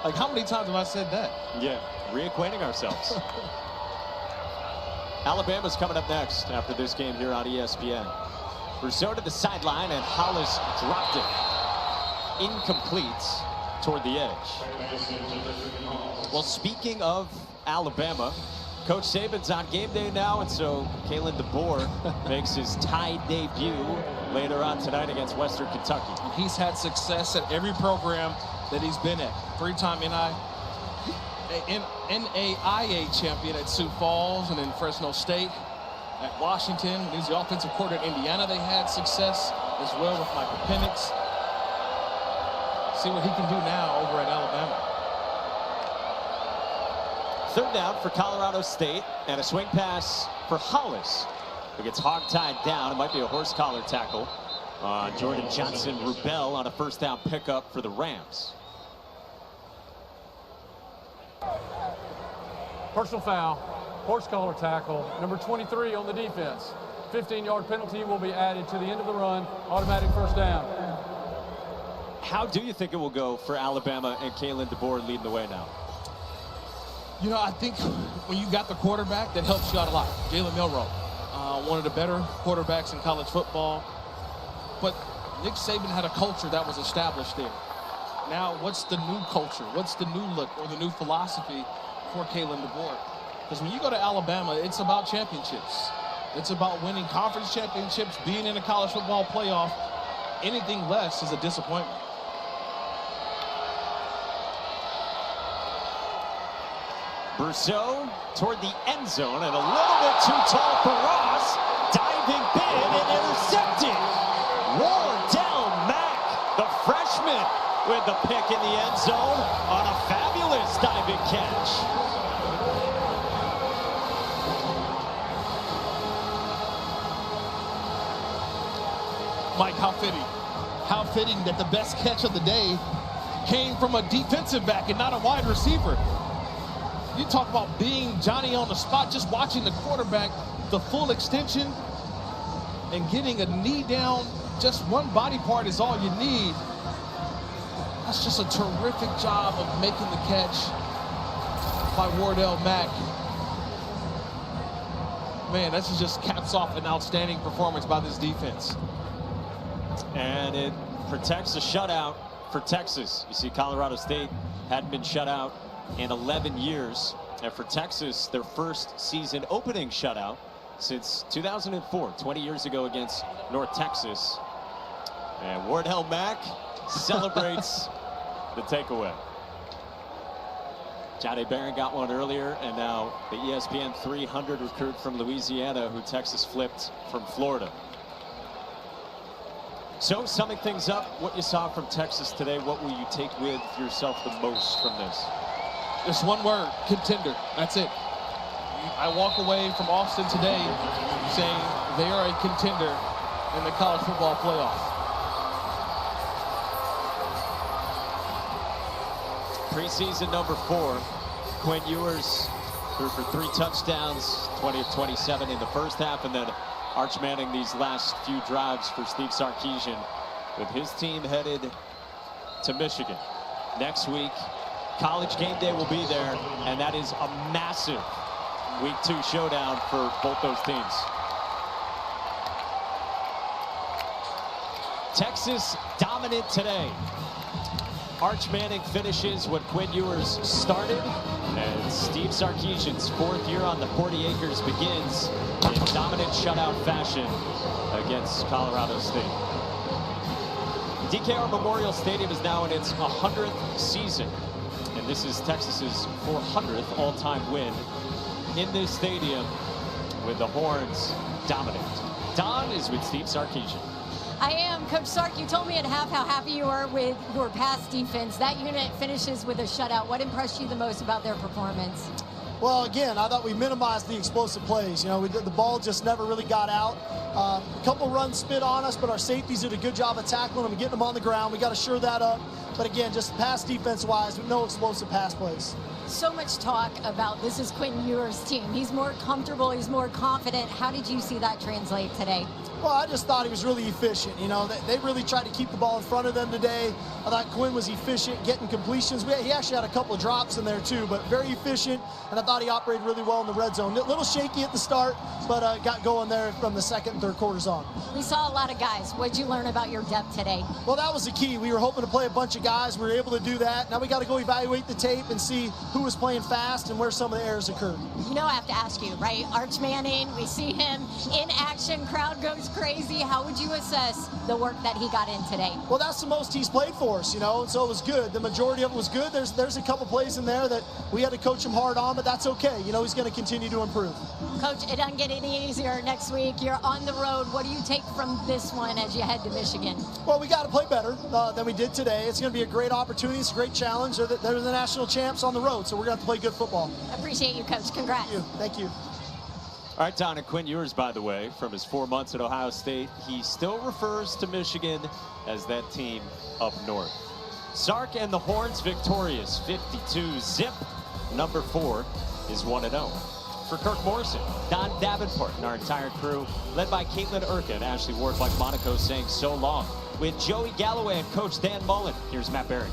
[SPEAKER 2] Like, how many times have I said that?
[SPEAKER 1] Yeah, reacquainting ourselves. Alabama's coming up next after this game here on ESPN. Brousseau to the sideline, and Hollis dropped it. Incomplete toward the edge. Well, speaking of Alabama, Coach Saban's on game day now, and so Kalen DeBoer makes his tie debut later on tonight against Western Kentucky.
[SPEAKER 2] He's had success at every program that he's been at. 3-time NAIA champion at Sioux Falls and in Fresno State. At Washington, when he was the offensive coordinator at Indiana, they had success as well with Michael Penix. See what he can do now over at Alabama.
[SPEAKER 1] 3rd down for Colorado State, and a swing pass for Hollis, who gets hog-tied down. It might be a horse collar tackle on Jordan Johnson-Rubel on a 1st down pickup for the Rams.
[SPEAKER 4] Personal foul, horse collar tackle, number 23 on the defense. 15-yard penalty will be added to the end of the run, automatic 1st down.
[SPEAKER 1] How do you think it will go for Alabama and Kalen DeBoer leading the way now?
[SPEAKER 2] You know, I think when you got the quarterback, that helps you out a lot. Jalen Milroe, one of the better quarterbacks in college football. But Nick Saban had a culture that was established there. Now, what's the new culture? What's the new look or the new philosophy for Kalen DeBoer? Because when you go to Alabama, it's about championships. It's about winning conference championships, being in a college football playoff. Anything less is a disappointment.
[SPEAKER 1] Brousseau toward the end zone, and a little bit too tall for Ross. Diving bid and intercepted. Wardell Mack, the freshman, with the pick in the end zone on a fabulous diving catch.
[SPEAKER 2] Mike, how fitting. How fitting that the best catch of the day came from a defensive back and not a wide receiver. You talk about being Johnny on the spot, just watching the quarterback, the full extension, and getting a knee down, just one body part is all you need. That's just a terrific job of making the catch by Wardell Mack. Man, this just caps off an outstanding performance by this defense.
[SPEAKER 1] And it protects a shutout for Texas. You see, Colorado State hadn't been shut out in 11 years. And for Texas, their first season opening shutout since 2004, 20 years ago against North Texas. And Wardell Mack celebrates the takeaway. Johnny Barron got one earlier, and now the ESPN 300 recruit from Louisiana who Texas flipped from Florida. So, summing things up, what you saw from Texas today, what will you take with yourself the most from this?
[SPEAKER 2] Just one word, contender. That's it. I walk away from Austin today saying they are a contender in the college football playoff.
[SPEAKER 1] Preseason number 4, Quinn Ewers threw for 3 touchdowns, 20 of 27 in the first half, and then Arch Manning these last few drives for Steve Sarkisian with his team headed to Michigan. Next week, College Game Day will be there, and that is a massive Week 2 showdown for both those teams. Texas dominant today. Arch Manning finishes what Quinn Ewers started, and Steve Sarkisian's 4th year on the 40 acres begins in dominant shutout fashion against Colorado State. DKR Memorial Stadium is now in its 100th season, and this is Texas's 400th all-time win in this stadium with the Horns dominant. Don is with Steve Sarkisian.
[SPEAKER 3] I am. Coach Sark, you told me at half how happy you are with your pass defense. That unit finishes with a shutout. What impressed you the most about their performance?
[SPEAKER 9] Well, again, I thought we minimized the explosive plays. You know, the ball just never really got out. A couple runs spit on us, but our safeties did a good job of tackling them and getting them on the ground. We got to shore that up. But again, just pass defense-wise, no explosive pass plays.
[SPEAKER 3] So much talk about this is Quinn Ewers' team. He's more comfortable, he's more confident. How did you see that translate today?
[SPEAKER 9] Well, I just thought he was really efficient. You know, they really tried to keep the ball in front of them today. I thought Quinn was efficient getting completions. He actually had a couple of drops in there too, but very efficient, and I thought he operated really well in the red zone. A little shaky at the start, but got going there from the second and third quarters on.
[SPEAKER 3] We saw a lot of guys. What did you learn about your depth today?
[SPEAKER 9] Well, that was the key. We were hoping to play a bunch of guys. We were able to do that. Now we got to go evaluate the tape and see who was playing fast and where some of the errors occurred.
[SPEAKER 3] You know I have to ask you, right? Arch Manning, we see him in action, crowd goes crazy. How would you assess the work that he got in today?
[SPEAKER 9] Well, that's the most he's played for us, you know, and so it was good. The majority of it was good. There's a couple plays in there that we had to coach him hard on, but that's okay. You know, he's going to continue to improve.
[SPEAKER 3] Coach, it doesn't get any easier next week. You're on the road. What do you take from this one as you head to Michigan?
[SPEAKER 9] Well, we got to play better than we did today. It's going to be a great opportunity. It's a great challenge. They're the national champs on the road, so we're going to have to play good football.
[SPEAKER 3] Appreciate you, Coach. Congrats.
[SPEAKER 9] Thank you.
[SPEAKER 1] All right, Don, and Quinn Ewers, by the way, from his 4 months at Ohio State, he still refers to Michigan as that team up north. Sark and the Horns victorious, 52-zip. Number 4 is 1-0. For Kirk Morrison, Don Davenport, and our entire crew, led by Caitlin Urka and Ashley Ward, like Monaco, saying so long. With Joey Galloway and Coach Dan Mullen, here's Matt Berry.